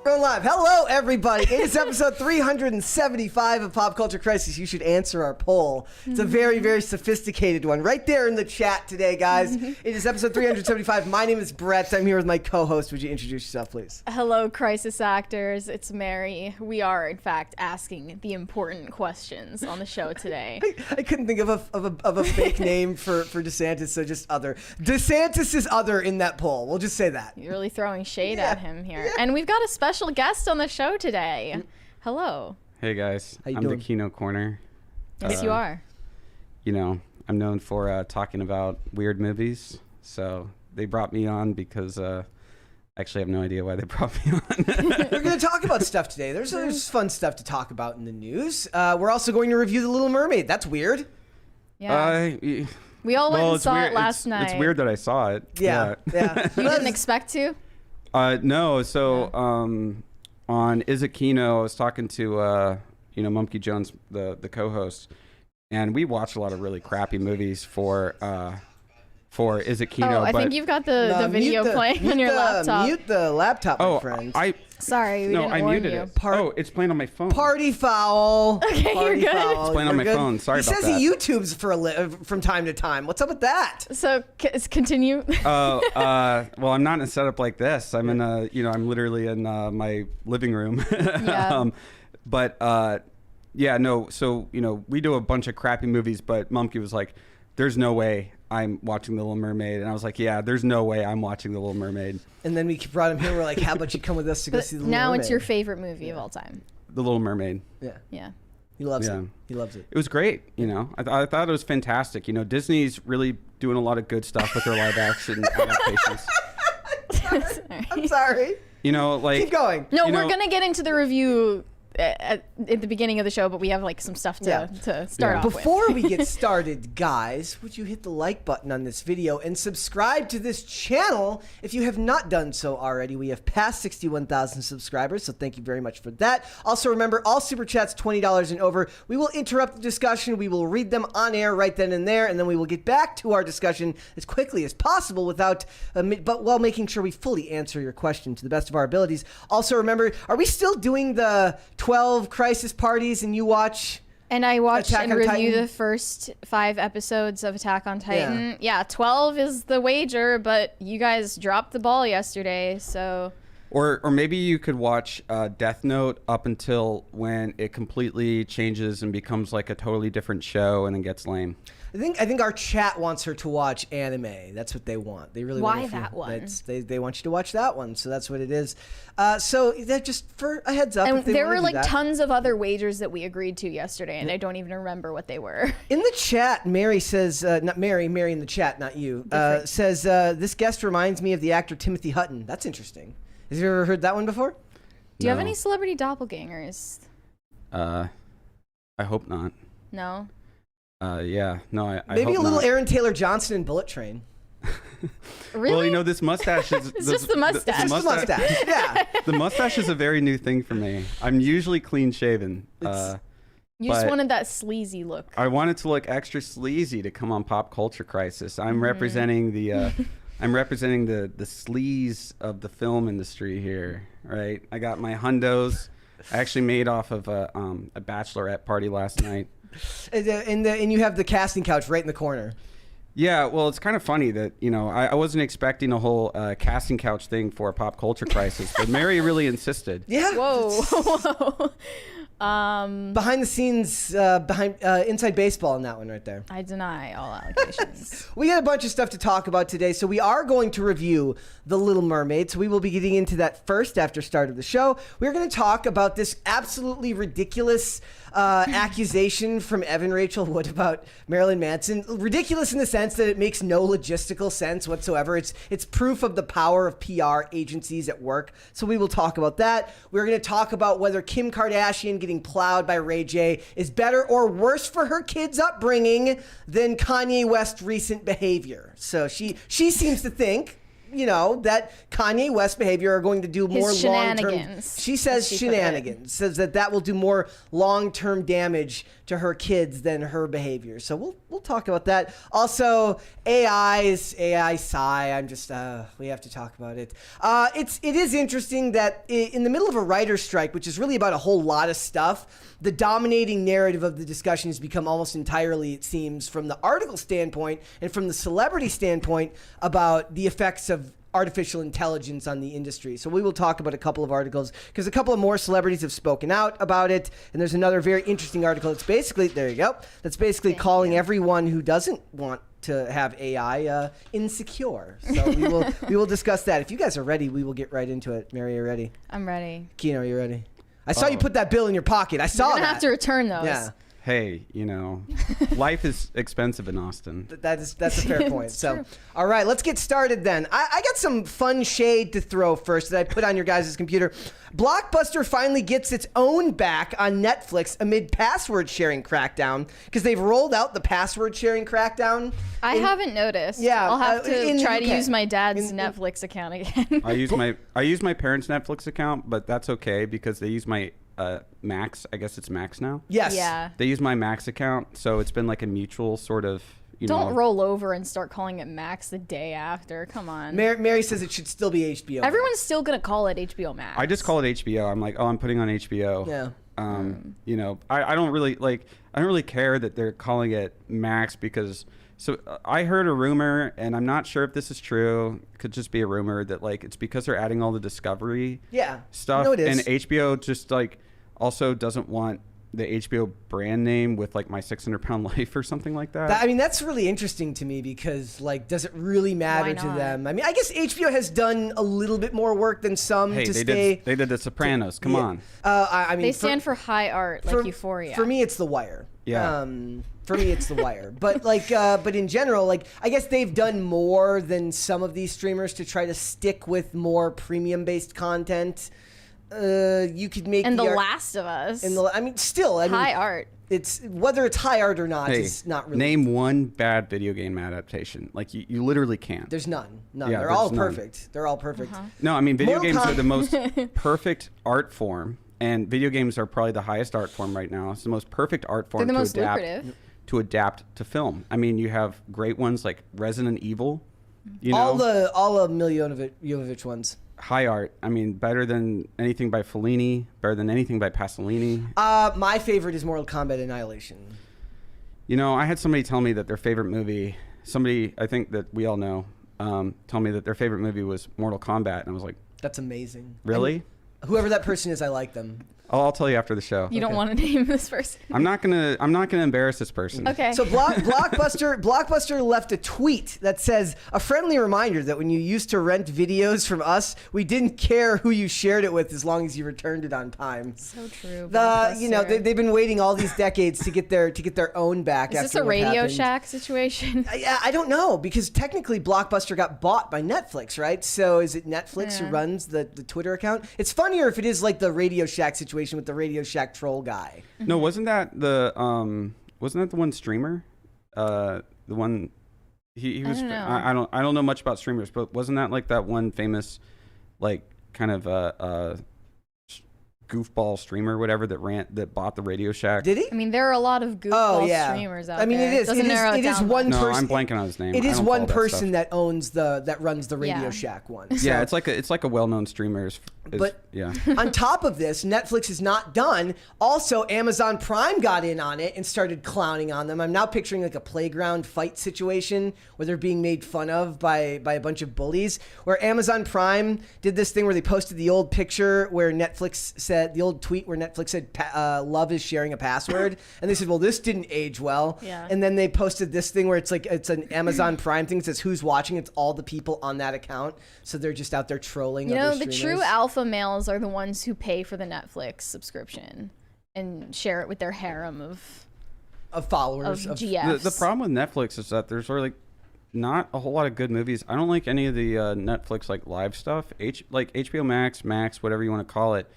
Going live. Hello, everybody. It is episode 375 of Pop Culture Crisis. You should answer our poll. It's a very, very sophisticated one. Right there in the chat today, guys. It is episode 375. My name is Brett. I'm here with my co-host. Would you introduce yourself, please? Hello, crisis actors. It's Mary. We are, in fact, asking the important questions on the show today. I couldn't think of a fake name for DeSantis, so just other. DeSantis is other in that poll. We'll just say that. You're really throwing shade at him here. And we've got a special guest on the show today. Hello. Hey guys, How you I'm doing? the Kino Corner. Yes, you are. You know, I'm known for talking about weird movies, so they brought me on because actually I have no idea why they brought me on. We're going to talk about stuff today. There's fun stuff to talk about in the news. We're also going to review The Little Mermaid. That's weird. Yeah. We all went and saw it last night. It's weird that I saw it. Yeah. You didn't expect to? No, so on Is It Kino, I was talking to Mumkey Jones, the co-host, and we watched a lot of really crappy movies for Is It Kino. Oh, I think you've got the video playing on your laptop. Mute the laptop, my friend. Sorry, we didn't I warn muted you. it. It's playing on my phone. Party foul. Okay, Party you're good. foul. It's playing on my phone. Sorry about that. He says he YouTubes from time to time. What's up with that? So, continue. Well, I'm not in a setup like this. I'm in I'm literally in my living room. Yeah. So, we do a bunch of crappy movies, but Mumkey was like, there's no way I'm watching The Little Mermaid. And I was like, yeah, there's no way I'm watching The Little Mermaid. And then we brought him here. We're like, how about you come with us to go see The Little Mermaid? Now it's your favorite movie of all time. The Little Mermaid. Yeah. He loves it. He loves it. It was great. I thought it was fantastic. Disney's really doing a lot of good stuff with their live action adaptations. I'm sorry. Keep going. No, we're going to get into the review at the beginning of the show, but we have some stuff to start off with. Before we get started, guys, would you hit the like button on this video and subscribe to this channel if you have not done so already? We have passed 61,000 subscribers, so thank you very much for that. Also, remember, all Super Chats $20 and over, we will interrupt the discussion. We will read them on air right then and there, and then we will get back to our discussion as quickly as possible but while making sure we fully answer your question to the best of our abilities. Also, remember, are we still doing the 12 crisis parties and you watch? And I watched and review Titan? the first 5 episodes of Attack on Titan. Yeah, 12 is the wager, but you guys dropped the ball yesterday, so... Or maybe you could watch Death Note up until when it completely changes and becomes like a totally different show and then gets lame. I think our chat wants her to watch anime. That's what they want. They really Why want that one? They want you to watch that one. So that's what it is. So that just for a heads up. And there were tons of other wagers that we agreed to yesterday, and I don't even remember what they were. In the chat, Mary says, not Mary in the chat, not you, says, this guest reminds me of the actor Timothy Hutton. That's interesting. Have you ever heard that one before? Do you have any celebrity doppelgangers? I hope not. No? Yeah. No, I Maybe hope a little not. Aaron Taylor Johnson in Bullet Train. Really? Well, this mustache is... It's just the mustache. Just the mustache, yeah. The mustache is a very new thing for me. I'm usually clean shaven. You just wanted that sleazy look. I wanted to look extra sleazy to come on Pop Culture Crisis. I'm representing the... I'm representing the sleaze of the film industry here, right? I got my hundos. I actually made off of a bachelorette party last night. And you have the casting couch right in the corner. Yeah, well, it's kind of funny that, I wasn't expecting a whole casting couch thing for a Pop Culture Crisis, but Mary really insisted. Yeah. Whoa. Behind the scenes, inside baseball in that one right there. I deny all allegations. We got a bunch of stuff to talk about today, so we are going to review The Little Mermaid, so we will be getting into that first after start of the show. We're going to talk about this absolutely ridiculous accusation from Evan Rachel Wood about Marilyn Manson. Ridiculous in the sense that it makes no logistical sense whatsoever. It's proof of the power of PR agencies at work, so we will talk about that. We're going to talk about whether Kim Kardashian getting plowed by Ray J is better or worse for her kids' upbringing than Kanye West's recent behavior. So she seems to think that Kanye West behavior are going to do more long-term. shenanigans, She says as she put it. shenanigans. Says that will do more long-term damage to her kids than her behavior. So we'll talk about that. Also, AI sigh. I'm just we have to talk about it. It is interesting that in the middle of a writer's strike, which is really about a whole lot of stuff, the dominating narrative of the discussion has become almost entirely, it seems, from the article standpoint and from the celebrity standpoint about the effects of artificial intelligence on the industry. So we will talk about a couple of articles because a couple of more celebrities have spoken out about it. And there's another very interesting article. It's basically, there you go. That's basically calling everyone who doesn't want to have AI insecure. So we will discuss that. If you guys are ready, we will get right into it. Mary, are you ready? I'm ready. Kino, are you ready? I saw you put that bill in your pocket. I saw You're gonna that. have to return those. Yeah. Hey, life is expensive in Austin. That's a fair point. It's So, true. all right, let's get started then. I got some fun shade to throw first that I put on your guys' computer. Blockbuster finally gets its own back on Netflix amid password sharing crackdown because they've rolled out the password sharing crackdown. I haven't noticed. Yeah, I'll have in to the try to UK. use my dad's Netflix account again. I use my parents' Netflix account, but that's okay because they use my Max. I guess it's Max now. Yes. Yeah. They use my Max account, so it's been like a mutual sort of. Don't roll over and start calling it Max the day after. Come on. Mary says it should still be HBO. Everyone's still gonna call it HBO Max. I just call it HBO. I'm like, oh, I'm putting on HBO. Yeah. I don't really care that they're calling it Max because. So I heard a rumor, and I'm not sure if this is true. It could just be a rumor that like it's because they're adding all the Discovery stuff, No, it is. and HBO just like also doesn't want the HBO brand name with like My 600-Pound Life or something like that. I mean, that's really interesting to me because, like, does it really matter Why to not? them? I mean, I guess HBO has done a little bit more work than some Hey, to they stay. did The Sopranos. Come Yeah. on. I mean, They stand for high art, like Euphoria. For me, it's The Wire. Yeah. For me, it's The Wire. But but in general, like, I guess they've done more than some of these streamers to try to stick with more premium-based content. You could make and The art- Last of Us. high art. It's whether it's high art or not Hey, is not really. name one bad video game adaptation. Like you literally can't. There's none. None. Yeah, They're there's all none. perfect. They're all perfect. No, I mean video Mortal games are the most Kombat. perfect art form, and video games are probably the highest art form right now. It's the most perfect art form They're the to most adapt lucrative. to adapt to film. I mean, you have great ones like Resident Evil. All of Jovovich ones. High art. I mean, better than anything by Fellini, better than anything by Pasolini. My favorite is Mortal Kombat Annihilation. I had somebody tell me that their favorite movie, somebody I think that we all know, tell me that their favorite movie was Mortal Kombat, and I was like, That's amazing. really? And whoever that person is, I like them. I'll tell you after the show. You don't want to name this person. I'm not gonna embarrass this person. Okay. So Blockbuster left a tweet that says, a friendly reminder that when you used to rent videos from us, we didn't care who you shared it with as long as you returned it on time. So true. They've been waiting all these decades to get their own back. Is after this a what Radio happened. Shack situation? I don't know because technically Blockbuster got bought by Netflix, right? So is it Netflix who runs the Twitter account? It's funnier if it is like the Radio Shack situation with the Radio Shack troll guy. No, wasn't that the one streamer? The one he was. I don't know. I don't know much about streamers, but wasn't that like that one famous, like kind of goofball streamer, whatever that bought the Radio Shack? Did he? I mean, there are a lot of goofball streamers out there. I mean, it is. Doesn't narrow It is down one much. No, person. I'm blanking on his name. It I is don't one follow that person stuff. that runs the Radio Yeah. Shack one. Yeah, So- it's like a well-known streamer. But- yeah. On top of this, Netflix is not done. Also, Amazon Prime got in on it and started clowning on them. I'm now picturing like a playground fight situation where they're being made fun of by a bunch of bullies. Where Amazon Prime did this thing where they posted the old picture where Netflix said, the old tweet where Netflix said, love is sharing a password. And they said, well, this didn't age well. Yeah. And then they posted this thing where it's an Amazon Prime thing that says who's watching. It's all the people on that account. So they're just out there trolling. You know, other the streamers. true alpha males are the ones who pay for the Netflix subscription and share it with their harem of followers of of GFs. The problem with Netflix is that there's sort of like not a whole lot of good movies. I don't like any of the Netflix like live stuff. Like HBO Max, whatever you want to call it,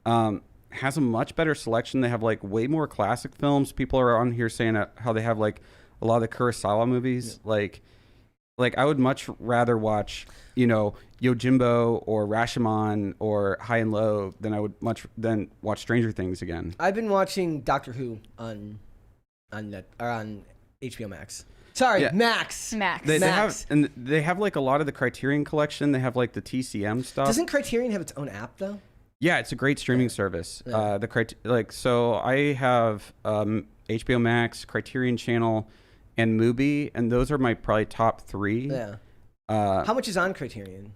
has a much better selection. They have like way more classic films. People are on here saying how they have like a lot of the Kurosawa movies, like Like, I would much rather watch, you know, Yojimbo or Rashomon or High and Low than watch Stranger Things again. I've been watching Doctor Who on HBO Max. Sorry, Yeah. Max. They have like a lot of the Criterion collection. They have like the TCM stuff. Doesn't Criterion have its own app though? Yeah, it's a great streaming service. Yeah. So I have HBO Max, Criterion Channel, and Mubi, and those are my probably top 3. Yeah. How much is on Criterion?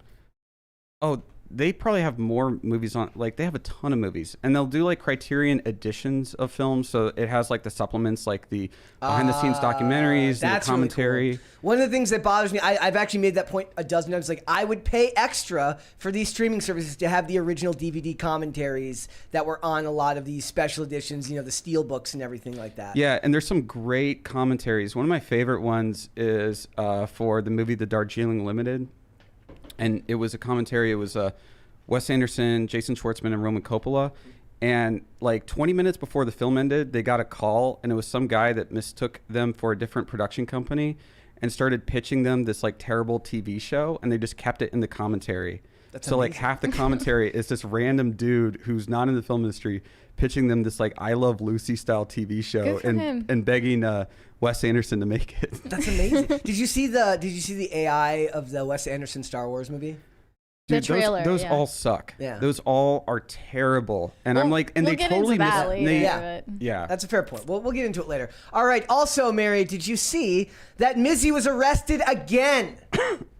Oh, they probably have more movies on. Like, they have a ton of movies, and they'll do like Criterion editions of films. So it has like the supplements, like the behind-the-scenes documentaries, and the commentary. Really cool. One of the things that bothers me, I've actually made that point a dozen times. Like, I would pay extra for these streaming services to have the original DVD commentaries that were on a lot of these special editions. You know, the steel books and everything like that. Yeah, and there's some great commentaries. One of my favorite ones is for the movie The Darjeeling Limited. And it was a commentary. It was Wes Anderson, Jason Schwartzman, and Roman Coppola. And like 20 minutes before the film ended, they got a call, and it was some guy that mistook them for a different production company and started pitching them this like terrible TV show, and they just kept it in the commentary. That's so amazing. Like half the commentary is this random dude who's not in the film industry pitching them this like I Love Lucy style TV show Good for him. and begging Wes Anderson to make it. That's amazing. Did you see the AI of the Wes Anderson Star Wars movie? The Dude, trailer, those yeah. all suck. Yeah. Those all are terrible. And I'm like, and we'll they get totally into that later, Yeah. but- Yeah. That's a fair point. We'll get into it later. All right. Also, Mary, did you see that Mizzy was arrested again?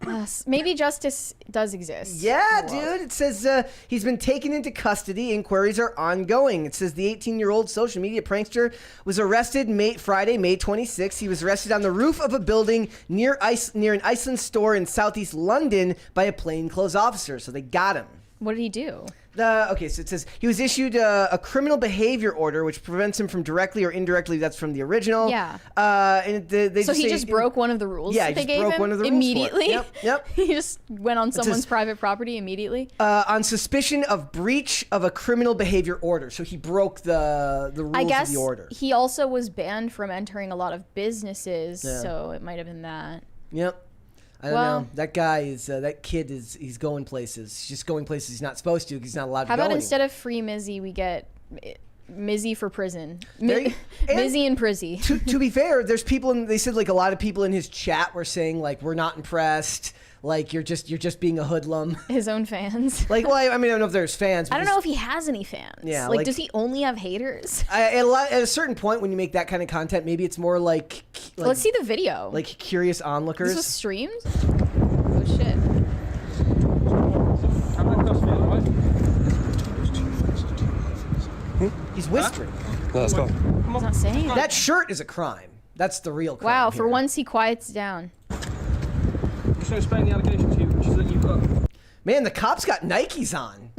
Yes. Maybe justice does exist. Yeah, in the world. dude. It says he's been taken into custody. Inquiries are ongoing. It says the 18-year-old social media prankster was arrested Friday, May 26th. He was arrested on the roof of a building near an Iceland store in southeast London by a plainclothes officer. So they got him. What did he do? Okay, so it says he was issued a criminal behavior order, which prevents him from directly or indirectly. That's from the original. Yeah. And they So he say- just broke one of the rules. Yeah, that he they just gave broke him one of the rules for it. immediately. Yep. He just went on someone's says- private property immediately. On suspicion of breach of a criminal behavior order. So he broke the rules I guess of the order. he also was banned from entering a lot of businesses, Yeah. so it might have been that. Yep. I don't Well- know. That guy is, that kid is, he's going places. He's just going places he's not supposed to because he's not allowed to How go about anywhere. instead of free Mizzy, we get Mizzy for prison? There you- and- Mizzy and Prizzy. to be fair, there's people, they said like a lot of people in his chat were saying like, we're not impressed. Like you're just being a hoodlum. His own fans. Like, well, I mean, I don't know if there's fans. I don't know if he has any fans. Yeah, like, like- does he only have haters? At a certain point when you make that kind of content, maybe it's more like Let's see the video. like curious onlookers. This was streamed? Oh, shit. He's whispering. Let's go. He's not saying anything. That shirt is a crime. That's the real crime. Wow, for here. once he quiets down. Just to explain the allegation to you, which is that you've got. Man, the cops got Nikes on.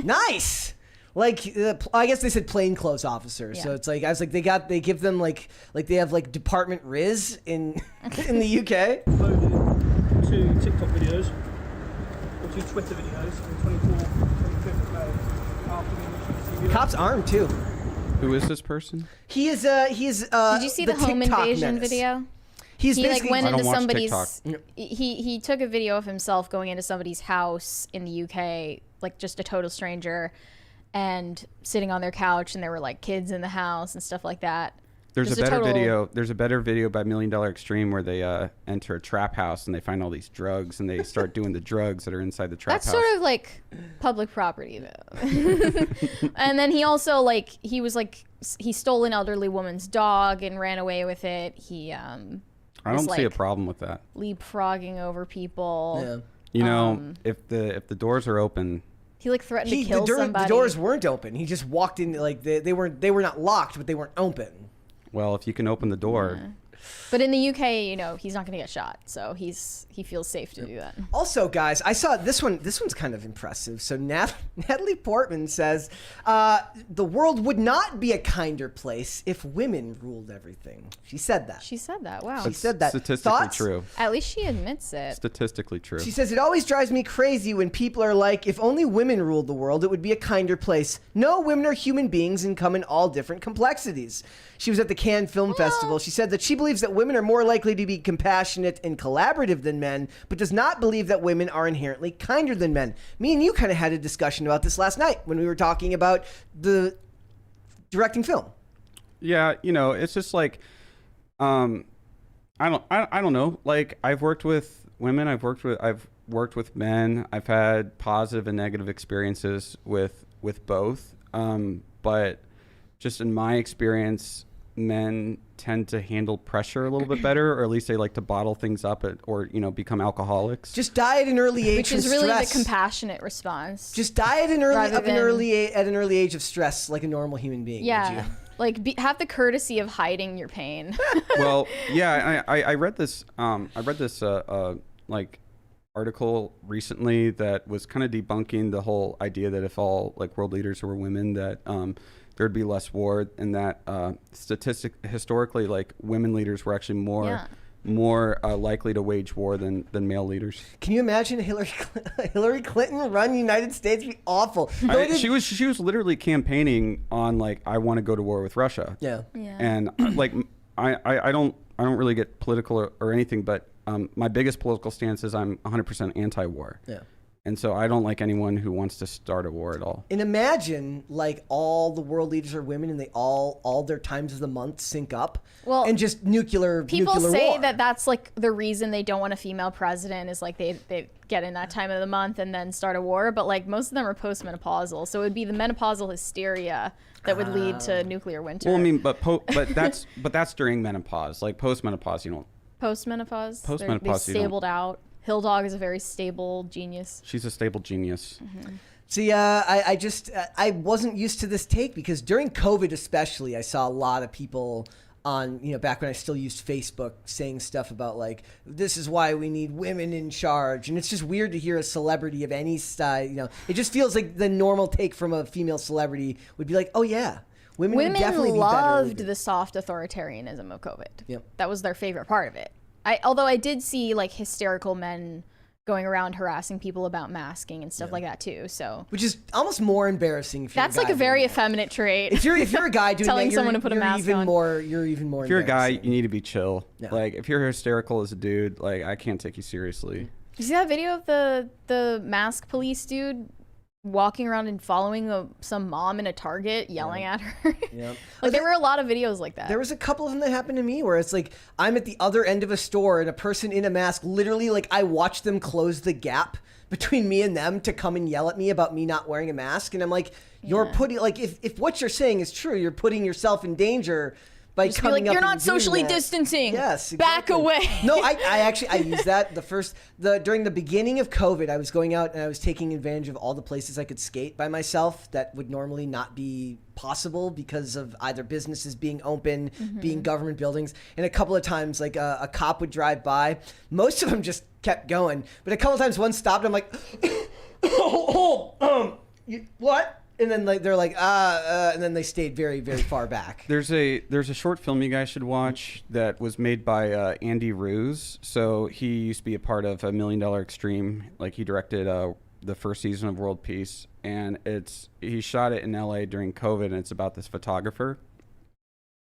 Nice. Like, I guess they said plainclothes officer. So Yeah. it's like, I was like, they give them like they have like Department Riz in in the UK. Uploaded 2 TikTok videos or 2 Twitter videos on 25th of May after the initial Cops armed too. Who is this person? He is Did you see the home TikTok invasion menace. video? He's He like basically went I don't into watch somebody's. TikTok. He took a video of himself going into somebody's house in the UK, like just a total stranger, and sitting on their couch, and there were like kids in the house and stuff like that. There's Just a a better total- video. There's a better video by $1 Million Extreme where they enter a trap house and they find all these drugs and they start doing the drugs that are inside the trap That's house. sort of like public property though. And then he also like he stole an elderly woman's dog and ran away with it. He I was, don't see a like, problem with that. leapfrogging over people. Yeah. You know, if the doors are open, He like threatened to The kill somebody. the doors weren't open. He just walked in like they were not locked, but they weren't open. well, if you can open the door, But in the UK, you know, he's not going to get shot, so he feels safe to do that. Also, guys, I saw this one. This one's kind of impressive. So Natalie Portman says the world would not be a kinder place if women ruled everything. She said that. She said that. Wow. She said that. statistically Thoughts? true. At least she admits it. Statistically true. She says, it always drives me crazy when people are like, if only women ruled the world, it would be a kinder place. No, women are human beings and come in all different complexities. She was at the Cannes Film Festival. She said that she believes that women women are more likely to be compassionate and collaborative than men, but does not believe that women are inherently kinder than men. Me and you kind of had a discussion about this last night when we were talking about the directing film. Yeah, it's just like, I don't know. Like, I've worked with women, I've worked with men. I've had positive and negative experiences with both. But just in my experience, men tend to handle pressure a little bit better, or at least they like to bottle things up or become alcoholics. Just die at an early age, which is really the compassionate response. Just die at an early age of stress, like a normal human being. Yeah, like have the courtesy of hiding your pain. Well, yeah, I read this. Like article recently that was kind of debunking the whole idea that if all like world leaders were women, that there'd be less war, and that historically, like women leaders were actually more likely to wage war than male leaders. Can you imagine Hillary Clinton run the United States? It'd be awful. She was literally campaigning on like, I want to go to war with Russia. Yeah. And like I don't really get political or anything, but my biggest political stance is I'm 100% anti-war. Yeah. And so I don't like anyone who wants to start a war at all. And imagine like all the world leaders are women and they all their times of the month sync up. Well, and just nuclear people say war. that's like the reason they don't want a female president is like they get in that time of the month and then start a war. But like most of them are postmenopausal, so it would be the menopausal hysteria that would lead to nuclear winter. Well, I mean, but that's during menopause. Like postmenopause, you don't. Postmenopause. Postmenopause, They've stabled out. Hill Dog is a very stable genius. She's a stable genius. Mm-hmm. See, I wasn't used to this take because during COVID especially, I saw a lot of people on, back when I still used Facebook saying stuff about like, this is why we need women in charge. And it's just weird to hear a celebrity of any style, it just feels like the normal take from a female celebrity would be like, oh yeah. Women would definitely be better. Loved the soft authoritarianism of COVID. Yep. That was their favorite part of it. Although I did see like hysterical men going around harassing people about masking and stuff like that too. So which is almost more embarrassing. If that's like a very effeminate trait. If you're a guy doing telling that, someone to put a mask on, you're even more. If you're a guy, you need to be chill. Yeah. Like if you're hysterical as a dude, like I can't take you seriously. You see that video of the mask police dude walking around and following some mom in a Target, yelling at her? Yeah. Like there were a lot of videos like that. There was a couple of them that happened to me where it's like I'm at the other end of a store and a person in a mask, literally like I watched them close the gap between me and them to come and yell at me about me not wearing a mask. And I'm like, you're putting, like, if what you're saying is true, you're putting yourself in danger by just coming be like, up you're and not doing socially that. distancing. Yes, Back exactly. away. No, I used that during the beginning of COVID. I was going out and I was taking advantage of all the places I could skate by myself that would normally not be possible because of either businesses being open, being government buildings. And a couple of times, like a cop would drive by. Most of them just kept going, but a couple of times one stopped. I'm like, what? And then like they're like and then they stayed very, very far back. There's a short film you guys should watch that was made by Andy Ruse. So he used to be a part of $1 Million Extreme. Like he directed the first season of World Peace, and he shot it in LA during COVID, and it's about this photographer.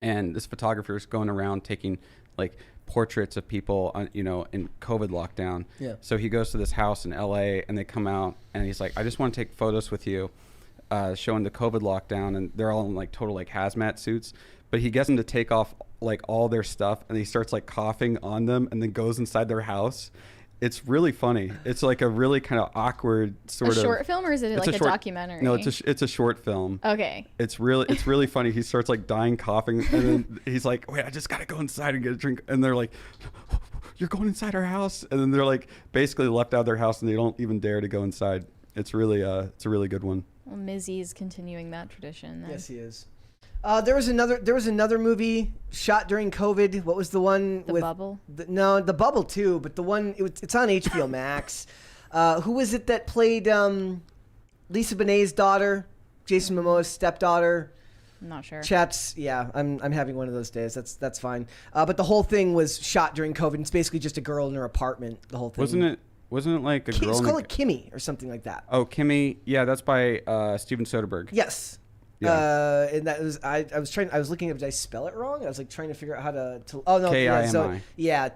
And this photographer is going around taking like portraits of people, in COVID lockdown. Yeah. So he goes to this house in LA, and they come out, and he's like, I just want to take photos with you. Showing the COVID lockdown, and they're all in like total like hazmat suits, but he gets them to take off like all their stuff, and he starts like coughing on them, and then goes inside their house. It's really funny. It's like a really kind of awkward sort of short film, or is it like a documentary? No, it's a short film. Okay. It's really funny. He starts like dying coughing, and then he's like, wait, I just gotta go inside and get a drink, and they're like, you're going inside our house, and then they're like basically left out of their house, and they don't even dare to go inside. It's really it's a really good one. Well, Mizzy's continuing that tradition then. Yes, he is. There was another movie shot during COVID. What was the one The with Bubble? No, The Bubble too, but the one it's on HBO Max. Who was it that played Lisa Bonet's daughter, Jason Momoa's stepdaughter? I'm not sure. Chats, yeah, I'm having one of those days. That's fine. But the whole thing was shot during COVID. It's basically just a girl in her apartment. The whole thing. Wasn't it like a girl? It's called like Kimmy or something like that. Oh, Kimmy. Yeah, that's by Steven Soderbergh. Yes. Yeah. And that was I was looking up. Did I spell it wrong? I was like trying to figure out how to. Oh no, K-I-M-I.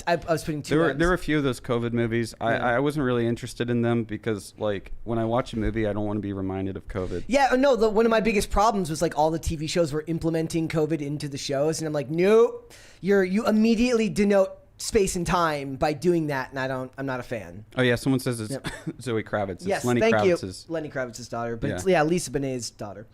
I was putting two. There were a few of those COVID movies. I wasn't really interested in them because like when I watch a movie, I don't want to be reminded of COVID. Yeah, no. One of my biggest problems was like all the TV shows were implementing COVID into the shows, and I'm like, nope. You immediately denote space and time by doing that, and I'm not a fan. Oh yeah, someone says it's Zoe Kravitz. It's Yes, Lenny thank Kravitz's. you. Lenny Kravitz's daughter, but Yeah. it's Lisa Bonet's daughter.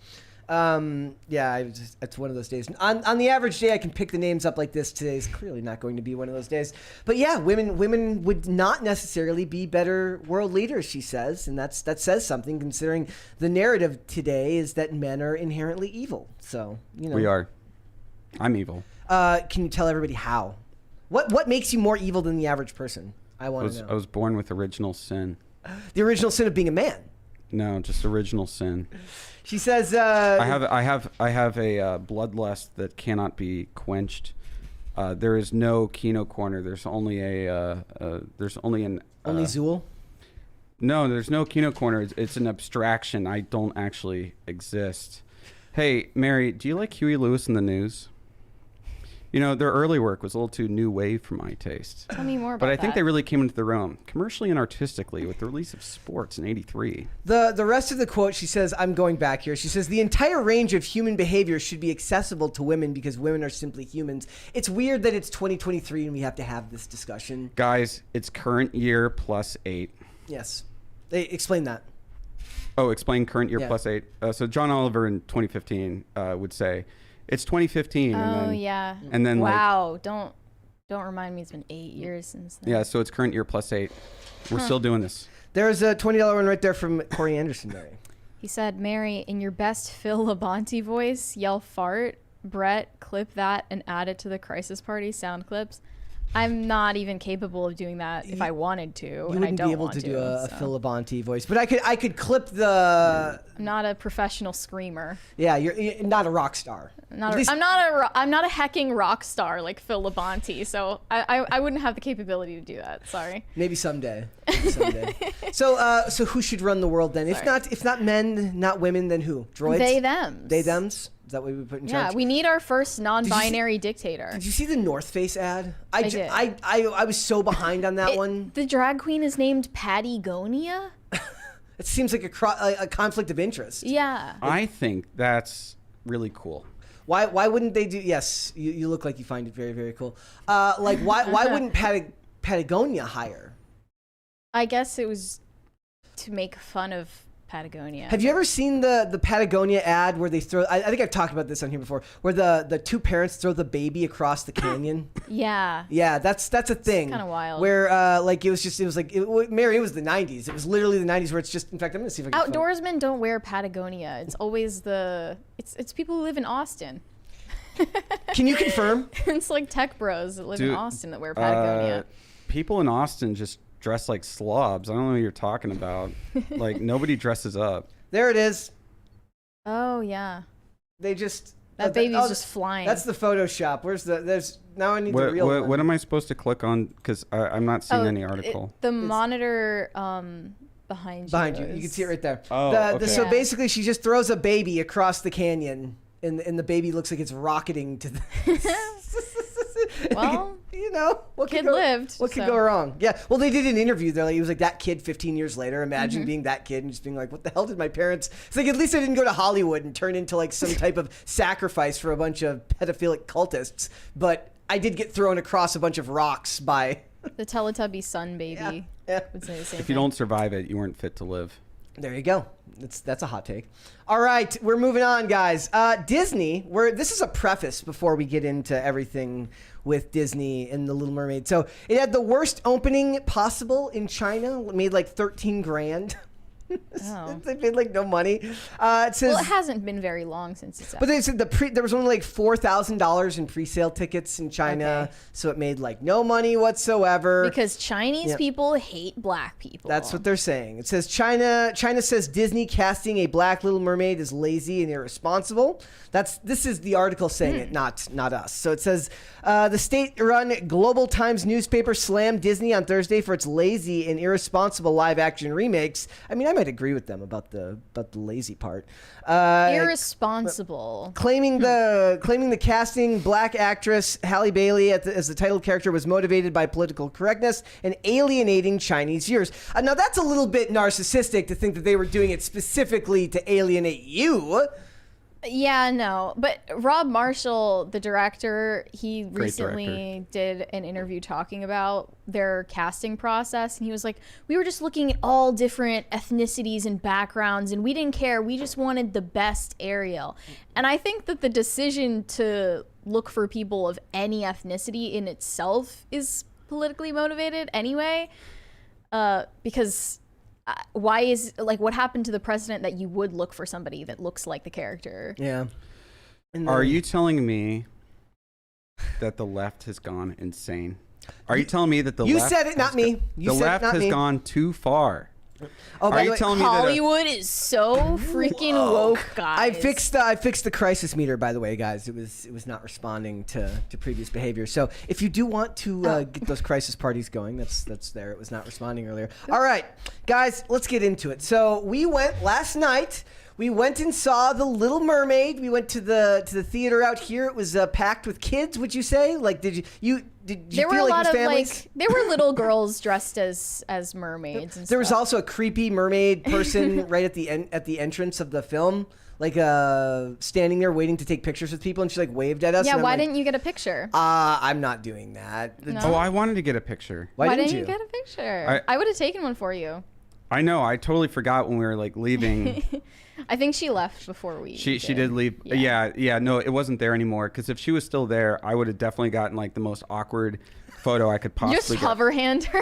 It's one of those days. On the average day, I can pick the names up like this. Today is clearly not going to be one of those days. But yeah, women would not necessarily be better world leaders, she says, and that says something considering the narrative today is that men are inherently evil. So We are. I'm evil. Can you tell everybody how? What makes you more evil than the average person? I want to know. I was born with original sin. The original sin of being a man. No, just original sin. She says, I have a bloodlust that cannot be quenched. There is no Kino corner. There's only only Zool. No, there's no Kino corner. It's an abstraction. I don't actually exist. Hey, Mary, do you like Huey Lewis and the News? You know, their early work was a little too new wave for my taste. Tell me more about But I think that. they really came into their own, commercially and artistically, with the release of Sports in '83. The rest of the quote, she says, I'm going back here. She says, the entire range of human behavior should be accessible to women because women are simply humans. It's weird that it's 2023 and we have to have this discussion. Guys, it's current year plus 8. Yes. Explain that. Oh, explain current year Yeah. plus 8. So John Oliver in 2015 would say, it's 2015. Oh and then, yeah. And then wow, don't remind me. It's been 8 years since then. yeah, so it's current year plus 8. We're still doing this. There's a $20 one right there from Corey Anderson, Mary. He said, Mary, in your best Phil Labonte voice, yell fart. Brett, clip that and add it to the Crisis Party sound clips. I'm not even capable of doing that if I wanted to, You and I wouldn't don't be able want to do a so. Phil Labonte voice, but I could clip the. I'm not a professional screamer. Yeah, you're not a rock star. I'm At least- not a hecking rock star like Phil Labonte, so I wouldn't have the capability to do that. Sorry. Maybe someday. So who should run the world then? If not men, not women, then who? Droids? They them. They thems? Is that what we put in charge? Yeah, we need our first non-binary dictator. Did you see the North Face ad? I did. I was so behind on that one. The drag queen is named Patagonia. It seems like a conflict of interest. Yeah. I think that's really cool. Why wouldn't they do? Yes, you look like you find it very, very cool. Why wouldn't Patagonia hire? I guess it was to make fun of Patagonia. Have you ever seen the Patagonia ad where they throw? I think I've talked about this on here before, where the two parents throw the baby across the canyon. Yeah. Yeah, that's a thing. Kinda wild. Where Mary, it was the 90s. It was literally the 90s where it's just. In fact, I'm gonna see if I can. Outdoorsmen don't wear Patagonia. It's always it's people who live in Austin. Can you confirm? It's like tech bros that live in Dude, Austin that wear Patagonia. People in Austin just dress like slobs. I don't know what you're talking about. Like nobody dresses up. There it is. Oh yeah. They just. That baby's just flying. That's the Photoshop. Now I need the real one. What am I supposed to click on? Because I'm not seeing any article. The monitor behind you. You can see it right there. Oh, okay. So Yeah. basically, she just throws a baby across the canyon, and the baby looks like it's rocketing to the. Well, what kid could go, lived, What could so. go wrong? Yeah. Well, they did an interview. They're like, it was like that kid 15 years later. Imagine being that kid and just being like, what the hell did my parents? It's like, at least I didn't go to Hollywood and turn into like some type of sacrifice for a bunch of pedophilic cultists. But I did get thrown across a bunch of rocks by. the Teletubby sun baby Yeah. would say the same If you thing. don't survive it, you weren't fit to live. There you go. That's a hot take. All right, we're moving on, guys. Disney. This is a preface before we get into everything with Disney and The Little Mermaid. So it had the worst opening possible in China. It made like 13 grand. Oh. They made like no money. It says. Well, it hasn't been very long since it's out. But they said there was only like $4,000 in pre-sale tickets in China, Okay. so it made like no money whatsoever. Because Chinese Yeah. people hate black people. That's what they're saying. It says China says Disney casting a black Little Mermaid is lazy and irresponsible. This is the article saying it, not us. So it says the state-run Global Times newspaper slammed Disney on Thursday for its lazy and irresponsible live-action remakes. I mean, I'm might agree with them about the lazy part. Irresponsible. Claiming the casting black actress Halle Bailey as the title character was motivated by political correctness and alienating Chinese viewers. Now that's a little bit narcissistic to think that they were doing it specifically to alienate you. Yeah, no. But Rob Marshall, the director, he recently did an interview talking about their casting process. And he was like, we were just looking at all different ethnicities and backgrounds, and we didn't care. We just wanted the best Ariel. And I think that the decision to look for people of any ethnicity in itself is politically motivated anyway. Because... why is what happened to the precedent that you would look for somebody that looks like the character? Yeah. Are you telling me that the left has gone insane? Are you telling me that the left... You said it, not me. The left has gone too far. Oh, Are you telling me that Hollywood is so freaking woke, guys? I fixed the crisis meter, by the way, guys. It was not responding to previous behavior. So if you do want to get those crisis parties going, that's there. It was not responding earlier. All right, guys, let's get into it. So we went last night. We went and saw The Little Mermaid. We went to the theater out here. It was packed with kids. Would you say? Like, did you there were feel a like lot it was of families? there were little girls dressed as mermaids. And There was stuff. also a creepy mermaid person right at the entrance of the film, like standing there waiting to take pictures with people, and she like waved at us. Yeah, and why I'm like, didn't you get a picture? I'm not doing that. No? Oh, I wanted to get a picture. Why didn't you get a picture? I would have taken one for you. I know. I totally forgot when we were like leaving. I think she left before we. She did leave. Yeah. No, it wasn't there anymore. Because if she was still there, I would have definitely gotten like the most awkward photo I could possibly Just get. hover hand her.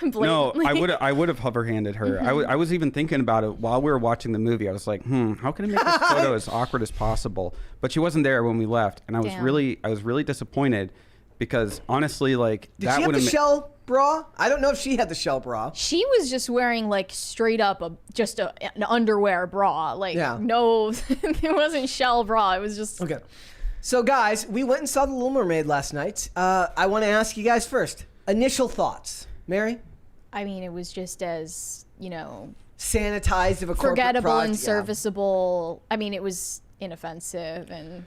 No, blatantly. I would have hover handed her. I was even thinking about it while we were watching the movie. I was like, how can I make this photo as awkward as possible? But she wasn't there when we left, and I was Damn. really disappointed because honestly, like Did that she have would the have. shell bra? I don't know if she had the shell bra. She was just wearing like straight up an underwear bra. Like no, it wasn't shell bra. It was just Okay. So guys, we went and saw The Little Mermaid last night. I want to ask you guys first. Initial thoughts. Mary? I mean, it was just as, Sanitized of a corporate forgettable product. and Yeah. serviceable. I mean, it was inoffensive and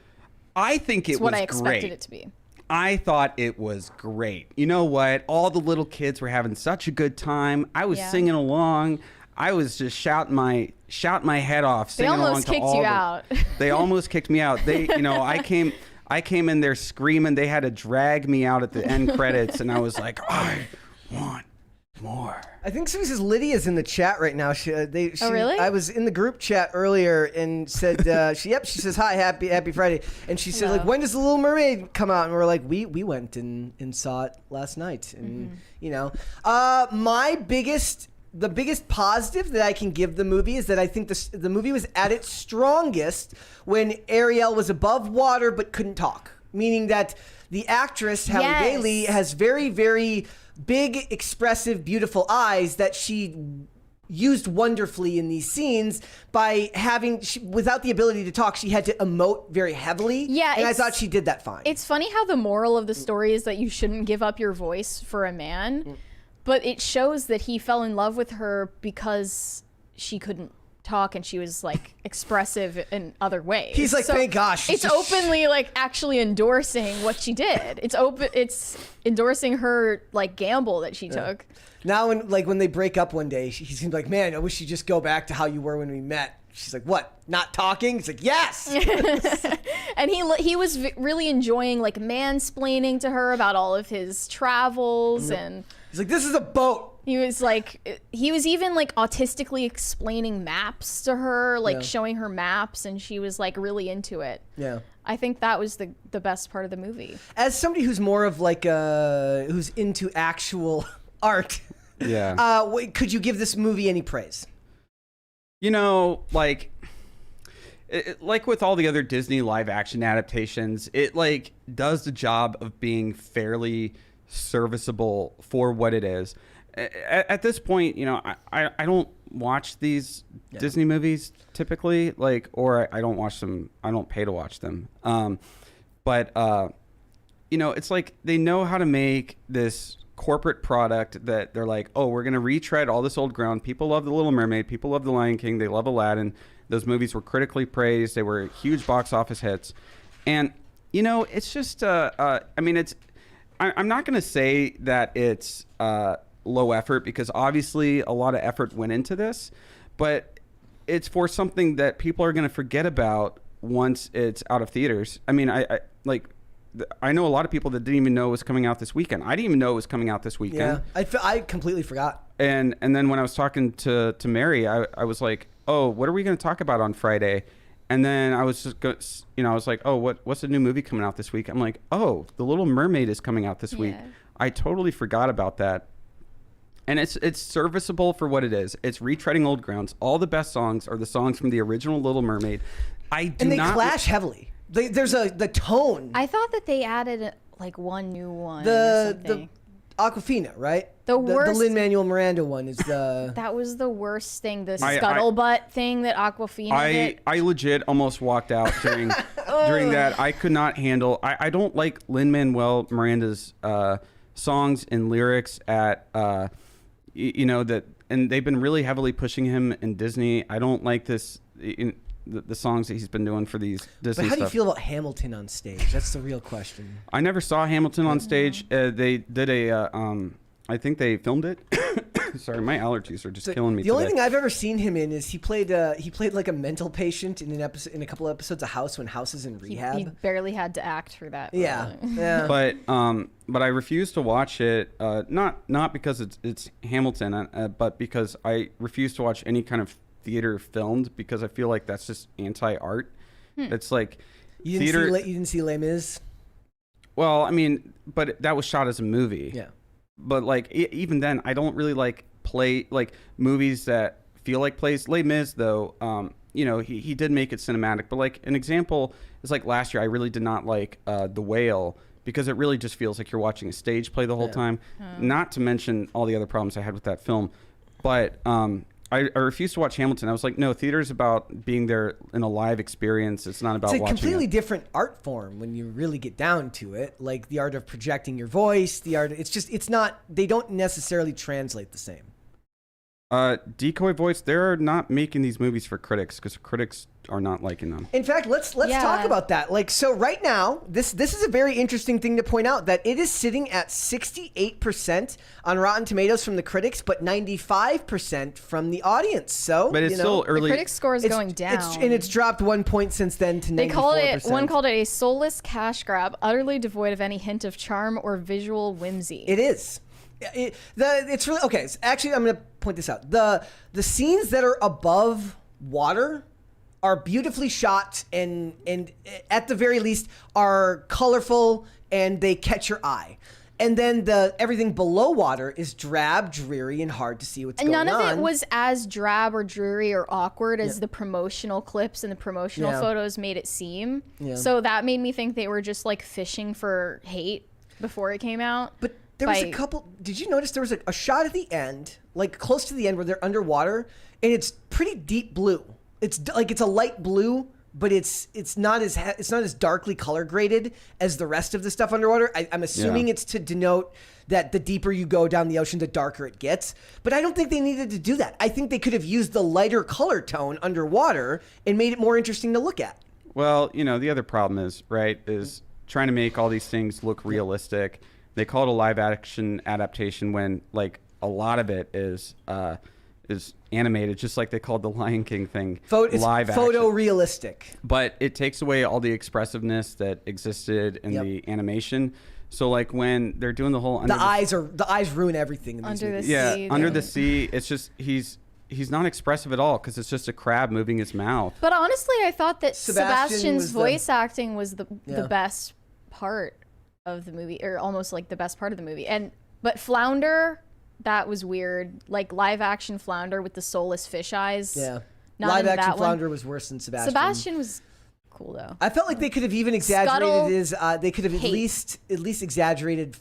I think it it's was what I expected great. it to be. I thought it was great. You know what? All the little kids were having such a good time. I was singing along. I was just shouting my head off, They singing along almost to kicked all you the- out. They almost kicked me out. They, I came in there screaming. They had to drag me out at the end credits, and I was like, I want more. I think somebody says Lydia's in the chat right now. Oh, really? I was in the group chat earlier and said, she says, hi, happy Friday. And she said, like, when does The Little Mermaid come out? And we're like, we went and saw it last night. And, the biggest positive that I can give the movie is that I think the movie was at its strongest when Ariel was above water but couldn't talk. Meaning that the actress, Halle Bailey, has very, very big, expressive, beautiful eyes that she used wonderfully in these scenes by without the ability to talk, she had to emote very heavily. Yeah, and I thought she did that fine. It's funny how the moral of the story is that you shouldn't give up your voice for a man, but it shows that he fell in love with her because she couldn't talk and she was like expressive in other ways. He's like, thank gosh. It's openly like actually endorsing what she did. It's endorsing her like gamble that she took. Now when they break up one day, he seems like, man, I wish you'd just go back to how you were when we met. She's like, what? Not talking? He's like, yes. And he was really enjoying like mansplaining to her about all of his travels and He's like, this is a boat. he was even like autistically explaining maps to her, like showing her maps, and she was like really into it. Yeah. I think that was the best part of the movie. As somebody who's more of like who's into actual art, could you give this movie any praise? Like with all the other Disney live action adaptations, it like does the job of being fairly serviceable for what it is. At this point, I don't watch these Disney movies typically, or I don't watch them. I don't pay to watch them. But it's like they know how to make this corporate product that they're like, oh, we're going to retread all this old ground. People love The Little Mermaid. People love The Lion King. They love Aladdin. Those movies were critically praised. They were huge box office hits. And, you know, it's just, I mean, I'm not going to say that it's low effort, because obviously a lot of effort went into this, but it's for something that people are going to forget about once it's out of theaters. I mean, I know a lot of people that didn't even know it was coming out this weekend. I didn't even know it was coming out this weekend. Yeah, I completely forgot. And then when I was talking to Mary, I was like, oh, what are we going to talk about on Friday? And then I was just, I was like, oh, what's the new movie coming out this week? I'm like, oh, The Little Mermaid is coming out this week. I totally forgot about that. And it's serviceable for what it is. It's retreading old grounds. All the best songs are the songs from the original Little Mermaid. And they clash heavily. There's the tone. I thought that they added like one new one. The Aquafina, right? The worst. The Lin-Manuel Miranda one is the. That was the worst thing. The scuttlebutt thing that Aquafina did. I legit almost walked out during that. I could not handle. I don't like Lin-Manuel Miranda's songs and lyrics at that, and they've been really heavily pushing him in Disney. I don't like this. The songs that he's been doing for these Disney But how do you stuff. feel about Hamilton on stage? That's the real question. I never saw Hamilton on stage. They did I think they filmed it. Sorry, my allergies are just killing me The only today. thing I've ever seen him in is he played like a mental patient in a couple episodes of House when House is in rehab. He barely had to act for that. Yeah. But I refuse to watch it. Not because it's Hamilton, but because I refuse to watch any kind of theater filmed, because I feel like that's just anti-art. It's like You theater. didn't see Les Mis? Well, I mean, but that was shot as a movie. Yeah. But like even then, I don't really like movies that feel like plays. Les Mis, though, he did make it cinematic. But like an example is like last year, I really did not like The Whale, because it really just feels like you're watching a stage play the whole time. Not to mention all the other problems I had with that film. But I refused to watch Hamilton. I was like, no, theater is about being there in a live experience. It's not about watching. It's a completely different art form when you really get down to it. Like the art of projecting your voice, it's not, they don't necessarily translate the same. Decoy voice, they're not making these movies for critics, because critics are not liking them. In fact, let's talk about that. Like, so right now, this is a very interesting thing to point out, that it is sitting at 68% on Rotten Tomatoes from the critics, but 95% from the audience. So, but it's still early. The critics score is going down. It's dropped 1 point since then to 94%. One called it a soulless cash grab, utterly devoid of any hint of charm or visual whimsy. It is. It's really okay. So actually, I'm going to point this out. The scenes that are above water are beautifully shot, and at the very least are colorful, and they catch your eye. And then everything below water is drab, dreary, and hard to see what's going on. None of it was as drab or dreary or awkward as the promotional clips and the promotional photos made it seem. Yeah. So that made me think they were just like fishing for hate before it came out. But there was a couple. Did you notice there was a shot at the end, like close to the end, where they're underwater, and it's pretty deep blue. It's like it's a light blue, but it's not as darkly color graded as the rest of the stuff underwater. I'm assuming it's to denote that the deeper you go down the ocean, the darker it gets. But I don't think they needed to do that. I think they could have used the lighter color tone underwater and made it more interesting to look at. Well, the other problem is trying to make all these things look realistic. They call it a live action adaptation when like a lot of it is animated, just like they called the Lion King thing live action. Photorealistic. But it takes away all the expressiveness that existed in the animation. So like when they're doing the whole the eyes ruin everything in these movies. Under the sea, it's just he's not expressive at all, because it's just a crab moving his mouth. But honestly, I thought that Sebastian's voice acting was the best part of the movie, or almost like the best part of the movie. But Flounder, that was weird. Like live action Flounder with the soulless fish eyes. Yeah. Not live action that Flounder one. was worse than Sebastian. Sebastian was cool though. I felt like they could have even exaggerated they could have at hate. least exaggerated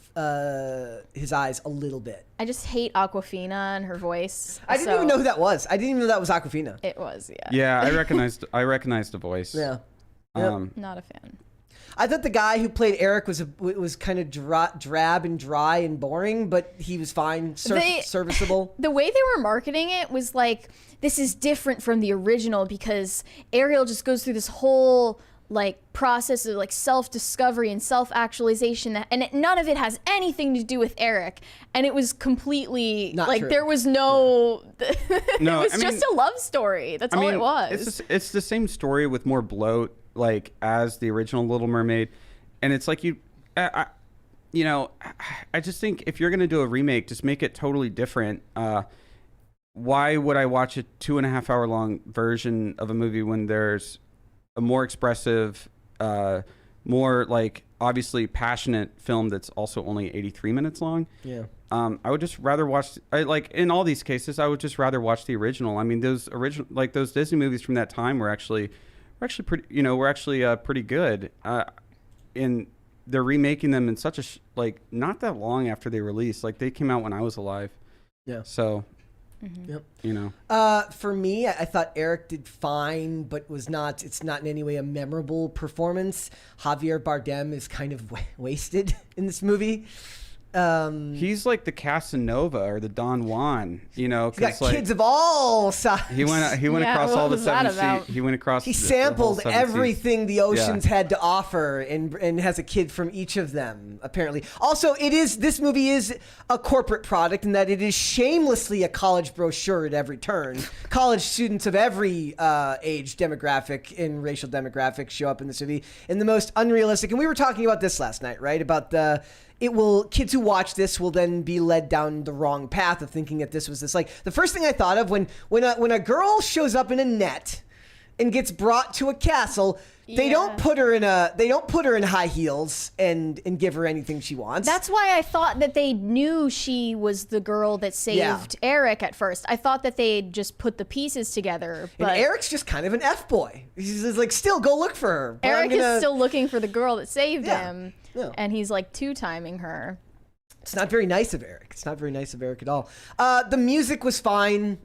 his eyes a little bit. I just hate Aquafina and her voice. I didn't even know who that was. I didn't even know that was Aquafina. It was, yeah. Yeah, I recognized the voice. Yeah. Not a fan. I thought the guy who played Eric was kind of drab and dry and boring, but he was fine, serviceable. The way they were marketing it was like, this is different from the original because Ariel just goes through this whole like process of like self-discovery and self-actualization, and none of it has anything to do with Eric, and it was completely not like true. There was no No, it was just a love story. That's all it was. It's the same story with more bloat, like as the original Little Mermaid, and it's like I just think if you're gonna do a remake, just make it totally different. Why would I watch a 2.5 hour long version of a movie when there's a more expressive, more like obviously passionate film that's also only 83 minutes long? Yeah. I would just rather watch, like in all these cases, I would just rather watch the original. I mean, those original, like those Disney movies from that time were actually pretty good. And they're remaking them in such a like not that long after they released. Like they came out when I was alive. Yeah. So. Yep. You know. For me, I thought Eric did fine, but it's not in any way a memorable performance. Javier Bardem is kind of wasted in this movie. He's like the Casanova or the Don Juan, you know. He's got like, kids of all sizes. He went across all the seven seas. He went across. He sampled everything the oceans Yeah. had to offer, and has a kid from each of them. Apparently, also this movie is a corporate product in that it is shamelessly a college brochure at every turn. College students of every age demographic and racial demographic show up in the city in the most unrealistic. And we were talking about this last night, right? About kids who watch this will then be led down the wrong path of thinking that this was this. Like the first thing I thought of when a girl shows up in a net and gets brought to a castle, they don't put her in high heels and give her anything she wants. That's why I thought that they knew she was the girl that saved Eric at first. I thought that they'd just put the pieces together. But and Eric's just kind of an F-boy. He's just like, still go look for her. But Eric is still looking for the girl that saved him. Yeah. And he's like two-timing her. It's not very nice of Eric. It's not very nice of Eric at all. The music was fine,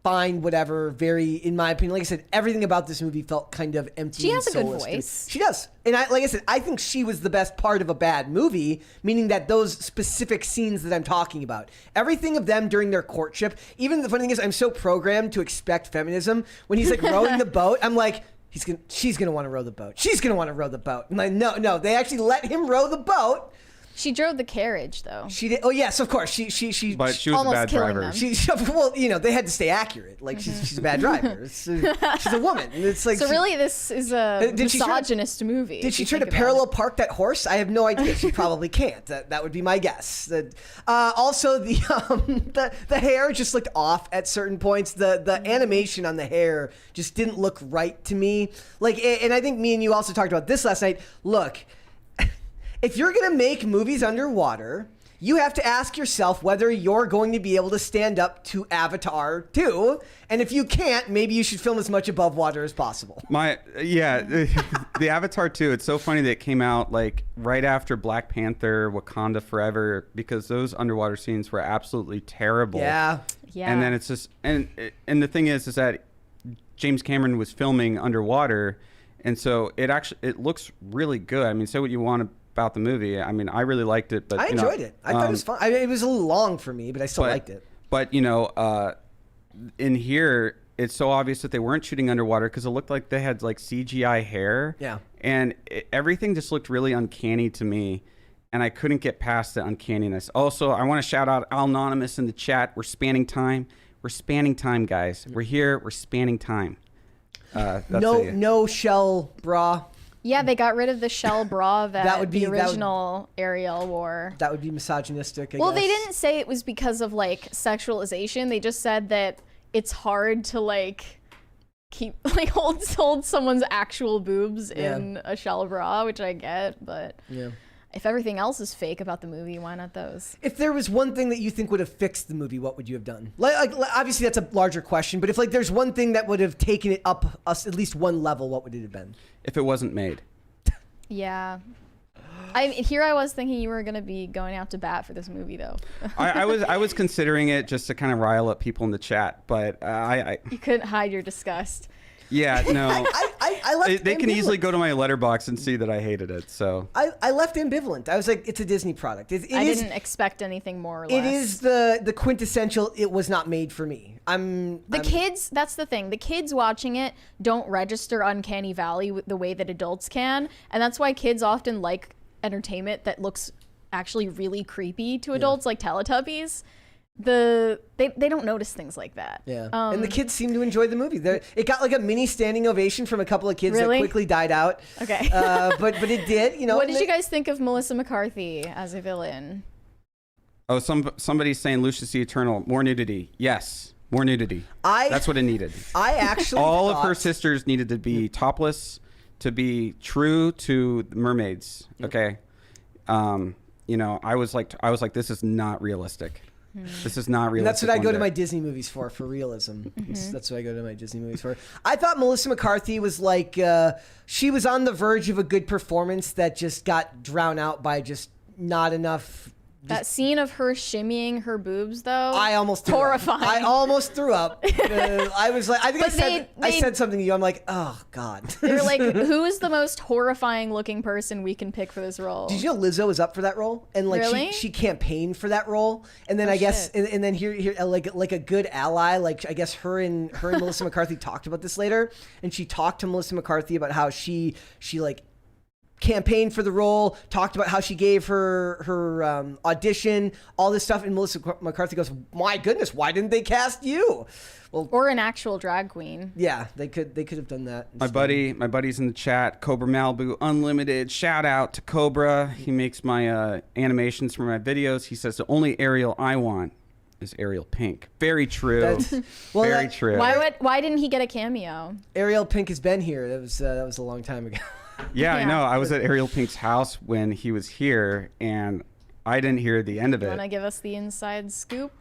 whatever. Very, in my opinion, like I said, everything about this movie felt kind of empty. She and has a good soulless to me. voice. She does, and like I said, I think she was the best part of a bad movie. Meaning that those specific scenes that I'm talking about, everything of them during their courtship. Even the funny thing is, I'm so programmed to expect feminism. When he's like rowing the boat, I'm like, she's gonna want to row the boat. She's gonna want to row the boat. I'm like, no, they actually let him row the boat. She drove the carriage, though. She did. Oh yes, of course. She. But she was a almost bad killing driver. them. Well, they had to stay accurate. Like she's a bad driver. She's a woman. It's like So really, this is a Did she try- misogynist movie. Did she try to parallel park that horse? I have no idea. She probably can't. That would be my guess. Also, the hair just looked off at certain points. The animation on the hair just didn't look right to me. Like, and I think me and you also talked about this last night. Look, if you're gonna make movies underwater, you have to ask yourself whether you're going to be able to stand up to Avatar 2. And if you can't, maybe you should film as much above water as possible. The Avatar 2, it's so funny that it came out like right after Black Panther, Wakanda Forever, because those underwater scenes were absolutely terrible. Yeah. And then it's just, and the thing is that James Cameron was filming underwater, and so it looks really good. I mean, say what you want about the movie. I mean, I really liked it, but I enjoyed it. I thought it was fun. It was a little long for me, but I still liked it. But in here, it's so obvious that they weren't shooting underwater because it looked like they had like CGI hair. Yeah. And everything just looked really uncanny to me, and I couldn't get past the uncanniness. Also, I want to shout out Al Anonymous in the chat. We're spanning time. We're spanning time, guys. We're here. We're spanning time. No shell bra. Yeah, they got rid of the shell bra that would be the original Ariel wore. That would be misogynistic, I Well, guess. they didn't say it was because of like sexualization. They just said that it's hard to like keep like hold someone's actual boobs in a shell bra, which I get, but if everything else is fake about the movie, why not those? If there was one thing that you think would have fixed the movie, what would you have done? Like obviously that's a larger question, but if like there's one thing that would have taken it up at least one level, what would it have been? If it wasn't made. Yeah. I was thinking you were gonna be going out to bat for this movie, though. I was considering it just to kind of rile up people in the chat, but you couldn't hide your disgust. Yeah, no. I I left. They can easily ambivalent. go to my letterbox and see that I hated it. So I left ambivalent. I was like, it's a Disney product. I didn't expect anything more or It less. is the quintessential. It was not made for me. Kids, that's the thing. The kids watching it don't register Uncanny Valley the way that adults can. And that's why kids often like entertainment that looks actually really creepy to adults, like Teletubbies. They don't notice things like that. Yeah, and the kids seem to enjoy the movie. It got like a mini standing ovation from a couple of kids Really? that quickly died out. Okay. But it did. You know. What did you guys think of Melissa McCarthy as a villain? oh, somebody's saying Lucius the Eternal, more nudity. Yes, more nudity. That's what it needed. I actually All of her thought- sisters needed to be topless, to be true to the mermaids. Okay, you know, I was like, this is not realistic. This is not And realistic. that's what I go one to bit. my Disney movies for realism. That's what I go to my Disney movies for. I thought Melissa McCarthy was like, she was on the verge of a good performance that just got drowned out by just not enough. That scene of her shimmying her boobs, though. I almost threw horrifying. Up. I almost threw up. I was like, I think But I said something to you. I'm like, oh God. They're like, who is the most horrifying looking person we can pick for this role? Did you know Lizzo was up for that role? And like Really? she campaigned for that role. And then I guess shit. and then here like a good ally, like I guess her and Melissa McCarthy talked about this later. And she talked to Melissa McCarthy about how she like campaigned for the role, talked about how she gave her audition, all this stuff, and Melissa McCarthy goes, "My goodness, why didn't they cast you?" Well, Or an actual drag queen. yeah, they could have done that. My buddy's in the chat. Cobra Malibu Unlimited. Shout out to Cobra. He makes my animations for my videos. He says the only Ariel I want is Ariel Pink. Very true. Very true. Why didn't he get a cameo? Ariel Pink has been here. That was a long time ago. Yeah, I Yeah. know. I was at Ariel Pink's house when he was here, and I didn't hear the end of You it. want to give us the inside scoop?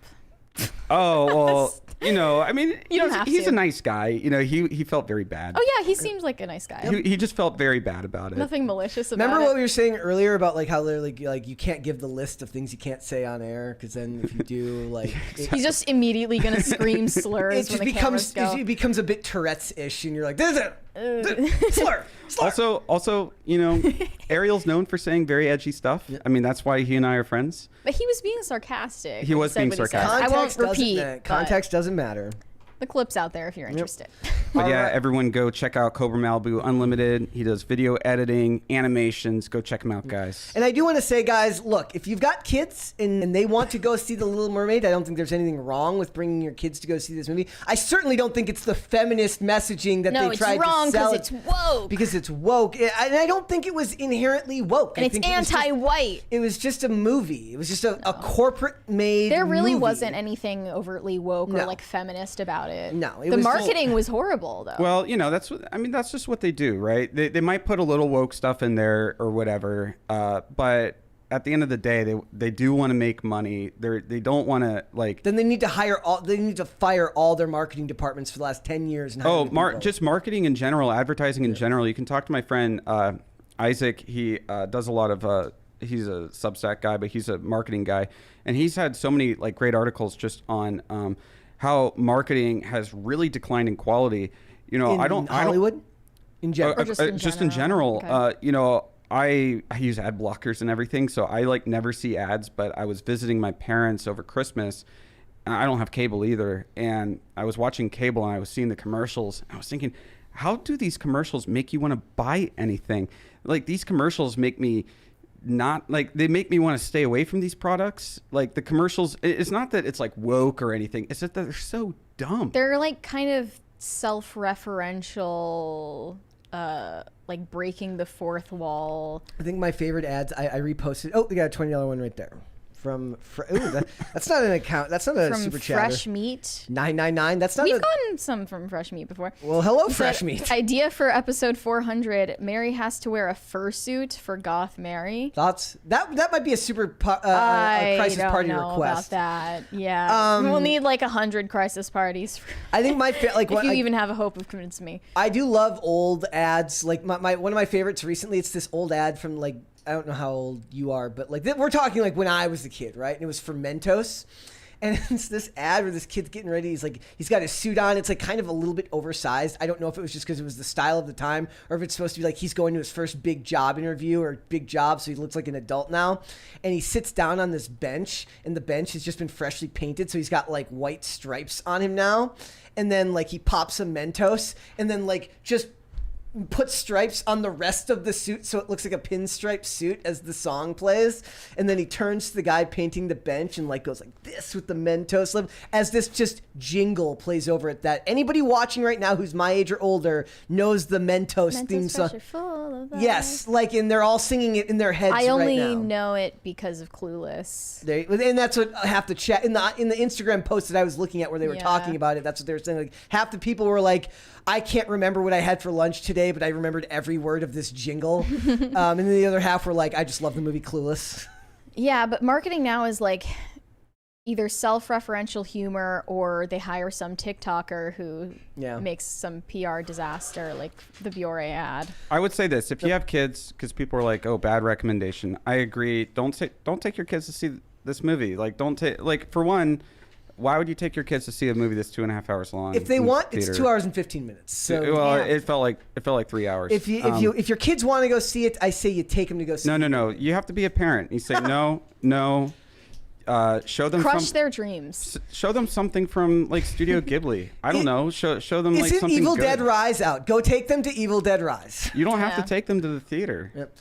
Oh, well, you know, I mean, You don't have he's to. a nice guy. You know, he felt very bad. Oh yeah, he seems like a nice guy. He just felt very bad about it. Nothing malicious about Remember it. what we were saying earlier about like how they're like you can't give the list of things you can't say on air because then if you do like He's just immediately gonna scream slurs it just when the cameras go. it becomes a bit Tourette's-ish and you're like this is it slur. Also, you know, Ariel's known for saying very edgy stuff. I mean, that's why he and I are friends. But he was being sarcastic. He when was said being what he said. sarcastic. I won't repeat. Doesn't, context doesn't matter. The clip's out there if you're interested. But yeah, Alright. everyone go check out Cobra Malibu Unlimited. He does video editing, animations. Go check him out, guys. And I do want to say, guys, look, if you've got kids and they want to go see The Little Mermaid, I don't think there's anything wrong with bringing your kids to go see this movie. I certainly don't think it's the feminist messaging that No, they it's tried wrong to sell. because it's woke. Because it's woke. And I don't think it was inherently woke. And I it's think it was just- anti-white. It was just a movie. It was just a corporate-made There really movie. wasn't anything overtly woke or No. like feminist about it. No, it the was just- marketing was horrible though. Well, you know, that's just what they do, right? They might put a little woke stuff in there or whatever, but at the end of the day, they do want to make money. They don't want to like. Then they need to fire all their marketing departments for the last 10 years. And hire new people. Just marketing in general, advertising in general. You can talk to my friend Isaac. He does a lot of. He's a Substack guy, but he's a marketing guy, and he's had so many like great articles just on how marketing has really declined in quality. You know, I don't Hollywood in general. Or just in general. Okay. You know, I use ad blockers and everything, so I like never see ads. But I was visiting my parents over Christmas, and I don't have cable either. And I was watching cable, and I was seeing the commercials. And I was thinking, how do these commercials make you want to buy anything? Like these commercials make me not like they make me want to stay away from these products. Like the commercials, it's not that it's like woke or anything. It's that they're so dumb. They're like kind of self-referential, like breaking the fourth wall. I think my favorite ads I reposted. Oh, we got a $20 one right there. That's not an account. That's not a From super Fresh chatter. Meat. 999. That's not. We've gotten some from Fresh Meat before. Well, hello, The Fresh Meat. Idea for episode 400: Mary has to wear a fursuit for Goth Mary. Thoughts? That might be a super I crisis don't party know request. about that. Yeah, we'll need like 100 crisis parties. I think my like if you even have a hope of convincing me. I do love old ads. Like my one of my favorites recently. It's this old ad from like I don't know how old you are, but like we're talking like when I was a kid, right? And it was for Mentos. And it's this ad where this kid's getting ready. He's got his suit on. It's like kind of a little bit oversized. I don't know if it was just because it was the style of the time or if it's supposed to be like he's going to his first big job interview or big job, so he looks like an adult now. And he sits down on this bench, and the bench has just been freshly painted, so he's got like white stripes on him now. And then like he pops some Mentos, and then like just put stripes on the rest of the suit so it looks like a pinstripe suit as the song plays. And then he turns to the guy painting the bench and like goes like this with the Mentos lip as this just jingle plays over at that. Anybody watching right now who's my age or older knows the Mentos theme song. Yes, like, and they're all singing it in their heads right now. I only know it because of Clueless. And that's what half the chat in the Instagram post that I was looking at where they were talking about it. That's what they were saying. Like half the people were like, I can't remember what I had for lunch today, but I remembered every word of this jingle. And then the other half were like, I just love the movie Clueless. Yeah, but marketing now is like either self-referential humor or they hire some TikToker who makes some PR disaster, like the Biore ad. I would say this: if you have kids, because people are like, "Oh, bad recommendation." I agree. Don't take your kids to see this movie. Like, don't take for one. Why would you take your kids to see a movie that's 2.5 hours long? If they want, it's 2 hours and 15 minutes. So it felt like 3 hours. If your kids want to go see it, I say you take them to go see it. No. You have to be a parent. You say no. Show them their dreams. Show them something from like Studio Ghibli. I don't know. Show them like something. Isn't Evil good. Dead Rise out? Go take them to Evil Dead Rise. You don't have to take them to the theater. Yep.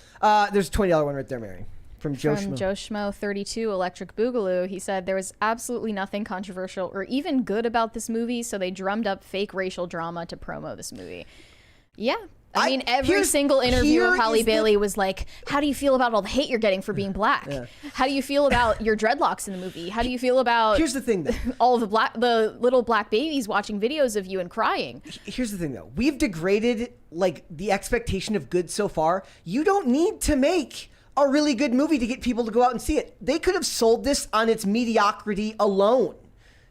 There's a $20 one right there, Mary. From Joe Schmo 32 Electric Boogaloo. He said there was absolutely nothing controversial or even good about this movie, so they drummed up fake racial drama to promo this movie. Yeah. I mean, every single interview of Halle Bailey was like, how do you feel about all the hate you're getting for being black? Yeah. How do you feel about your dreadlocks in the movie? How do you feel about Here's the thing, though. all of the little black babies watching videos of you and crying? Here's the thing, though. We've degraded like the expectation of good so far. You don't need to make a really good movie to get people to go out and see it. They could have sold this on its mediocrity alone.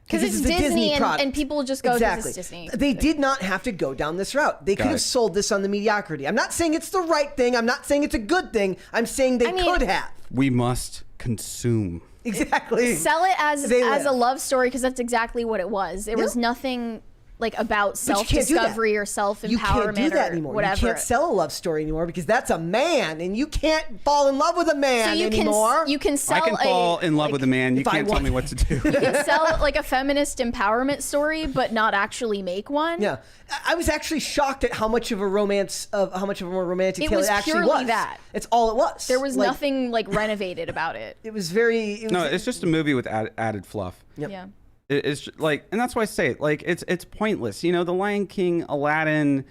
Because it's Disney and people just go, this is Disney. They did not have to go down this route. They could have sold this on the mediocrity. I'm not saying it's the right thing. I'm not saying it's a good thing. I'm saying they could have. We must consume. Exactly. Sell it as a love story, because that's exactly what it was. It was nothing like about self-discovery or self-empowerment. You can't do that anymore. Whatever. You can't sell a love story anymore because that's a man, and you can't fall in love with a man anymore. You can sell. I can fall in love with a man. You can't tell me what to do. You can sell like a feminist empowerment story, but not actually make one. Yeah, I was actually shocked at how much of a romantic tale it actually was. That. It's all it was. There was nothing like renovated about it. It was very. It's just a movie with added fluff. Yep. Yeah. It's like, and that's why I say it. Like, it's pointless. You know, The Lion King, Aladdin,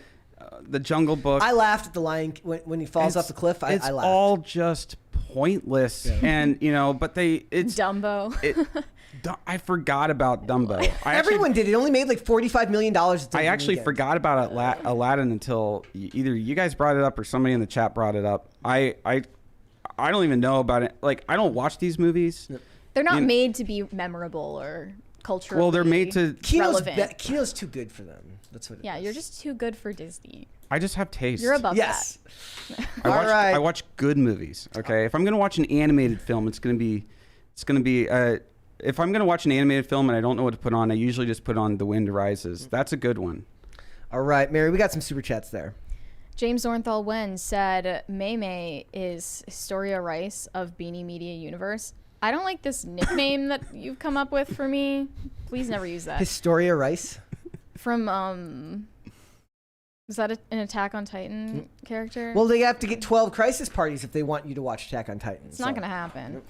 The Jungle Book. I laughed at The Lion when he falls off the cliff. I laughed. It's all just pointless, and but it's Dumbo. I forgot about Dumbo. Everyone did. It only made like $45 million. I actually forgot about Aladdin until either you guys brought it up or somebody in the chat brought it up. I don't even know about it. Like, I don't watch these movies. They're not made to be memorable or culturally Well, they're made to relevant. Kino's too good for them. That's what it is. You're just too good for Disney. I just have taste. You're above that. I watch good movies. Okay, if I'm gonna watch an animated film, it's gonna be. If I'm gonna watch an animated film and I don't know what to put on, I usually just put on The Wind Rises. That's a good one. All right, Mary, we got some super chats there. James Ornthal Wen said, May is Historia Rice of Beanie Media Universe. I don't like this nickname that you've come up with for me. Please never use that. Historia Rice? From, is that an Attack on Titan character? Well, they have to get 12 crisis parties if they want you to watch Attack on Titan. It's not going to happen.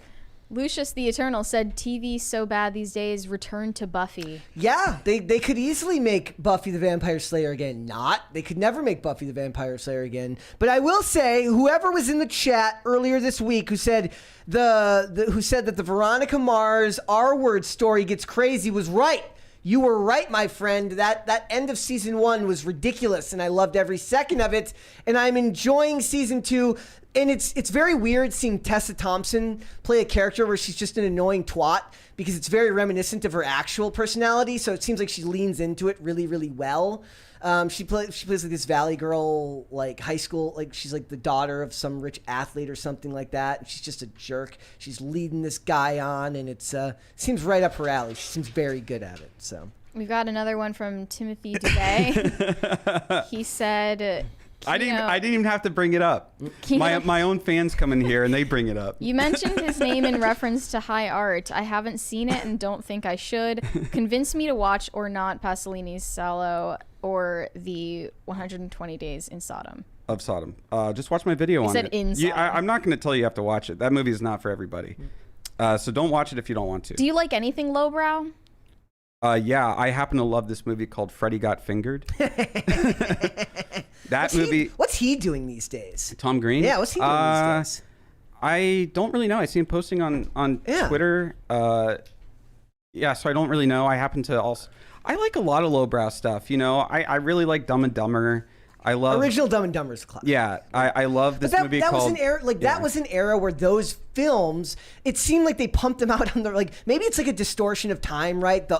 Lucius the Eternal said, TV so bad these days, return to Buffy. Yeah, they could easily make Buffy the Vampire Slayer again. They could never make Buffy the Vampire Slayer again. But I will say, whoever was in the chat earlier this week who said who said that the Veronica Mars R-word story gets crazy was right. You were right, my friend. That end of season 1 was ridiculous, and I loved every second of it. And I'm enjoying season 2. And it's very weird seeing Tessa Thompson play a character where she's just an annoying twat because it's very reminiscent of her actual personality. So it seems like she leans into it really, really well. She plays like this Valley girl, like high school, like she's like the daughter of some rich athlete or something like that. And she's just a jerk. She's leading this guy on, and it's seems right up her alley. She seems very good at it. So We've got another one from Timothy today. He said, I didn't even have to bring it up. My own fans come in here and they bring it up. You mentioned his name in reference to high art. I haven't seen it and don't think I should. Convince me to watch or not Pasolini's Salò or the 120 Days in Sodom. Of Sodom. Just watch my video on it. In Sodom. I'm not going to tell you have to watch it. That movie is not for everybody. So don't watch it if you don't want to. Do you like anything lowbrow? Yeah, I happen to love this movie called Freddy Got Fingered. What's he doing these days? Tom Green? Yeah, what's he doing these days? I don't really know. I see him posting on Twitter. Yeah, so I don't really know. I happen to also... I like a lot of lowbrow stuff, you know. I really like Dumb and Dumber. I love... Original Dumb and Dumber's a classic. Yeah, I love this movie that called... was an era, that was an era where those films, it seemed like they pumped them out on the, like, maybe it's like a distortion of time, right? The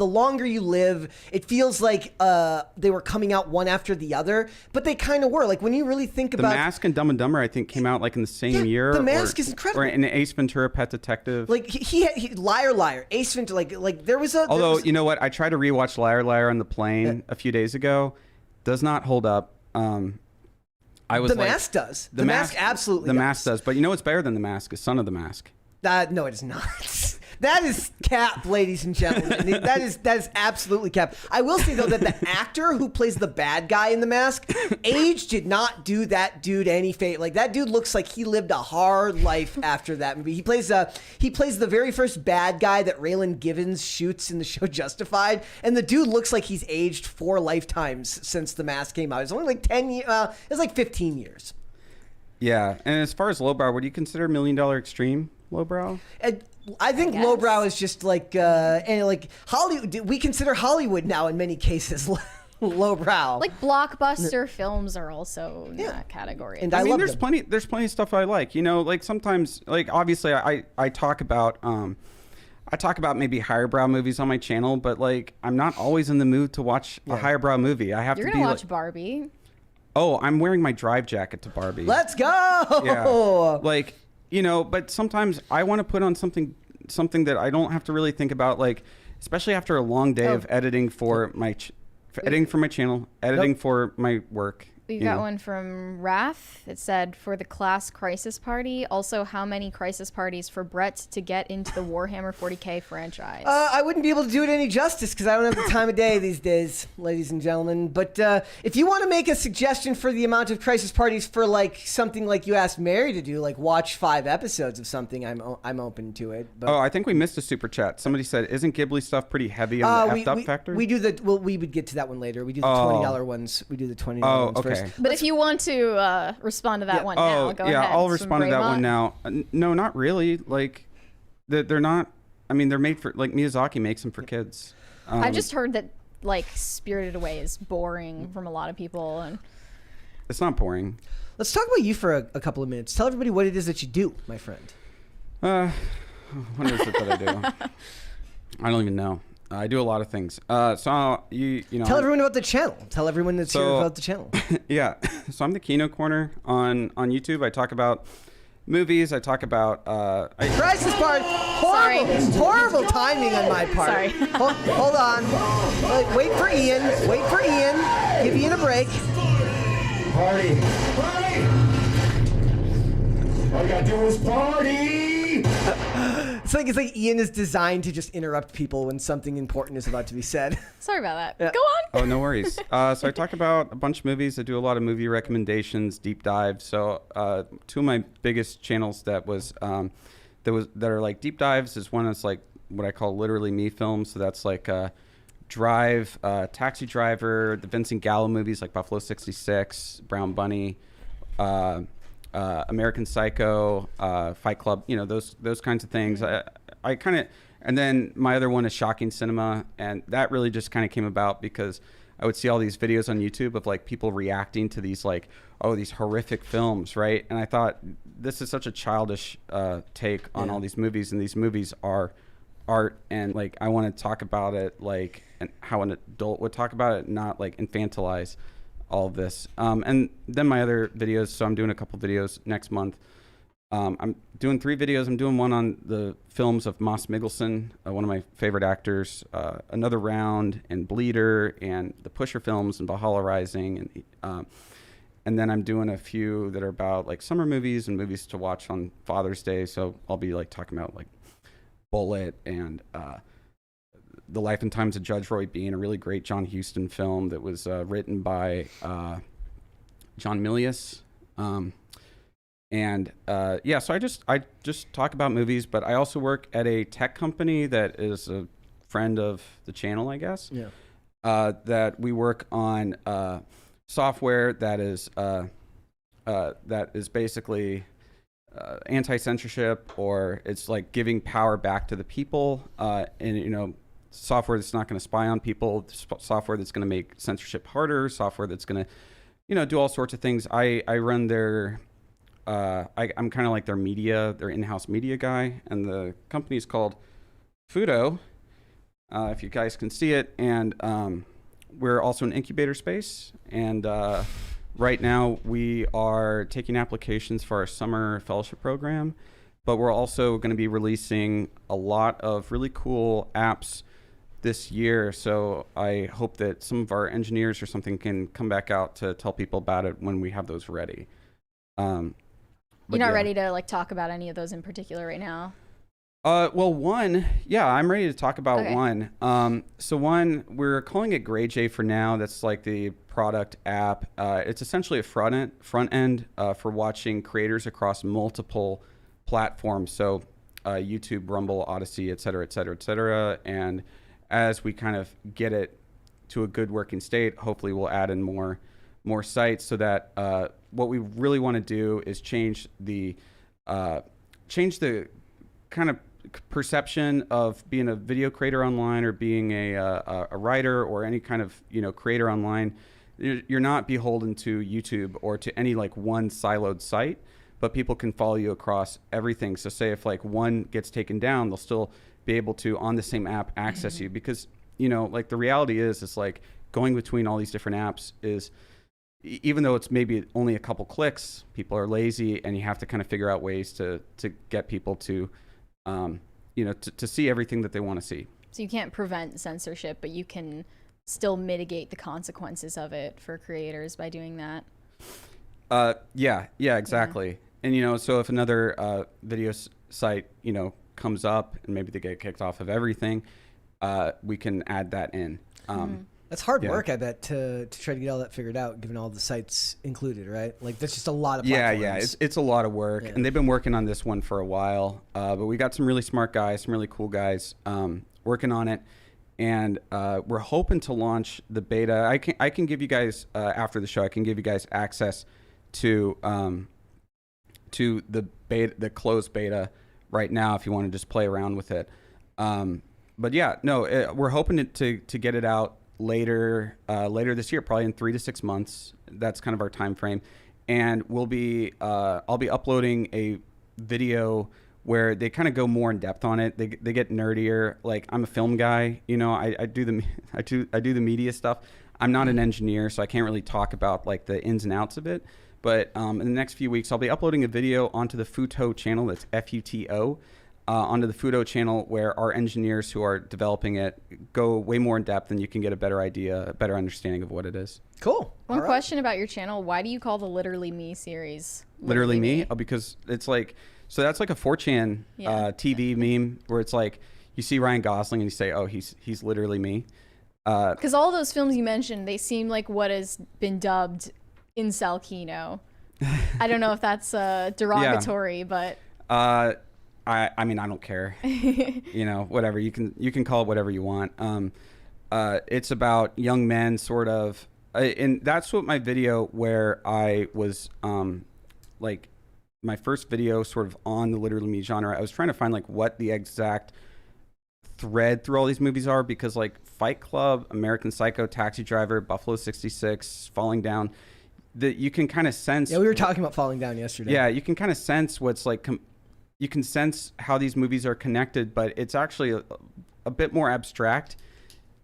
longer you live, it feels like they were coming out one after the other, but they kind of were. Like, when you really think about... The Mask and Dumb and Dumber, I think, came out, like, in the same year. The Mask is incredible. Or in Ace Ventura, Pet Detective. Like, he Liar Liar, Ace Ventura, like there was a... Although, you know what? I tried to rewatch Liar Liar on the plane a few days ago. Does not hold up. The Mask does. The Mask absolutely does. The Mask does. But you know what's better than The Mask is Son of the Mask. No, it is not. That is cap, ladies and gentlemen. that is absolutely cap. I will say, though, that the actor who plays the bad guy in The Mask, age did not do that dude any favor. Like, that dude looks like he lived a hard life after that movie. He plays the very first bad guy that Raylan Givens shoots in the show Justified, and the dude looks like he's aged 4 lifetimes since The Mask came out. It's only like 10 years. It's like 15 years. Yeah, and as far as lowbrow, would you consider $1 Million Extreme lowbrow? I think lowbrow is just like and like Hollywood. We consider Hollywood now in many cases lowbrow. Like blockbuster films are also in that category. And I mean, love there's them. there's plenty of stuff I like. You know, like sometimes, like obviously, I talk about maybe higher brow movies on my channel, but like I'm not always in the mood to watch a higher brow movie. I have You're to gonna be watch like, Barbie. oh, I'm wearing my drive jacket to Barbie. Let's go. Yeah. Like, you know, but sometimes I want to put on something that I don't have to really think about, like, especially after a long day of editing for my editing for my channel, editing for my work. We got one from Wrath. It said, for the class crisis party. Also, how many crisis parties for Brett to get into the Warhammer 40K franchise? I wouldn't be able to do it any justice because I don't have the time of day these days, ladies and gentlemen. But if you want to make a suggestion for the amount of crisis parties for like something like you asked Mary to do, like watch 5 episodes of something, I'm open to it. But I think we missed a super chat. Somebody said, "Isn't Ghibli stuff pretty heavy on the effed up factor?" We do we would get to that one later. We do the $20 ones. We do the $20 ones first. But if you want to respond to that one now, go ahead. I'll respond to that one now. No, not really. Like, they're not. I mean, they're made for, like, Miyazaki makes them for kids. I've just heard that, like, Spirited Away is boring from a lot of people, and it's not boring. Let's talk about you for a couple of minutes. Tell everybody what it is that you do, my friend. What is it that I do? I don't even know. I do a lot of things. So you know. Tell everyone about the channel. Tell everyone that's here about the channel. Yeah. So I'm the Kino Corner on YouTube. I talk about movies. I talk about crisis part. Horrible timing on my part. Sorry. Hold on. Wait for Ian. Give Ian a break. Party. All you gotta do is party. It's like Ian is designed to just interrupt people when something important is about to be said. Sorry about that. Yeah. Go on. Oh, no worries. So I talk about a bunch of movies. I do a lot of movie recommendations, deep dives. So 2 of my biggest channels that are like deep dives is one that's like what I call literally me films. So that's like Drive, Taxi Driver, the Vincent Gallo movies like Buffalo 66, Brown Bunny, American Psycho, Fight Club, you know, those kinds of things. I kind of, and then my other one is Shocking Cinema, and that really just kind of came about because I would see all these videos on YouTube of like people reacting to these like, oh, these horrific films, right? And I thought this is such a childish take on all these movies, and these movies are art, and like I want to talk about it like and how an adult would talk about it, not like infantilize all of this. And then my other videos, so I'm doing a couple videos next month. I'm doing 3 videos. I'm doing one on the films of Mads Mikkelsen, one of my favorite actors, Another Round and Bleeder and the Pusher films and Valhalla Rising. And then I'm doing a few that are about like summer movies and movies to watch on Father's Day. So I'll be like talking about like Bullet and The Life and Times of Judge Roy Bean, a really great John Huston film that was written by John Milius. So I just talk about movies, but I also work at a tech company that is a friend of the channel, I guess. Yeah. That we work on software that is basically anti-censorship, or it's like giving power back to the people, and software that's not going to spy on people, software that's going to make censorship harder, software that's going to do all sorts of things. I run their I'm kind of like their in-house media guy, and the company is called Fudo, if you guys can see it, and we're also an incubator space, and right now we are taking applications for our summer fellowship program, but we're also going to be releasing a lot of really cool apps this year, so I hope that some of our engineers or something can come back out to tell people about it when we have those ready. You're not ready to like talk about any of those in particular right now? Well, one, yeah, I'm ready to talk about Okay. one. So one, we're calling it Gray J for now. That's like the product app. It's essentially a front end for watching creators across multiple platforms. So YouTube, Rumble, Odyssey, et cetera, et cetera, et cetera. And as we kind of get it to a good working state, hopefully we'll add in more sites, so that what we really want to do is change the kind of perception of being a video creator online, or being a writer, or any kind of creator online. You're not beholden to YouTube or to any like one siloed site, but people can follow you across everything. So say if like one gets taken down, they'll still be able to on the same app access you, because like the reality is like going between all these different apps is, even though it's maybe only a couple clicks, people are lazy, and you have to kind of figure out ways to get people to to see everything that they want to see. So you can't prevent censorship, but you can still mitigate the consequences of it for creators by doing that. Yeah, exactly. Yeah. And so if another video site comes up and maybe they get kicked off of everything, we can add that in. That's hard work, I bet, to try to get all that figured out, given all the sites included, right? Like, that's just a lot of platforms. Yeah, it's a lot of work, and they've been working on this one for a while. But we got some really smart guys, some really cool guys working on it, and we're hoping to launch the beta. I can give you guys after the show. I can give you guys access to the beta, the closed beta, right now if you want to just play around with it. But yeah, no, we're hoping to get it out later this year, probably in 3 to 6 months. That's kind of our time frame, and I'll be uploading a video where they kind of go more in depth on it. They get nerdier. Like, I'm a film guy, I do the media stuff. I'm not an engineer, so I can't really talk about like the ins and outs of it. But in the next few weeks, I'll be uploading a video onto the Futo channel. That's Futo. Onto the Fudo channel, where our engineers who are developing it go way more in depth, and you can get a better idea, a better understanding of what it is. Cool. One question about your channel: why do you call the Literally Me series Literally Me? Oh, because it's like, so that's like a 4chan TV meme where it's like you see Ryan Gosling and you say, oh, he's literally me. Because all those films you mentioned, they seem like what has been dubbed incel Kino. I don't know if that's derogatory, but. I mean, I don't care. Whatever. You can call it whatever you want. It's about young men, sort of, and that's what my video where I was like my first video sort of on the Literally Me genre. I was trying to find like what the exact thread through all these movies are, because like Fight Club, American Psycho, Taxi Driver, Buffalo 66, Falling Down, that you can kind of sense. Yeah, we were talking about Falling Down yesterday. Yeah, you can kind of sense what's like. You can sense how these movies are connected, but it's actually a bit more abstract.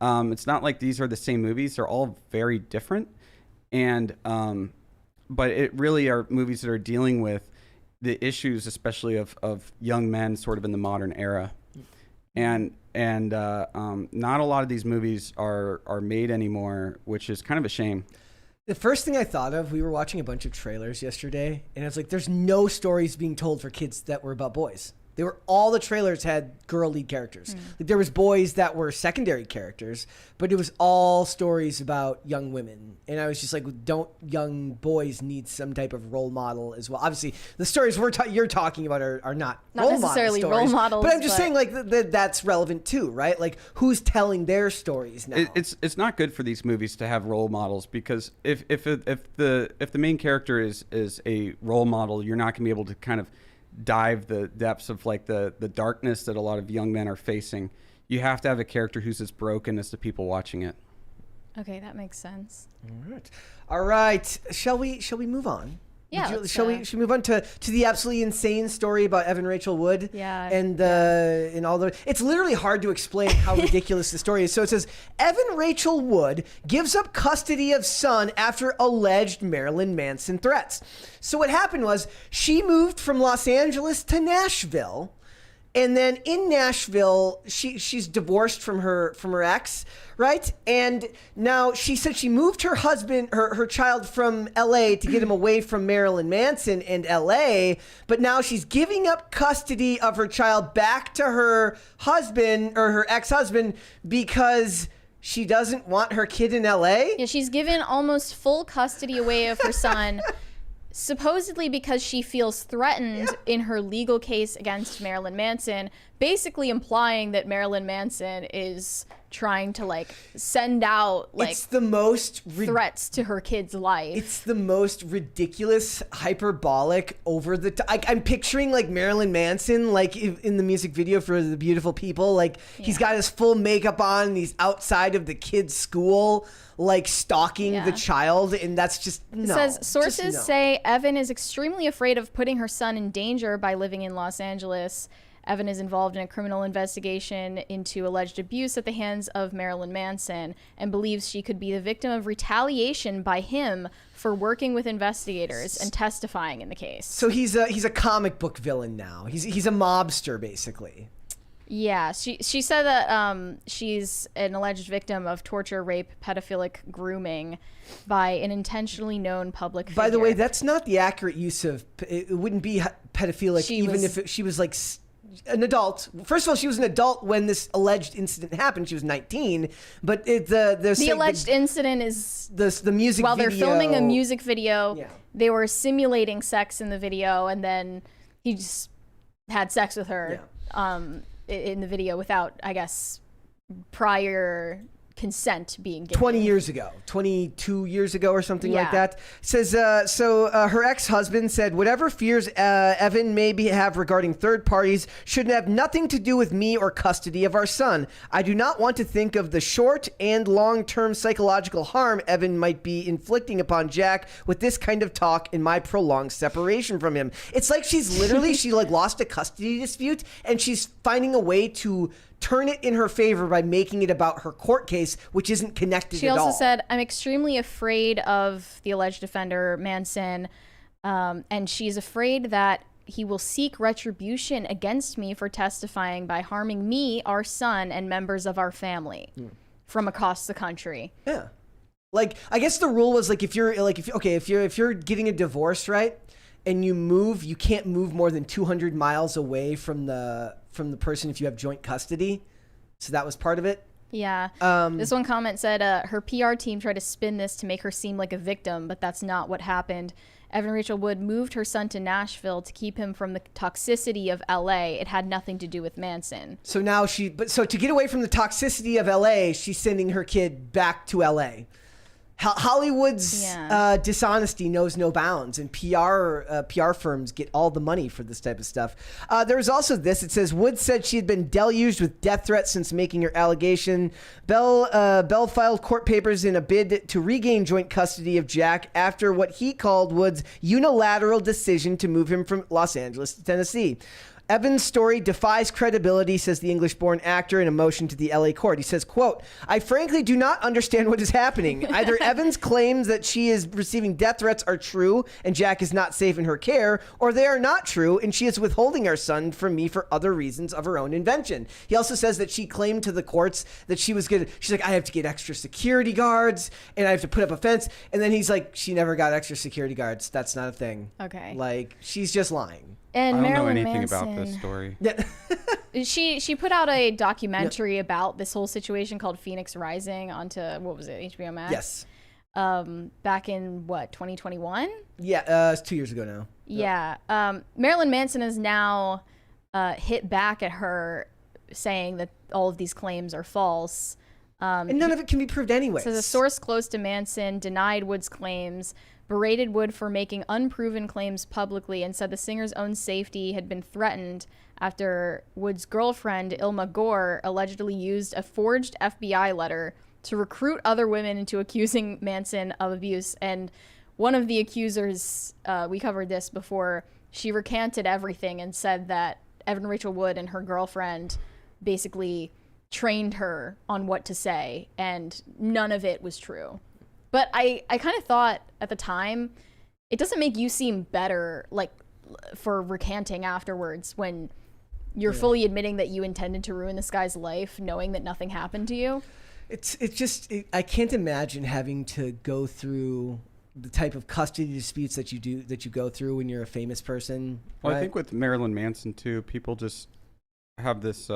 It's not like these are the same movies; they're all very different, and but it really are movies that are dealing with the issues, especially of young men, sort of in the modern era, and not a lot of these movies are made anymore, which is kind of a shame. The first thing I thought of, we were watching a bunch of trailers yesterday, and I was like, there's no stories being told for kids that were about boys. All the trailers had girl lead characters. Like, there was boys that were secondary characters, but it was all stories about young women. And I was just like, don't young boys need some type of role model as well? Obviously, the stories you're talking about are not role necessarily model stories, role models. but I'm just saying, like, that's relevant too, right? Like, who's telling their stories now? It's not good for these movies to have role models, because if the main character is a role model, you're not going to be able to kind of dive the depths of like the darkness that a lot of young men are facing. You have to have a character who's as broken as the people watching it. Okay, that makes sense. All right. Shall we move on? Yeah. Should we move on to the absolutely insane story about Evan Rachel Wood? Yeah. And all the. It's literally hard to explain how ridiculous the story is. So it says Evan Rachel Wood gives up custody of son after alleged Marilyn Manson threats. So what happened was she moved from Los Angeles to Nashville. And then in Nashville, she's divorced from her ex, right? And now she said she moved her husband, her child from LA to get him away from Marilyn Manson and LA, but now she's giving up custody of her child back to her husband or her ex-husband because she doesn't want her kid in LA? Yeah, she's given almost full custody away of her son. Supposedly because she feels threatened in her legal case against Marilyn Manson, basically implying that Marilyn Manson is trying to like send out like it's the most threats to her kid's life. It's the most ridiculous, hyperbolic, over the top. I'm picturing like Marilyn Manson, like in the music video for The Beautiful People, like he's got his full makeup on and he's outside of the kid's school, like stalking the child, and that's just no. It says sources say Evan is extremely afraid of putting her son in danger by living in Los Angeles. Evan is involved in a criminal investigation into alleged abuse at the hands of Marilyn Manson and believes she could be the victim of retaliation by him for working with investigators and testifying in the case. So he's a comic book villain now. He's a mobster, basically. Yeah, she said that she's an alleged victim of torture, rape, pedophilic grooming by an intentionally known public figure. By the way, that's not the accurate use of it. Wouldn't be pedophilic if she was like an adult. First of all, she was an adult when this alleged incident happened. She was 19, but the alleged incident is the music while video. They're filming a music video, they were simulating sex in the video, and then he just had sex with her in the video without, I guess, prior consent being given. 20 years ago, 22 years ago or something like that. Says, her ex-husband said, whatever fears Evan may have regarding third parties should have nothing to do with me or custody of our son. I do not want to think of the short and long-term psychological harm Evan might be inflicting upon Jack with this kind of talk in my prolonged separation from him. It's like she's literally, she like lost a custody dispute and she's finding a way to turn it in her favor by making it about her court case, which isn't connected at all. She also said, I'm extremely afraid of the alleged offender, Manson, and she's afraid that he will seek retribution against me for testifying by harming me, our son, and members of our family from across the country. Yeah. Like, I guess the rule was like, if you're getting a divorce, right? And you move, you can't move more than 200 miles away from the person if you have joint custody. So that was part of it. Yeah. This one comment said her PR team tried to spin this to make her seem like a victim, but that's not what happened. Evan Rachel Wood moved her son to Nashville to keep him from the toxicity of LA. It had nothing to do with Manson. So now so to get away from the toxicity of LA, she's sending her kid back to LA. Hollywood's Yeah. dishonesty knows no bounds, and PR firms get all the money for this type of stuff. There was also this. It says Woods said she had been deluged with death threats since making her allegation. Bell filed court papers in a bid to regain joint custody of Jack after what he called Woods' unilateral decision to move him from Los Angeles to Tennessee. Evan's story defies credibility, says the English-born actor in a motion to the LA court. He says, quote, I frankly do not understand what is happening. Either Evans claims that she is receiving death threats are true and Jack is not safe in her care, or they are not true and she is withholding our son from me for other reasons of her own invention. He also says that she claimed to the courts that she's like, I have to get extra security guards and I have to put up a fence. And then he's like, she never got extra security guards. That's not a thing. Okay. Like, she's just lying. And I don't Marilyn know anything Manson, about this story. She put out a documentary about this whole situation called Phoenix Rising onto, what was it, HBO Max? Yes. Back in, what, 2021? Yeah, it's 2 years ago now. Yeah. Marilyn Manson has now hit back at her, saying that all of these claims are false. And none of it can be proved anyway. Says a source close to Manson denied Wood's claims, berated Wood for making unproven claims publicly, and said the singer's own safety had been threatened after Wood's girlfriend, Ilma Gore, allegedly used a forged FBI letter to recruit other women into accusing Manson of abuse. And one of the accusers, we covered this before, she recanted everything and said that Evan Rachel Wood and her girlfriend basically trained her on what to say, and none of it was true. But I kind of thought at the time, it doesn't make you seem better, like, for recanting afterwards when you're fully admitting that you intended to ruin this guy's life, knowing that nothing happened to you. I can't imagine having to go through the type of custody disputes that you go through when you're a famous person. Well, right? I think with Marilyn Manson too, people just have this,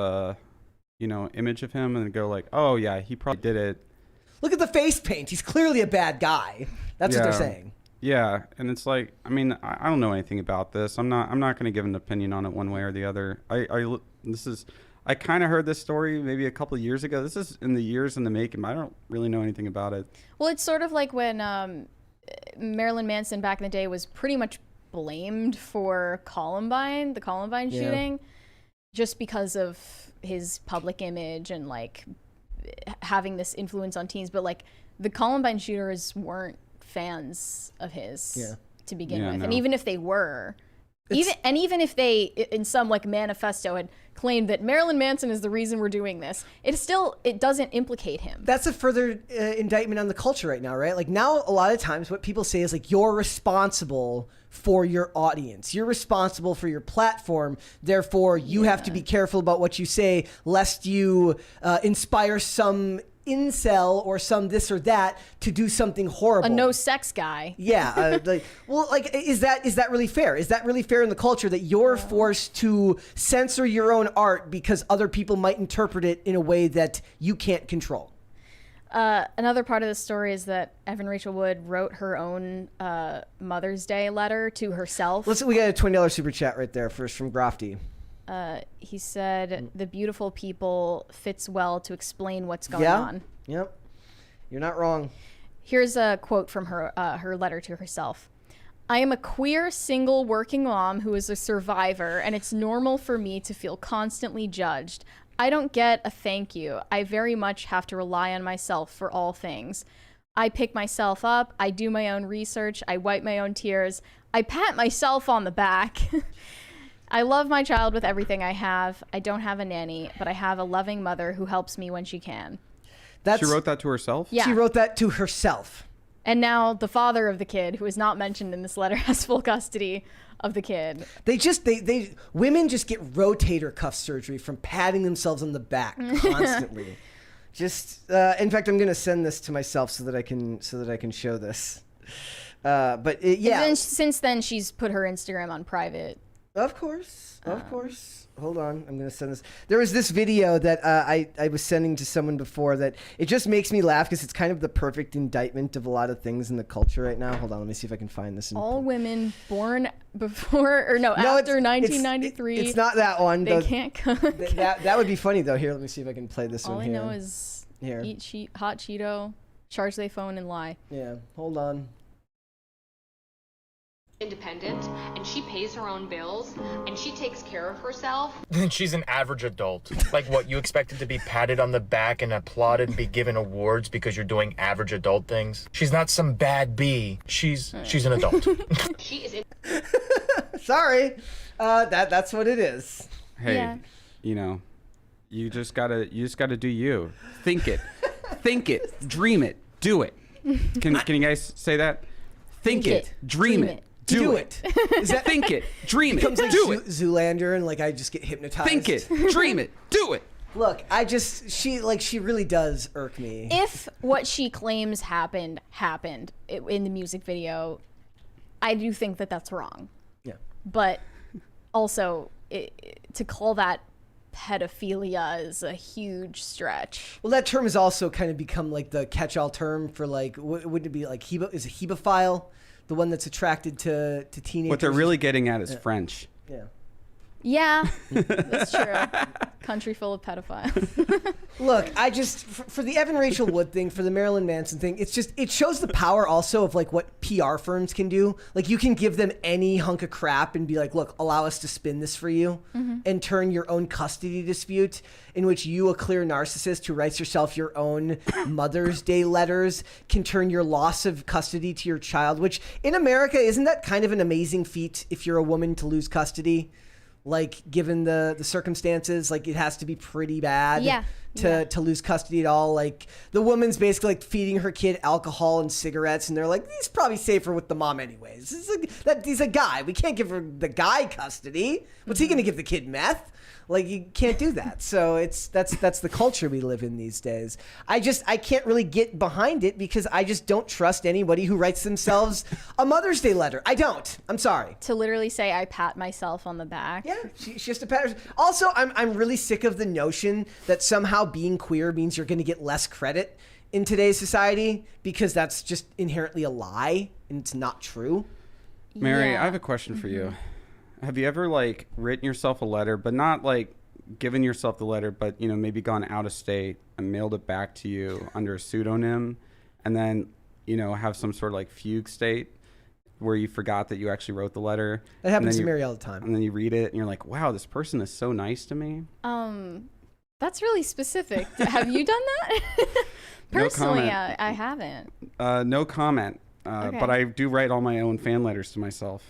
image of him and go like, oh yeah, he probably did it. Look at the face paint. He's clearly a bad guy. That's what they're saying. Yeah, and it's like, I mean, I don't know anything about this. I'm not going to give an opinion on it one way or the other. I kind of heard this story maybe a couple of years ago. This is in the years in the making. But I don't really know anything about it. Well, it's sort of like when Marilyn Manson back in the day was pretty much blamed for the Columbine shooting, just because of his public image and like having this influence on teens. But like the Columbine shooters weren't fans of his to begin with. No. And even if they were, even if they in some like manifesto had claimed that Marilyn Manson is the reason we're doing this, it doesn't implicate him. That's a further indictment on the culture right now, right? Like now a lot of times what people say is like, you're responsible for your audience. You're responsible for your platform. Therefore, you have to be careful about what you say, lest you inspire some incel or some this or that to do something horrible. A no sex guy. Yeah. Is that really fair? Is that really fair in the culture that you're forced to censor your own art because other people might interpret it in a way that you can't control? Another part of the story is that Evan Rachel Wood wrote her own Mother's Day letter to herself. We got a $20 super chat right there first from Grofty. He said, the beautiful people fits well to explain what's going on. Yep. You're not wrong. Here's a quote from her letter to herself. I am a queer, single, working mom who is a survivor, and it's normal for me to feel constantly judged. I don't get a thank you. I very much have to rely on myself for all things. I pick myself up. I do my own research. I wipe my own tears. I pat myself on the back. I love my child with everything I have. I don't have a nanny, but I have a loving mother who helps me when she can. She wrote that to herself? Yeah. She wrote that to herself. And now the father of the kid, who is not mentioned in this letter, has full custody of the kid. Women just get rotator cuff surgery from patting themselves on the back constantly. In fact, I'm going to send this to myself so that I can show this. And then, since then, she's put her Instagram on private. Of course. Hold on. I'm going to send this. There was this video that I was sending to someone before that it just makes me laugh because it's kind of the perfect indictment of a lot of things in the culture right now. Hold on. Let me see if I can find this. All women born before or after 1993. It's not that one. They can't cook. That would be funny though. Here, let me see if I can play this All one I here. know is here. Eat hot Cheeto. charge their phone and lie. Yeah, hold on. Independent, and she pays her own bills, and she takes care of herself. She's an average adult. Like what, you expected to be patted on the back and applauded and be given awards because you're doing average adult things? She's not some bad bee. She's an adult. She is Sorry, that's what it is. Hey, Yeah. you know, you just gotta do you. Think it, think it, dream it, do it. Can you guys say that? Think it, dream it. Do it. Is that Think it, dream it, becomes like do it. Zoolander, and like I just get hypnotized? Think it, dream it, do it. Look, she really does irk me. If what she claims happened in the music video, I do think that that's wrong. Yeah. But also, to call that pedophilia is a huge stretch. Well, that term has also kind of become like the catch-all term for like, wouldn't it be like is a hebephile, the one that's attracted to teenagers? What they're really getting at is French. Yeah. Yeah, that's true. Country full of pedophiles. Look, I just for the Evan Rachel Wood thing, for the Marilyn Manson thing, it shows the power also of like what PR firms can do. Like you can give them any hunk of crap and be like, look, allow us to spin this for you, and turn your own custody dispute in which you, a clear narcissist who writes yourself your own Mother's Day letters, can turn your loss of custody to your child. Which in America, isn't that kind of an amazing feat if you're a woman to lose custody? Like, given the circumstances, like it has to be pretty bad to lose custody at all. Like the woman's basically like feeding her kid alcohol and cigarettes, and they're like, he's probably safer with the mom anyways. He's a guy. We can't give the guy custody. What's he going to give the kid, meth? Like you can't do that. So that's the culture we live in these days. I can't really get behind it because I just don't trust anybody who writes themselves a Mother's Day letter. I don't. I'm sorry. To literally say I pat myself on the back. Yeah, she's just a pat. Also, I'm really sick of the notion that somehow being queer means you're going to get less credit in today's society, because that's just inherently a lie and it's not true. Mary, Yeah. I have a question for you. Have you ever like written yourself a letter, but not like given yourself the letter, but you know, maybe gone out of state and mailed it back to you under a pseudonym, and then, you know, have some sort of like fugue state where you forgot that you actually wrote the letter? That happens to you, Mary all the time. And then you read it and you're like, wow, this person is so nice to me. That's really specific. Have you done that? Personally, No comment. I haven't. No comment. Okay. But I do write all my own fan letters to myself.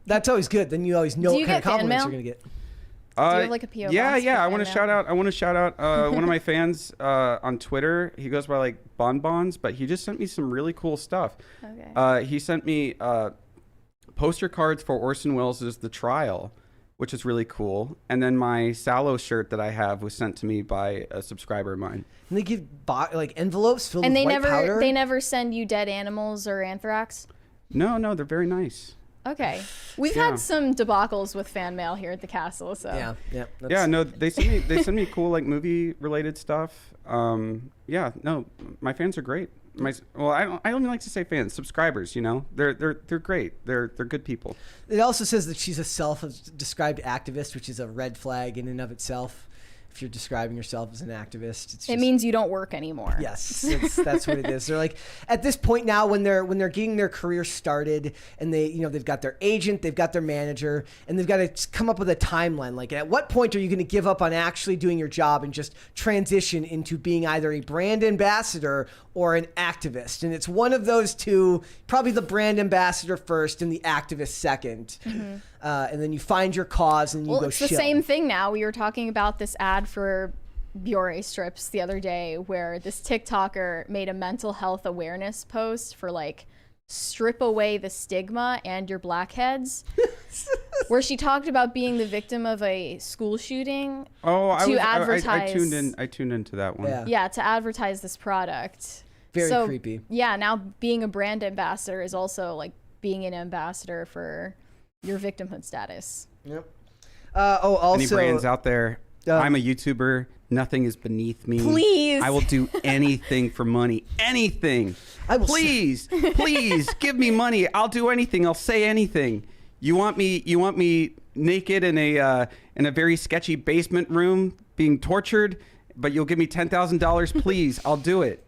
That's always good. Then you always know Do what you kind of get fan compliments mail? you're gonna get. Do you have like a P.O. Yeah, box yeah. for I want to fan shout mail? out. I want to shout out one of my fans on Twitter. He goes by like Bonbons, but he just sent me some really cool stuff. Okay. He sent me poster cards for Orson Welles' The Trial, which is really cool. And then my Sallow shirt that I have was sent to me by a subscriber of mine. And they give like envelopes filled And with they white powder. they never send you dead animals or anthrax? No, they're very nice. Okay. We've Yeah. had some debacles with fan mail here at the castle, so. Yeah. Yeah, no, they send me cool like movie related stuff. Yeah, no, my fans are great. I don't even like to say fans, subscribers. You know, they're great. They're good people. It also says that she's a self-described activist, which is a red flag in and of itself. If you're describing yourself as an activist, it's just, It means you don't work anymore. yes, that's what it is. They're like at this point now when they're getting their career started, and they've got their agent, they've got their manager, and they've got to come up with a timeline. Like at what point are you going to give up on actually doing your job and just transition into being either a brand ambassador or an activist? And it's one of those two, probably the brand ambassador first and the activist second. And then you find your cause and you go It's the shill. same thing now. We were talking about this ad for Biore strips the other day where this TikToker made a mental health awareness post for like strip away the stigma and your blackheads, where she talked about being the victim of a school shooting. Oh, To I advertise. I tuned into that one. Yeah. Yeah, to advertise this product. Very So, creepy. Yeah, now being a brand ambassador is also like being an ambassador for your victimhood status. Yep. Also, Any brands out there? I'm a YouTuber. Nothing is beneath me. Please. I will do anything for money. Anything. I will Please, please give me money. I'll do anything. I'll say anything. You want me naked in a very sketchy basement room being tortured, but you'll give me $10,000, please. I'll do it.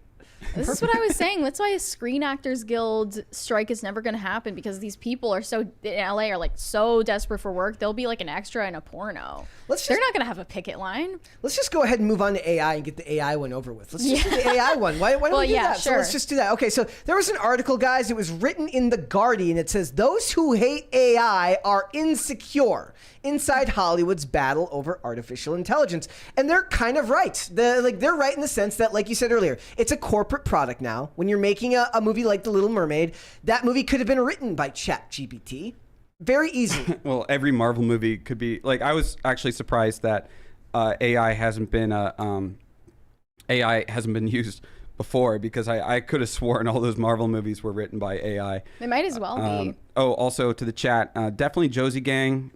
This is what I was saying. That's why a Screen Actors Guild strike is never going to happen, because these people are so in LA are like so desperate for work. They'll be like an extra in a porno. They're not going to have a picket line. Let's just go ahead and move on to AI and get the AI one over with. Let's just do the AI one. Why don't we do that? Sure. So let's just do that. Okay, so there was an article, guys. It was written in The Guardian. It says, those who hate AI are insecure inside Hollywood's battle over artificial intelligence. And they're kind of right. They're right in the sense that, like you said earlier, it's a corporate product now. When you're making a movie like The Little Mermaid, that movie could have been written by ChatGPT. Very easily. Well, every Marvel movie could be like. I was actually surprised that AI hasn't been used before, because I could have sworn all those Marvel movies were written by AI. They might as well be. Also to the chat, definitely Josie Gang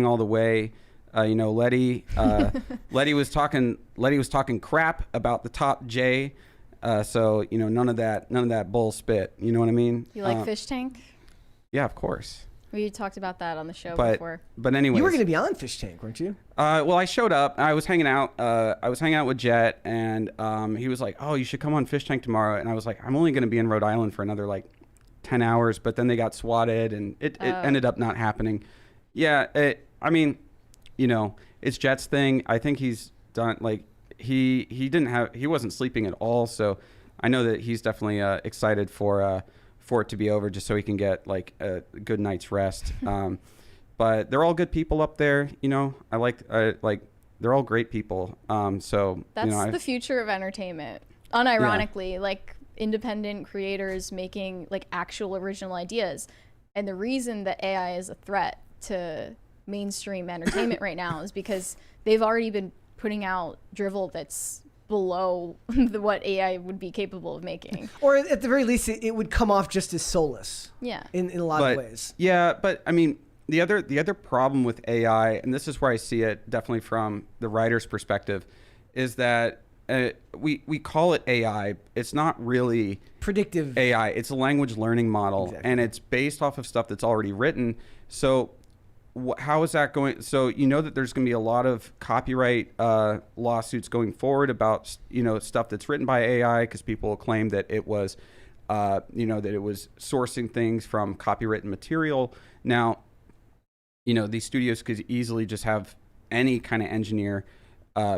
all the way. Letty was talking crap about the top J. So none of that bull spit. You know what I mean? You like Fish Tank? Yeah, of course. We talked about that on the show before. But anyway, you were going to be on Fish Tank, weren't you? Well, I showed up. I was hanging out. With Jet, and he was like, "Oh, you should come on Fish Tank tomorrow." And I was like, "I'm only going to be in Rhode Island for another 10 hours." But then they got swatted, and it ended up not happening. Yeah, it's Jet's thing. I think he's done. He wasn't sleeping at all. So I know that he's definitely excited for it to be over, just so he can get a good night's rest. But they're all good people up there. I like they're all great people. So that's the future of entertainment. Unironically, independent creators making actual original ideas. And the reason that AI is a threat to mainstream entertainment right now is because they've already been putting out drivel that's below what AI would be capable of making. Or at the very least, it would come off just as soulless. Yeah. In a lot of ways. Yeah, but I mean, the other problem with AI, and this is where I see it definitely from the writer's perspective, is that we call it AI. It's not really predictive AI. It's a language learning model, and it's based off of stuff that's already written. So how is that going? So that there's going to be a lot of copyright lawsuits going forward about stuff that's written by AI, because people claim that it was that it was sourcing things from copywritten material. Now these studios could easily just have any kind of engineer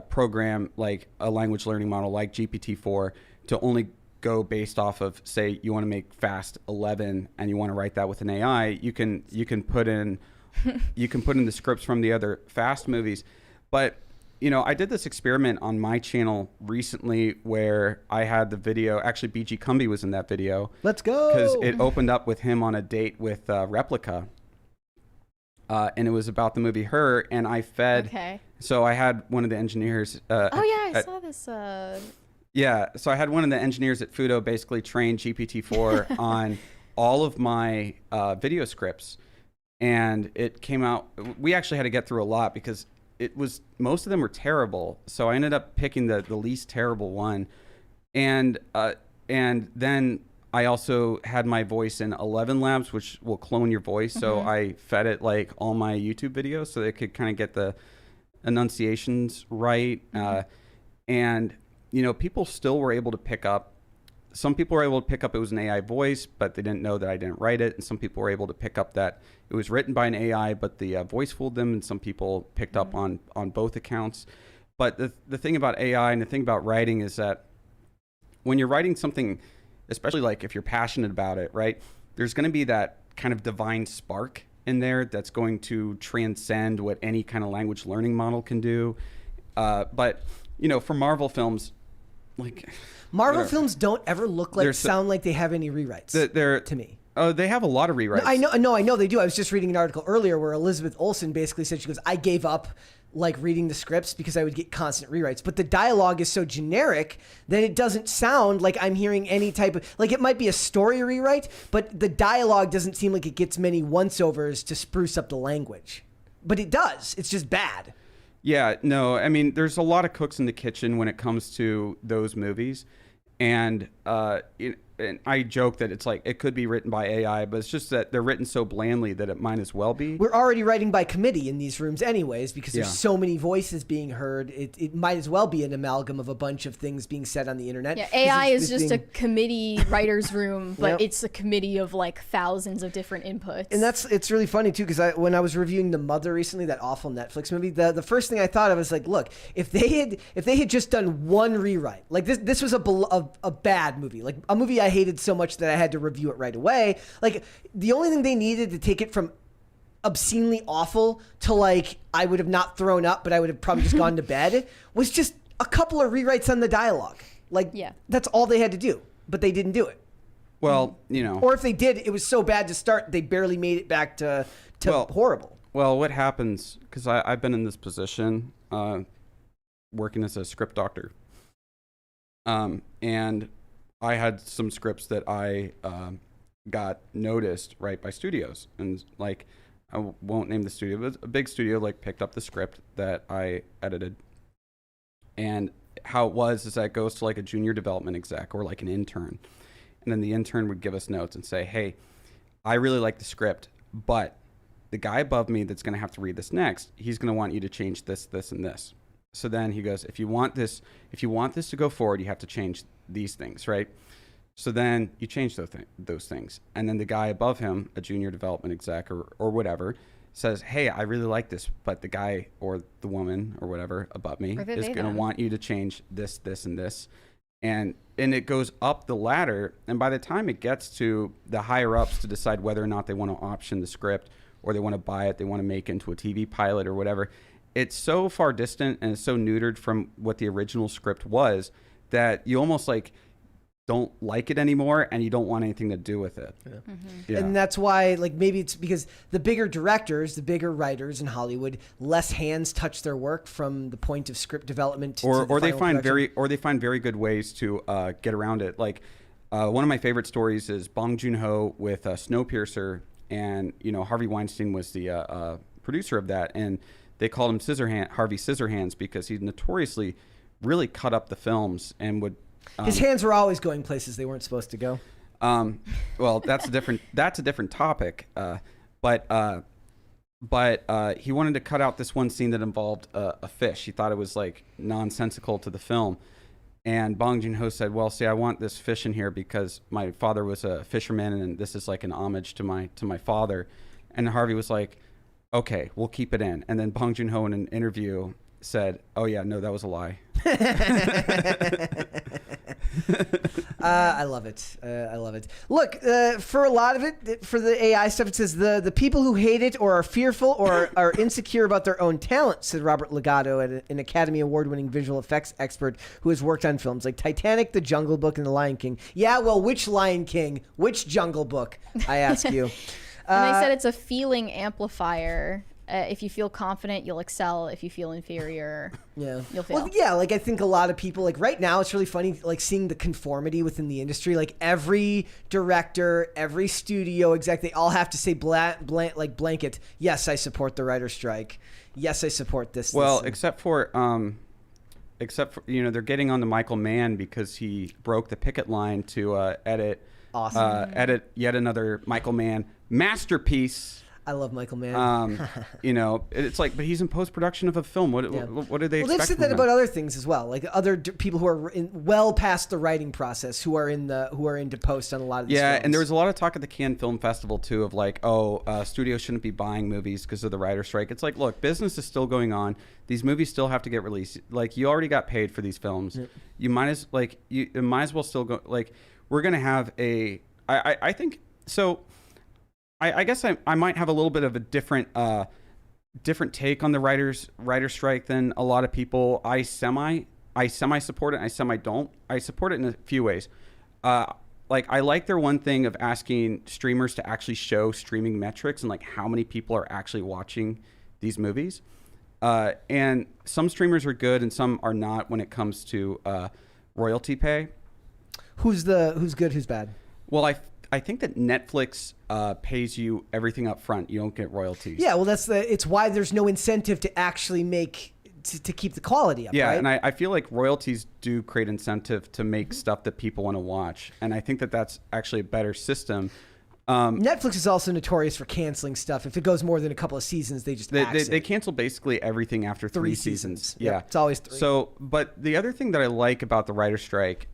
program like a language learning model like GPT-4 to only go based off of, say, you want to make Fast 11 and you want to write that with an AI. You can put in the scripts from the other Fast movies. But I did this experiment on my channel recently where I had the video. Actually, BG Cumby was in that video. Let's go. Because it opened up with him on a date with Replica. And it was about the movie Her, and I fed. Okay. So I had one of the engineers. I saw this. Yeah, so I had one of the engineers at Fudo basically train GPT-4 on all of my video scripts, and it came out. We actually had to get through a lot because most of them were terrible. So I ended up picking the least terrible one, and then I also had my voice in 11 Labs, which will clone your voice. So I fed it all my YouTube videos so they could kind of get the enunciations right. And, people still were able to pick up. Some people were able to pick up it was an AI voice, but they didn't know that I didn't write it. And some people were able to pick up that it was written by an AI, but the voice fooled them. And some people picked up on both accounts. But the thing about AI and the thing about writing is that when you're writing something, especially if you're passionate about it, right? There's going to be that kind of divine spark in there that's going to transcend what any kind of language learning model can do. But for Marvel films, Marvel films don't ever look sound like they have any rewrites. To me. Oh, they have a lot of rewrites. I know they do. I was just reading an article earlier where Elizabeth Olsen basically said, she goes, I gave up reading the scripts because I would get constant rewrites. But the dialogue is so generic that it doesn't sound like I'm hearing any type of, it might be a story rewrite, but the dialogue doesn't seem like it gets many once-overs to spruce up the language. But it does. It's just bad. Yeah, no, I mean, there's a lot of cooks in the kitchen when it comes to those movies. And and I joke that it's like it could be written by AI, but it's just that they're written so blandly that it might as well be. We're already writing by committee in these rooms anyways, because there's Yeah. so many voices being heard. It might as well be an amalgam of a bunch of things being said on the internet. Yeah, 'Cause AI it's is just a committee writer's room, but Yep. it's a committee of like thousands of different inputs. And it's really funny too, because when I was reviewing The Mother recently, that awful Netflix movie, the first thing I thought of was like, look, if they had just done one rewrite, like this was a bad movie, like a movie I hated so much that I had to review it right away. Like the only thing they needed to take it from obscenely awful to like I would have not thrown up, but I would have probably just gone to bed, was just a couple of rewrites on the dialogue. Like Yeah. that's all they had to do, but they didn't do it. Well, you know. Or if they did, it was so bad to start, they barely made it back to horrible. Well, what happens, because I've been in this position, working as a script doctor, and I had some scripts that I got noticed right by studios, and like I won't name the studio, but a big studio like picked up the script that I edited, and how it was is that it goes to like a junior development exec or like an intern, and then the intern would give us notes and say, hey, I really like the script, but the guy above me that's going to have to read this next, he's going to want you to change this, this, and this. So then he goes, if you want this to go forward, you have to change these things, right? So then you change those things. And then the guy above him, a junior development exec or whatever, says, hey, I really like this, but the guy or the woman or whatever above me Or is they going to them. want you to change this, this, and this. And it goes up the ladder. And by the time it gets to the higher ups to decide whether or not they want to option the script or they want to buy it, they want to make it into a TV pilot or whatever, it's so far distant and it's so neutered from what the original script was that you almost like don't like it anymore and you don't want anything to do with it. Yeah. And that's why, like, maybe it's because the bigger directors, the bigger writers in Hollywood, less hands touch their work from the point of script development to or the they final find very good ways to get around it. Like one of my favorite stories is Bong Joon-ho with Snowpiercer, and you know Harvey Weinstein was the producer of that, and they called him Harvey Scissorhands because he notoriously really cut up the films and would. His hands were always going places they weren't supposed to go. Well, that's a different topic. But he wanted to cut out this one scene that involved a fish. He thought it was like nonsensical to the film. And Bong Joon-ho said, well, see, I want this fish in here because my father was a fisherman and this is like an homage to my father. And Harvey was like, okay, we'll keep it in. And then Bong Joon-ho in an interview said, oh yeah, no, that was a lie. I love it. I love it. Look, for a lot of it, for the AI stuff, it says the people who hate it or are fearful or are insecure about their own talent, said Robert Legato, an Academy Award-winning visual effects expert who has worked on films like Titanic, The Jungle Book, and The Lion King. Yeah, well, which Lion King? Which Jungle Book? I ask you. And they said it's a feeling amplifier. If you feel confident, you'll excel. If you feel inferior, you'll fail. Well, yeah, like I think a lot of people, like right now, it's really funny, like seeing the conformity within the industry. Like every director, every studio exec, they all have to say blanket. Yes, I support the writer's strike. Yes, I support this. Well, this, except for you know they're getting on to Michael Mann because he broke the picket line to edit yet another Michael Mann masterpiece. I love Michael Mann. You know, it's like, but he's in post-production of a film. What do they Well, expect they've said from that him? about other things as well, like other people who are well past the writing process, who are into post on a lot of these Yeah, films. and there was a lot of talk at the Cannes Film Festival too of like, studios shouldn't be buying movies because of the writer strike. It's like, look, business is still going on. These movies still have to get released. Like, you already got paid for these films. Yep. You might as well still go. Like, we're gonna have I think so. I guess I might have a little bit of a different take on the writer strike than a lot of people. I semi support it. I semi don't. I support it in a few ways. Like, I like their one thing of asking streamers to actually show streaming metrics and like how many people are actually watching these movies. And some streamers are good and some are not when it comes to royalty pay. Who's good, who's bad? Well, I think that Netflix pays you everything up front. You don't get royalties. Yeah, well, it's why there's no incentive to actually make to keep the quality up. Yeah, right? and I feel like royalties do create incentive to make stuff that people want to watch, and I think that that's actually a better system. Netflix is also notorious for canceling stuff. If it goes more than a couple of seasons, they just they cancel basically everything after three seasons. Yep, Yeah, it's always 3. So, but the other thing that I like about the writer's strike,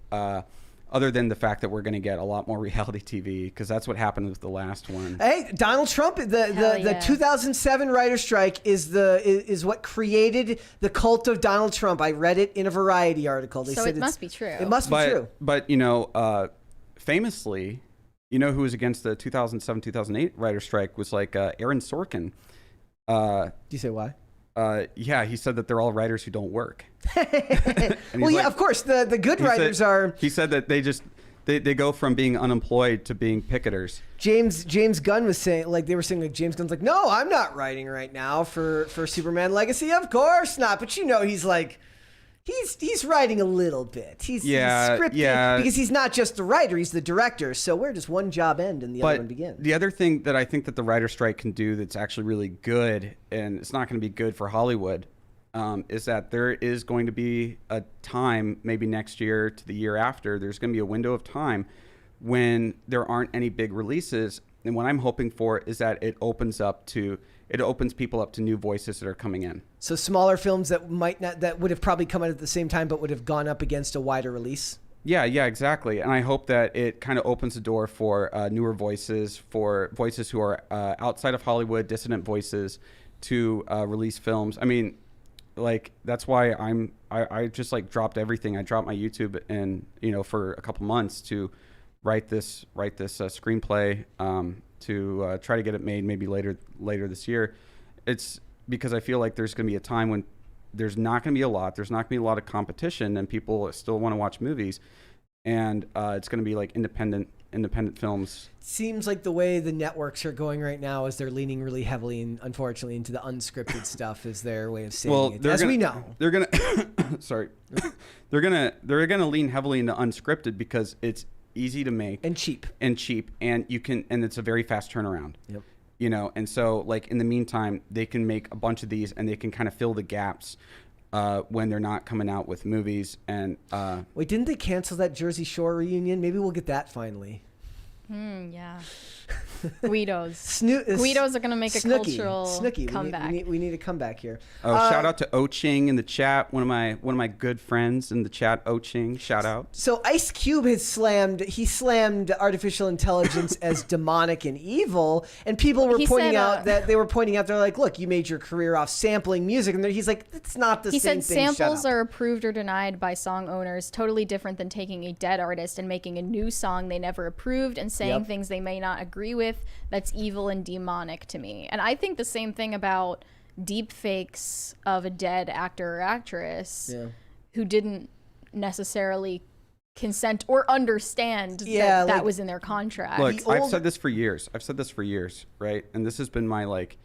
other than the fact that we're going to get a lot more reality TV, because that's what happened with the last one. Hey, Donald Trump, the 2007 writer's strike is what created the cult of Donald Trump. I read it in a Variety article. They So said it must be true. It must be true. But you know, famously, you know who was against the 2007-2008 writer's strike was like Aaron Sorkin. Do you say why? Yeah, he said that they're all writers who don't work. Well, yeah, of course. The good writers are. He said that they go from being unemployed to being picketers. James Gunn was saying, like, they were saying, like, James Gunn's like, no, I'm not writing right now for Superman Legacy. Of course not. But you know, he's like, he's writing a little bit. He's scripting because he's not just the writer, he's the director. So where does one job end and the other one begin? The other thing that I think that the writer's strike can do that's actually really good, and it's not going to be good for Hollywood, is that there is going to be a time, maybe next year to the year after, there's going to be a window of time when there aren't any big releases. And what I'm hoping for is that it opens people up to new voices that are coming in. So smaller films that would have probably come out at the same time, but would have gone up against a wider release. Yeah, exactly. And I hope that it kind of opens the door for newer voices, for voices who are outside of Hollywood, dissident voices, to release films. I mean, like, that's why I just like dropped everything. I dropped my YouTube and, you know, for a couple months to write this screenplay, to try to get it made maybe later this year. It's because I feel like there's going to be a time when there's not going to be a lot of competition, and people still want to watch movies, and it's going to be like independent films. Seems like the way the networks are going right now is they're leaning really heavily, and unfortunately, into the unscripted stuff as their way of saving it. As we know, they're gonna sorry, they're gonna lean heavily into unscripted because it's easy to make and cheap, and it's a very fast turnaround. Yep. You know, and so like in the meantime, they can make a bunch of these and they can kind of fill the gaps when they're not coming out with movies. And wait, didn't they cancel that Jersey Shore reunion? Maybe we'll get that finally. Yeah. Guidos. Guidos are going to make a cultural comeback. We need a comeback here. Oh, shout out to O-Ching in the chat. One of my good friends in the chat, O-Ching. Shout out. So Ice Cube has slammed artificial intelligence as demonic and evil, and people were pointing out they're like, look, you made your career off sampling music, and he's like, it's not the same thing. He said samples are approved or denied by song owners, totally different than taking a dead artist and making a new song they never approved and saying things they may not agree with. That's evil and demonic to me. And I think the same thing about deep fakes of a dead actor or actress who didn't necessarily consent or understand that was in their contract. Look, I've said this for years, right? And this has been my like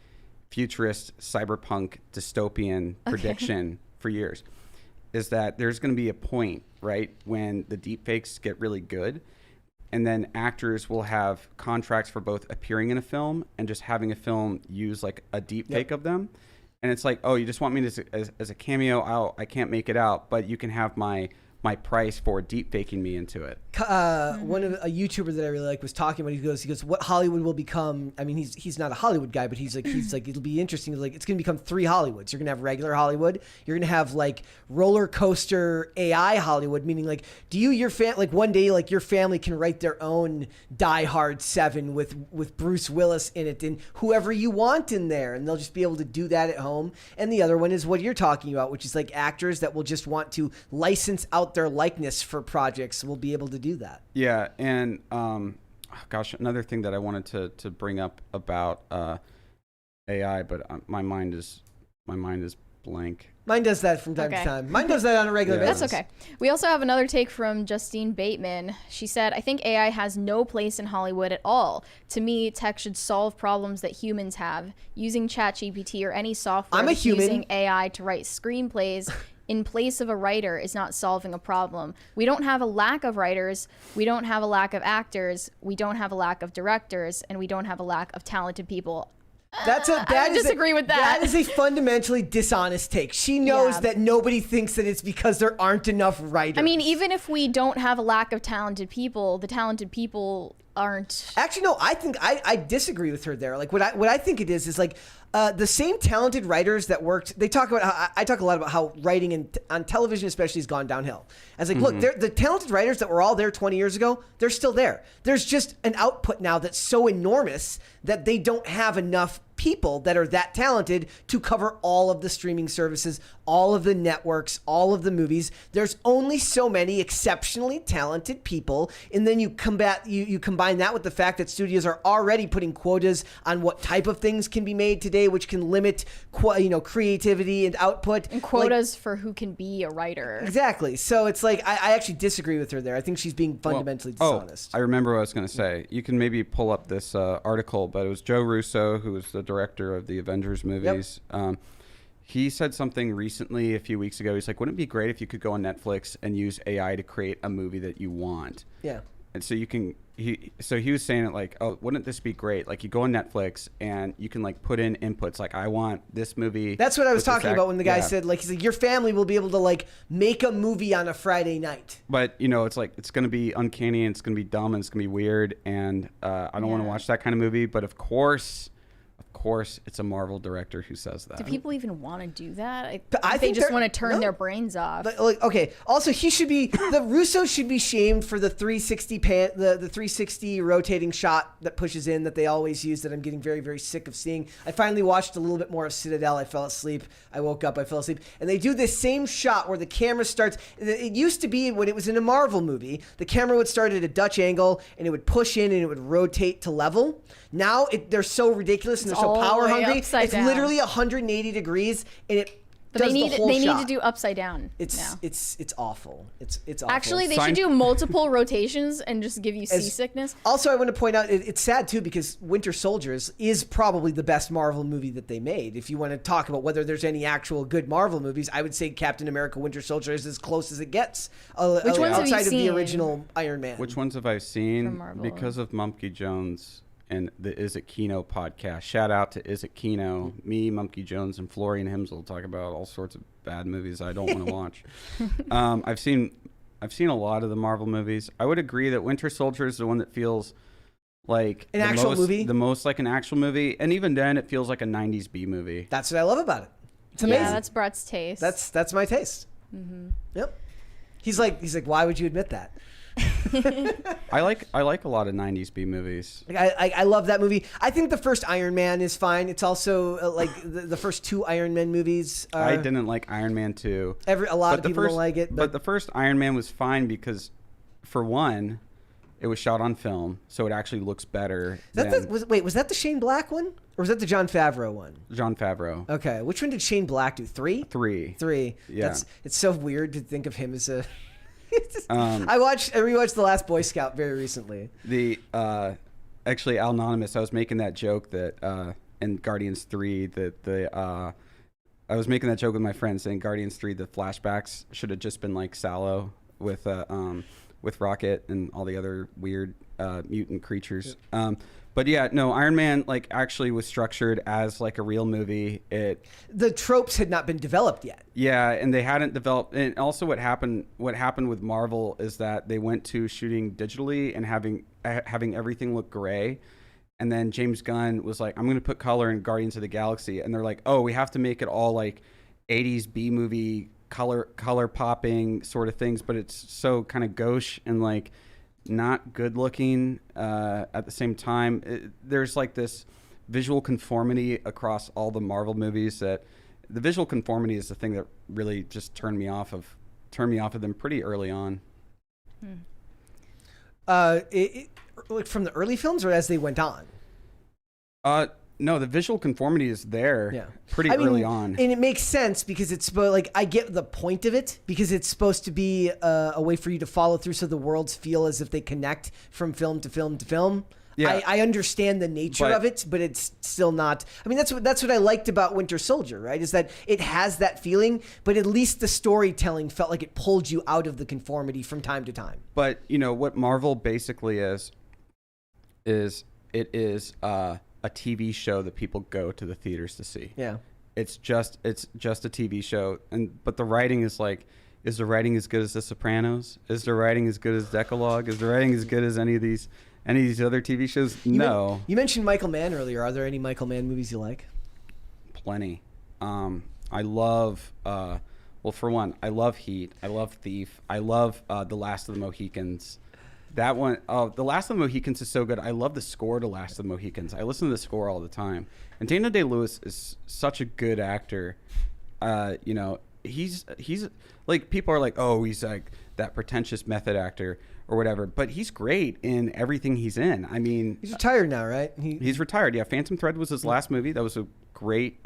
futurist cyberpunk dystopian prediction for years, is that there's going to be a point, right, when the deep fakes get really good, and then actors will have contracts for both appearing in a film and just having a film use like a deep fake of them. And it's like, oh, you just want me as a cameo? I can't make it out, but you can have my price for deep faking me into it. One of a YouTuber that I really like was talking about. He goes, what Hollywood will become. I mean, he's not a Hollywood guy, but he's like, it'll be interesting. He's like, it's going to become 3 Hollywoods. You're going to have regular Hollywood. You're going to have like roller coaster AI Hollywood, meaning like, like one day, like your family can write their own Die Hard 7 with Bruce Willis in it and whoever you want in there, and they'll just be able to do that at home. And the other one is what you're talking about, which is like actors that will just want to license out their likeness for projects will be able to do that. Yeah, and gosh, another thing that I wanted to bring up about AI, but my mind is blank. Mine does that from time to time. Mine does that on a regular basis. That's okay. We also have another take from Justine Bateman. She said, I think AI has no place in Hollywood at all. To me, tech should solve problems that humans have. Using ChatGPT or any software using AI to write screenplays in place of a writer is not solving a problem. We don't have a lack of writers. We don't have a lack of actors. We don't have a lack of directors. And we don't have a lack of talented people. I disagree with that. That is a fundamentally dishonest take. She knows that nobody thinks that it's because there aren't enough writers. I mean, even if we don't have a lack of talented people, the talented people aren't. Actually, no. I think I disagree with her there. Like what I think it is like the same talented writers that worked. They talk about how I talk a lot about how writing on television, especially, has gone downhill. I was like, look, the talented writers that were all there 20 years ago, they're still there. There's just an output now that's so enormous that they don't have enough people that are that talented to cover all of the streaming services, all of the networks, all of the movies. There's only so many exceptionally talented people, and then you combine that with the fact that studios are already putting quotas on what type of things can be made today, which can limit creativity and output, and quotas for who can be a writer. Exactly. So it's like I actually disagree with her there. I think she's being fundamentally dishonest. I remember what I was going to say. You can maybe pull up this article, but it was Joe Russo, who was the director of the Avengers movies. Yep. He said something recently, a few weeks ago. He's like, wouldn't it be great if you could go on Netflix and use AI to create a movie that you want? Yeah. And so you can, he was saying it like, oh, wouldn't this be great? Like you go on Netflix and you can like put in inputs like, I want this movie. That's what I was talking about when the guy said, like, he's like, your family will be able to like make a movie on a Friday night. But it's like, it's going to be uncanny and it's going to be dumb and it's going to be weird. And I don't want to watch that kind of movie. But of course, it's a Marvel director who says that. Do people even want to do that? I think they just want to turn no. their brains off. Like, okay. Also, the Russo should be shamed for the 360 the 360 rotating shot that pushes in that they always use. That I'm getting very, very sick of seeing. I finally watched a little bit more of Citadel. I fell asleep. I woke up. I fell asleep. And they do this same shot where the camera starts. It used to be when it was in a Marvel movie, the camera would start at a Dutch angle and it would push in and it would rotate to level. Now they're so ridiculous and they're so power hungry. It's literally 180 degrees, and it. But they need to do upside down. It's awful. It's awful. Actually, they should do multiple rotations and just give you seasickness. Also, I want to point out it's sad too because Winter Soldiers is probably the best Marvel movie that they made. If you want to talk about whether there's any actual good Marvel movies, I would say Captain America: Winter Soldier is as close as it gets. Which ones have you outside of the seen? original Iron Man? Which ones have I seen? Because of Mumpke Jones and the Is It Kino podcast. Shout out to Is It Kino. Me, Mumpke Jones, and Florian Himsel talk about all sorts of bad movies I don't want to watch. I've seen a lot of the Marvel movies. I would agree that Winter Soldier is the one that feels like an actual movie. The most like an actual movie, and even then, it feels like a '90s B movie. That's what I love about it. It's amazing. Yeah, that's Brett's taste. That's my taste. Mm-hmm. Yep. He's like, why would you admit that? I like a lot of '90s B movies. I love that movie. I think the first Iron Man is fine. It's also like the first two Iron Man movies. I didn't like Iron Man 2. A lot of people don't like it. But the first Iron Man was fine because, for one, it was shot on film, so it actually looks better. Was that the Shane Black one? Or was that the Jon Favreau one? Jon Favreau. Okay. Which one did Shane Black do? 3? 3. Yeah. It's so weird to think of him as a... I rewatched The Last Boy Scout very recently. Actually, Al Anonymous, I was making that joke that in Guardians 3 I was making that joke with my friends saying Guardians 3 the flashbacks should have just been like Sallow with Rocket and all the other weird mutant creatures. Yep. But yeah, no, Iron Man like actually was structured as like a real movie. The tropes had not been developed yet. Yeah, and they hadn't developed. And also, what happened with Marvel is that they went to shooting digitally and having everything look gray. And then James Gunn was like, "I'm going to put color in Guardians of the Galaxy," and they're like, "Oh, we have to make it all like 80s B movie color popping sort of things," but it's so kind of gauche and like not good looking at the same time. There's like this visual conformity across all the Marvel movies that the visual conformity is the thing that really just turned me off of them pretty early on. Like from the early films or as they went on? No, the visual conformity is there pretty early on. And it makes sense because it's like, I get the point of it because it's supposed to be a way for you to follow through so the worlds feel as if they connect from film to film to film. Yeah. I understand the nature of it, but it's still not. I mean, that's what I liked about Winter Soldier, right? Is that it has that feeling, but at least the storytelling felt like it pulled you out of the conformity from time to time. But, what Marvel basically is it is a TV show that people go to the theaters to see. Yeah. It's just a TV show, but the writing is like, is the writing as good as The Sopranos? Is the writing as good as Decalogue? Is the writing as good as any of these other TV shows? No. You mentioned Michael Mann earlier. Are there any Michael Mann movies you like? Plenty. I love. Well, for one, I love Heat. I love Thief. I love The Last of the Mohicans. That one, The Last of the Mohicans is so good. I love the score to Last of the Mohicans. I listen to the score all the time. And Daniel Day-Lewis is such a good actor. You know, he's like, people are like, oh, he's like that pretentious method actor or whatever. But he's great in everything he's in. I mean, He's retired now, right? he's retired. Yeah, Phantom Thread was his last movie. That was a great.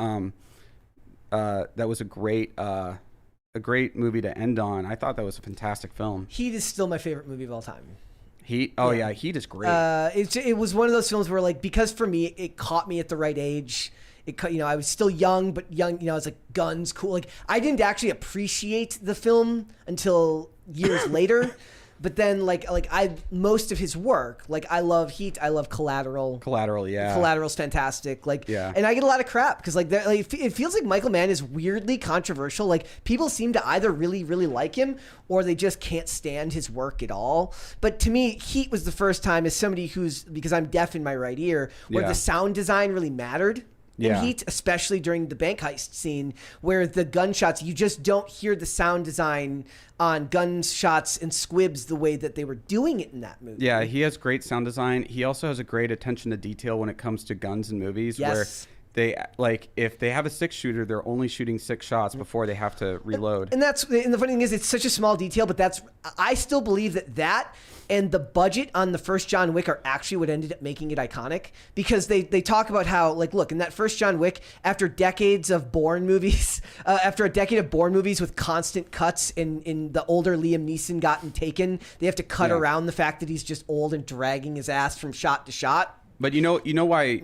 A great movie to end on. I thought that was a fantastic film. Heat is still my favorite movie of all time. Heat? Oh, yeah. Heat is great. It was one of those films where, like, because for me, it caught me at the right age. You know, I was still young, but young, you know, I was like, guns, cool. Like, I didn't actually appreciate the film until years later. But then, most of his work, like, I love Heat, I love Collateral. Yeah. Collateral's fantastic. Like, yeah. And I get a lot of crap because, like, it feels like Michael Mann is weirdly controversial. Like, people seem to either really, really like him or they just can't stand his work at all. But to me, Heat was the first time, as somebody because I'm deaf in my right ear, where the sound design really mattered. In Heat, especially during the bank heist scene, where the gunshots, you just don't hear the sound design on gunshots and squibs the way that they were doing it in that movie. Yeah, he has great sound design. He also has a great attention to detail when it comes to guns in movies. Yes. Where they, like, if they have a 6-shooter, they're only shooting 6 shots before they have to reload. And the funny thing is, it's such a small detail, but I still believe that and the budget on the first John Wick are actually what ended up making it iconic, because they talk about how, like, look, in that first John Wick, after decades of Bourne movies, with constant cuts in the older Liam Neeson gotten taken, they have to cut around the fact that he's just old and dragging his ass from shot to shot. But you know why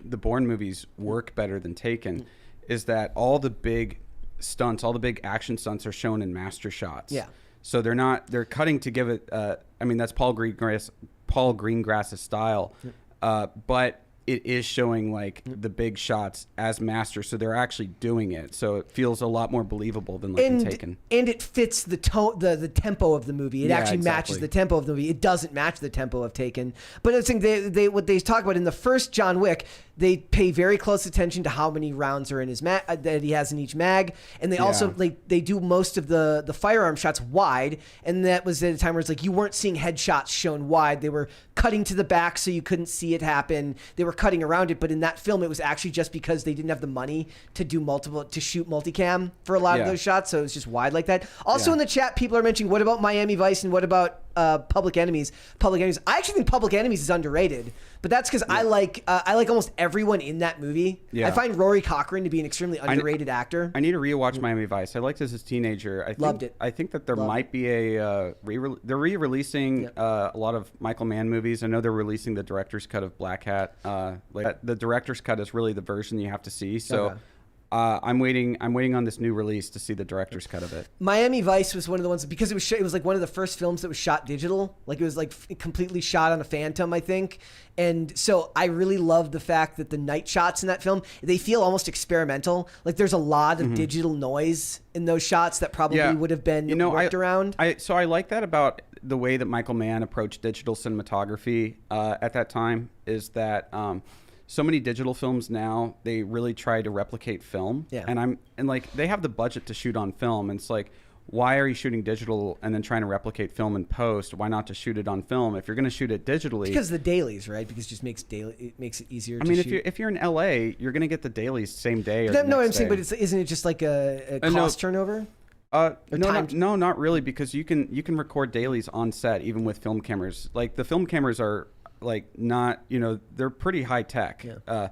the Bourne movies work better than Taken is that all the big stunts, all the big action stunts are shown in master shots. Yeah. So they're cutting to give it. I mean, that's Paul Greengrass's style, but it is showing like the big shots as master, so they're actually doing it. So it feels a lot more believable than like in Taken. And it fits the the tempo of the movie. It actually matches the tempo of the movie. It doesn't match the tempo of Taken. But I think what they talk about in the first John Wick, they pay very close attention to how many rounds are in his that he has in each mag, and they also they do most of the firearm shots wide, and that was at a time where it's like you weren't seeing headshots shown wide. They were cutting to the back so you couldn't see it happen. They were cutting around it, but in that film it was actually just because they didn't have the money to shoot multicam for a lot of those shots, so it was just wide like that. Also in the chat, people are mentioning, what about Miami Vice and what about Public Enemies? I actually think Public Enemies is underrated, but that's because I like almost everyone in that movie. I find Rory Cochrane to be an extremely underrated actor. I need to rewatch Miami Vice. I liked it as a teenager. Loved it. I think that there might be a they're re-releasing a lot of Michael Mann movies. I know they're releasing the director's cut of Black Hat. The director's cut is really the version you have to see. So. I'm waiting on this new release to see the director's cut of it. Miami Vice was one of the ones, because it was like one of the first films that was shot digital. Like, it was like completely shot on a Phantom, I think. And so I really love the fact that the night shots in that film, they feel almost experimental. Like, there's a lot of digital noise in those shots that probably would have been worked around. So I like that about the way that Michael Mann approached digital cinematography at that time, is that so many digital films now, they really try to replicate film. Yeah. And they have the budget to shoot on film. And it's like, why are you shooting digital and then trying to replicate film in post? Why not just shoot it on film? If you're going to shoot it digitally, because of the dailies, right? Because it just makes it easier. I mean, if you're in LA, you're going to get the dailies same day. Or no, I'm saying, but isn't it just like a cost turnover? No, not really, because you can record dailies on set even with film cameras. Like, the film cameras are like not, they're pretty high tech. Yeah.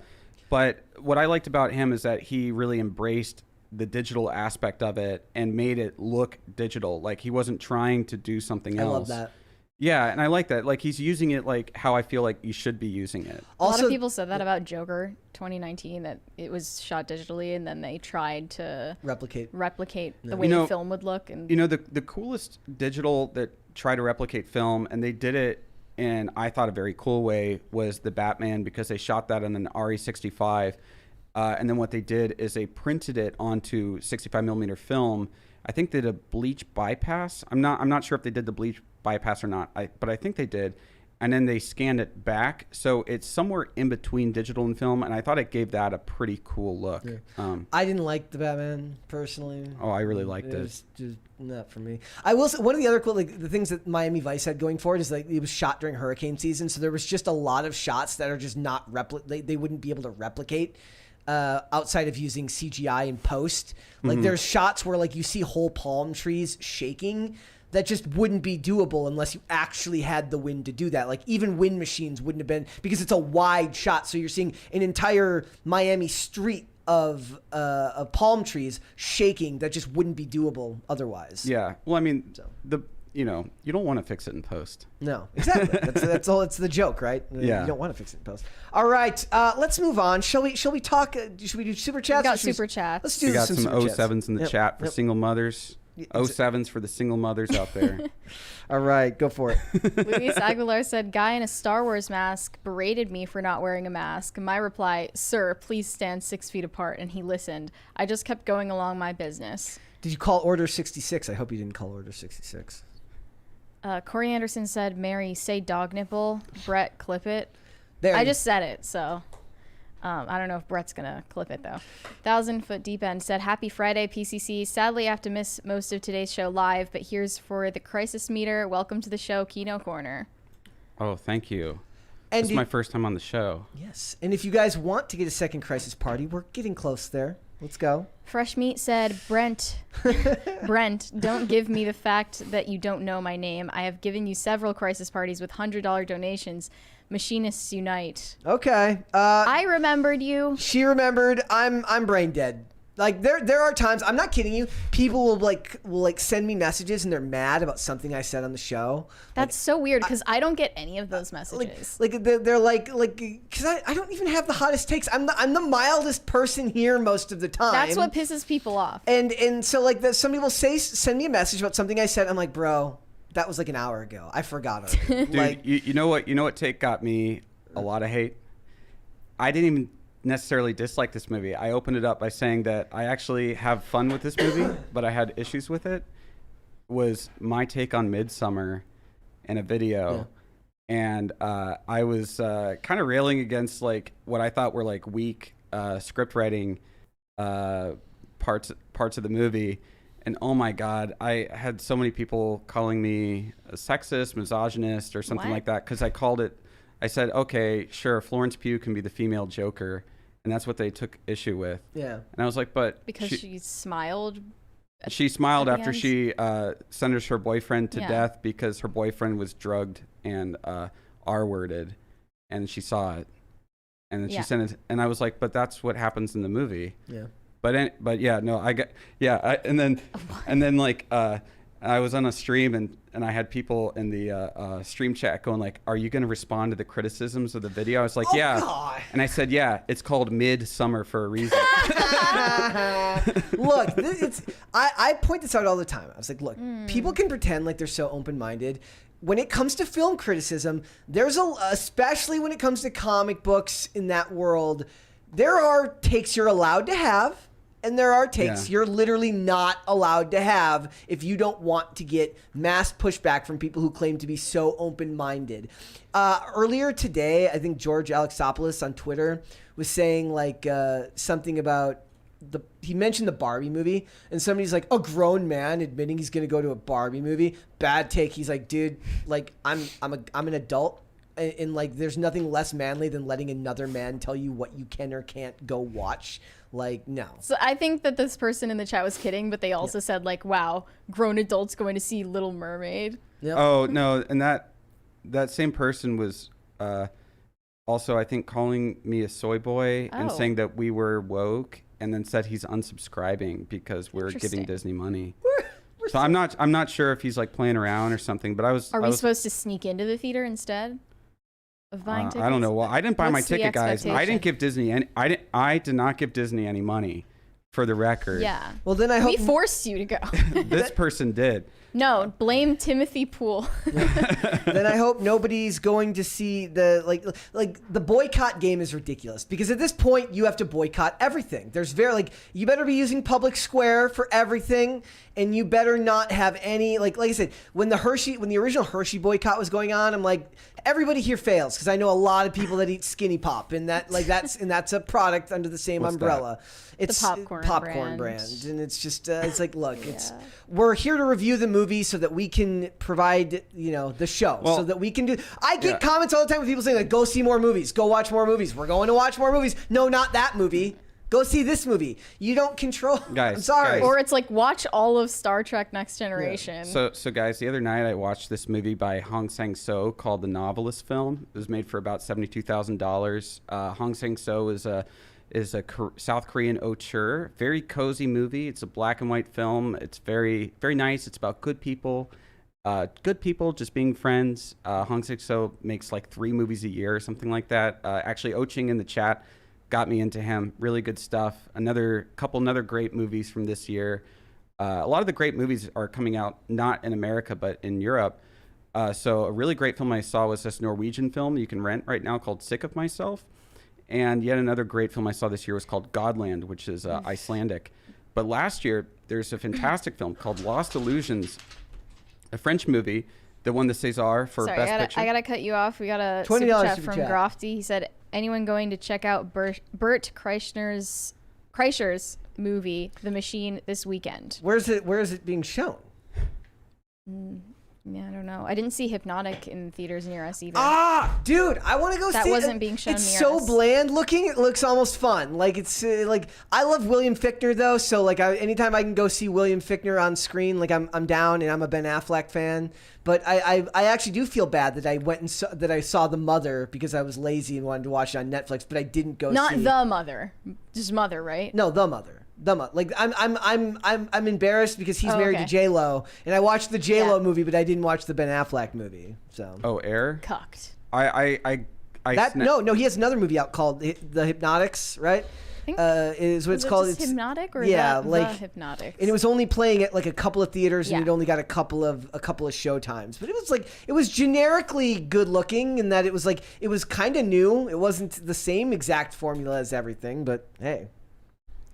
But what I liked about him is that he really embraced the digital aspect of it and made it look digital. Like, he wasn't trying to do something else. I love that. Yeah, and I like that. Like, he's using it like how I feel like you should be using it. A lot of people said that about Joker 2019, that it was shot digitally and then they tried to replicate the way the film would look. And the coolest digital that tried to replicate film, and they did it and I thought a very cool way, was the Batman, because they shot that on an RE65. And then what they did is they printed it onto 65 millimeter film. I think they did a bleach bypass. I'm not sure if they did the bleach bypass or not, but I think they did. And then they scanned it back, so it's somewhere in between digital and film, and I thought it gave that a pretty cool look. Yeah. I didn't like the Batman personally. Oh, I really liked it. It was just not for me. I will say one of the other cool, like the things that Miami Vice had going for it is like it was shot during hurricane season, so there was just a lot of shots that are just not they wouldn't be able to replicate. Outside of using CGI in post, like there's shots where like you see whole palm trees shaking that just wouldn't be doable unless you actually had the wind to do that. Like even wind machines wouldn't have been, because it's a wide shot, so you're seeing an entire Miami street of palm trees shaking that just wouldn't be doable otherwise. Yeah, well, I mean, you don't want to fix it in post. No, exactly. That's all. It's the joke, right? Yeah. You don't want to fix it in post. All right, let's move on. Shall we talk? Should we do super chats? We got super chats. Let's do We got some some super chats. 07s in the chat for single mothers. 07s for the single mothers out there. All right, go for it. Luis Aguilar said, guy in a Star Wars mask berated me for not wearing a mask. My reply, sir, please stand 6 feet apart. And he listened. I just kept going along my business. Did you call Order 66? I hope you didn't call Order 66. Corey Anderson said, Mary, say dog nipple. Brett, clip it. There I you- just said it, so I don't know if Brett's going to clip it, though. 1,000 Foot Deep End said, happy Friday, PCC. Sadly, I have to miss most of today's show live, but here's for the crisis meter. Welcome to the show, Kino Corner. Oh, thank you. And This is my first time on the show. Yes, and if you guys want to get a second crisis party, we're getting close there. Let's go. Fresh Meat said, Brent, don't give me the fact that you don't know my name. I have given you several crisis parties with $100 donations. Machinists unite. Okay. I remembered you. She remembered. I'm brain dead. Like there are times, I'm not kidding you, people will like send me messages and they're mad about something I said on the show. That's so weird because I don't get any of those messages. They're like because I don't even have the hottest takes. I'm the mildest person here most of the time. That's what pisses people off. And so like some people send me a message about something I said. I'm like, bro, that was like an hour ago. I forgot already. Dude, like you know what take got me a lot of hate? I didn't even necessarily dislike this movie. I opened it up by saying that I actually have fun with this movie, but I had issues with it. Was my take on Midsummer in a video. Yeah. And I was kind of railing against like what I thought were like weak script writing parts of the movie. And oh my God, I had so many people calling me a sexist, misogynist, or something like that, because I said, okay, sure, Florence Pugh can be the female Joker, and that's what they took issue with. Yeah. And I was like, but because she smiled. She smiled after she sentenced her boyfriend to death because her boyfriend was drugged and R-worded, and she saw it, and then she sent it, and I was like, but that's what happens in the movie. Yeah. But yeah, no, and then like I was on a stream and I had people in the stream chat going like, "Are you going to respond to the criticisms of the video?" I was like, "Yeah," God. And I said, "Yeah, it's called Midsummer for a reason." Look, I point this out all the time. I was like, look, people can pretend like they're so open-minded. When it comes to film criticism, especially when it comes to comic books in that world, there are takes you're allowed to have. And there are takes you're literally not allowed to have if you don't want to get mass pushback from people who claim to be so open-minded. Earlier today, I think George Alexopoulos on Twitter was saying like something about he mentioned the Barbie movie, and somebody's like, a grown man admitting he's going to go to a Barbie movie. Bad take. He's like, dude, like I'm an adult. And like, there's nothing less manly than letting another man tell you what you can or can't go watch. Like, no. So I think that this person in the chat was kidding, but they also said like, wow, grown adults going to see Little Mermaid. Yep. Oh no, and that same person was also, I think, calling me a soy boy and saying that we were woke, and then said he's unsubscribing because we're giving Disney money. So I'm not sure if he's like playing around or something, but Are we supposed to sneak into the theater instead of buying tickets? I don't know. Well, I didn't buy my What's the ticket, guys. I didn't give Disney any. I did not give Disney any money, for the record. Yeah. Well, then I hope we forced you to go. This person did. No, blame Timothy Poole. Then I hope nobody's going to see the the boycott game is ridiculous, because at this point you have to boycott everything. There's you better be using public square for everything, and you better not have any like I said, when the original Hershey boycott was going on, I'm like, everybody here fails, because I know a lot of people that eat Skinny Pop, and that's a product under the same umbrella. It's the popcorn brand, and it's just it's like, look, we're here to review the movie so that we can provide the show, so that we can do. I get comments all the time with people saying like, go see more movies, go watch more movies. We're going to watch more movies. No, not that movie. Go see this movie. You don't control. Guys, I'm sorry. Or it's like, watch all of Star Trek Next Generation. So guys, the other night I watched this movie by Hong Sang-soo called The Novelist Film. It was made for about $72,000. Hong Sang-soo is a South Korean auteur. Very cozy movie. It's a black and white film. It's very, very nice. It's about good people just being friends. Hong Sang-soo makes like 3 movies a year or something like that. Actually, Oching in the chat got me into him. Really good stuff. Another great movies from this year. A lot of the great movies are coming out not in America but in Europe. So a really great film I saw was this Norwegian film you can rent right now called Sick of Myself. And yet another great film I saw this year was called Godland, which is Icelandic. But last year, there's a fantastic film called Lost Illusions, a French movie that won the César for Best Picture. I gotta cut you off. We got a $20 super chat super from chat. Grofty. He said, anyone going to check out Bert Kreischer's movie, The Machine, this weekend? Where is it being shown? Yeah, I don't know. I didn't see Hypnotic in theaters near us either. Ah, dude, I want to go see it. That wasn't being shown It's near so us. bland looking. It looks almost fun. Like it's I love William Fichtner though, so anytime I can go see William Fichtner on screen, I'm down, and I'm a Ben Affleck fan. But I actually do feel bad that I went and I saw The Mother because I was lazy and wanted to watch it on Netflix, but I didn't go. Not The Mother, just Mother, right? No, The Mother. I'm embarrassed because he's married to okay. J-Lo, and I watched the J-Lo movie, but I didn't watch the Ben Affleck movie. So Air? Cucked. No, he has another movie out called The Hypnotics, right? I think Is what it's called. Just Hypnotic or yeah, the Hypnotics? And it was only playing at a couple of theaters, and Yeah. it only got a couple of show times. But it was generically good looking, in that it was kind of new. It wasn't the same exact formula as everything, but hey.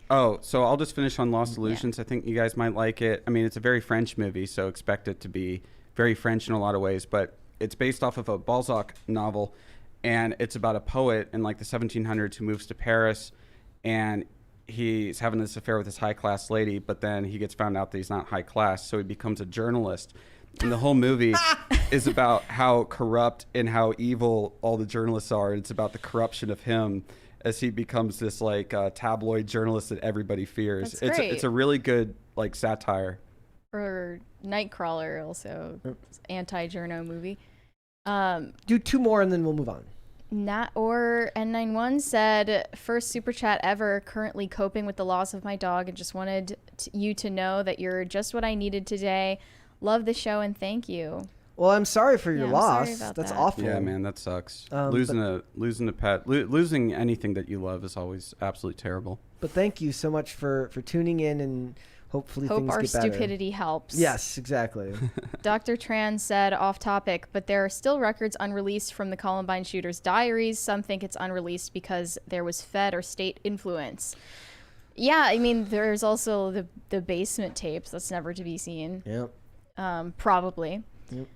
Oh, so I'll just finish on Lost Illusions. I think you guys might like it. I mean, it's a very French movie, so expect it to be very French in a lot of ways. But it's based off of a Balzac novel, and it's about a poet in the 1700s who moves to Paris, and he's having this affair with this high-class lady, but then he gets found out that he's not high class, so he becomes a journalist. And the whole movie is about how corrupt and how evil all the journalists are. It's about the corruption of him as he becomes this tabloid journalist that everybody fears. That's great. It's a really good satire. Or Nightcrawler, also anti-journo movie. Do 2 more and then we'll move on. Or N91 said, first super chat ever, currently coping with the loss of my dog, and just wanted you to know that you're just what I needed today. Love the show and thank you. Well, I'm sorry for your I'm loss. sorry about That's that. awful. Yeah, man, that sucks. Losing a pet, losing anything that you love is always absolutely terrible. But thank you so much for tuning in, and hopefully Hope things our get better. stupidity helps. Yes, exactly. Dr. Tran said, off topic, but there are still records unreleased from the Columbine shooters' diaries. Some think it's unreleased because there was Fed or state influence. Yeah, I mean, there's also the basement tapes that's never to be seen. Yep. Probably. Yep.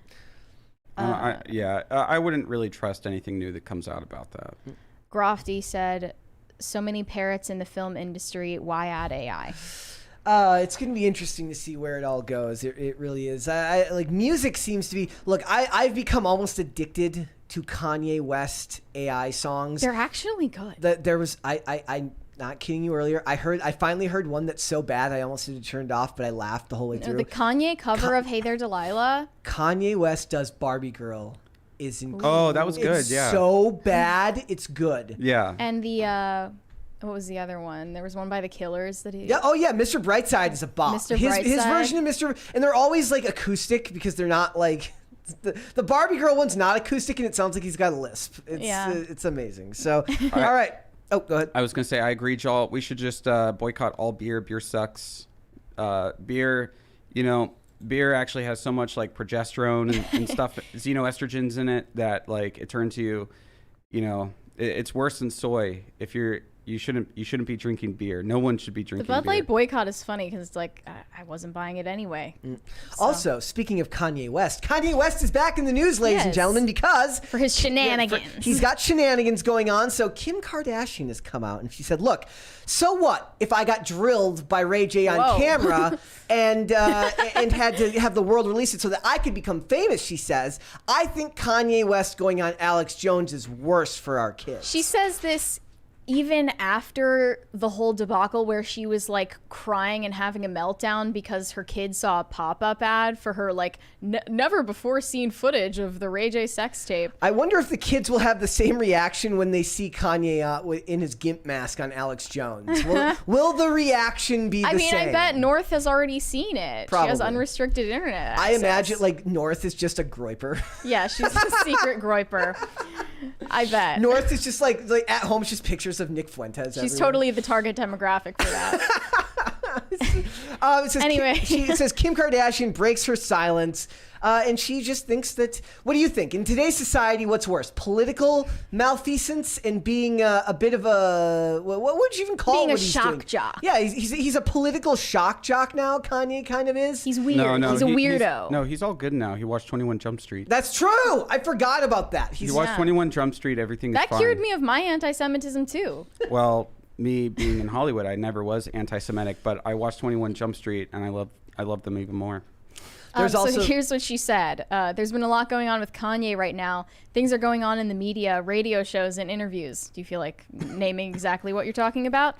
I wouldn't really trust anything new that comes out about that. Grofty said, so many parrots in the film industry, why add AI? It's going to be interesting to see where it all goes. It really is. I music seems to be. Look, I've become almost addicted to Kanye West AI songs. They're actually good. There was I'm not kidding you. Earlier, I finally heard one that's so bad I almost had to turn it off, but I laughed the whole way through. The Kanye cover of Hey There Delilah. Kanye West does Barbie Girl is incredible. Oh, that was good. It's Yeah. so bad, it's good. Yeah. And the what was the other one? There was one by the Killers that he. Yeah. Oh yeah. Mr. Brightside is a bop. Mr. His Brightside. version of Mr. And they're always acoustic because they're not the Barbie Girl one's not acoustic and it sounds like he's got a lisp. It's amazing. So all right. Oh, go ahead. I was gonna say I agree, Joel. We should just boycott all beer. Beer sucks. Beer, beer actually has so much like progesterone and stuff, xenoestrogens in it that like it turns you, it's worse than soy. If you shouldn't be drinking beer. No one should be drinking The Bud beer. Light boycott is funny because it's like I wasn't buying it anyway. So. Also, speaking of Kanye West is back in the news, ladies and Yes. gentlemen, because For his shenanigans. he's got shenanigans going on. So Kim Kardashian has come out and she said, "Look, so what if I got drilled by Ray J on Whoa. camera and had to have the world release it so that I could become famous?" She says, "I think Kanye West going on Alex Jones is worse for our kids." She says this even after the whole debacle where she was like crying and having a meltdown because her kid saw a pop-up ad for her like never before seen footage of the Ray J sex tape. I wonder if the kids will have the same reaction when they see Kanye in his GIMP mask on Alex Jones. Will the reaction be the same? I bet North has already seen it. Probably. She has unrestricted internet access. I imagine like North is just a groiper. Yeah, she's a secret groiper. I bet. North is just like at home, it's just pictures of Nick Fuentes. She's totally the target demographic for that. It says Anyway. it says Kim Kardashian breaks her silence, and she just thinks that. What do you think? In today's society, what's worse, political malfeasance and being a bit of a what would you even call Being what a he's shock doing? jock. Yeah, he's a political shock jock now. Kanye kind of is. He's weird. No, he's a weirdo. He's all good now. He watched 21 Jump Street. That's true. I forgot about that. He watched 21 Jump Street. Everything is That fine. cured me of my anti-Semitism too. Well, me being in Hollywood, I never was anti-Semitic, but I watched 21 Jump Street, and I love them even more. There's also So here's what she said. There's been a lot going on with Kanye right now. Things are going on in the media, radio shows, and interviews. Do you feel like naming exactly what you're talking about?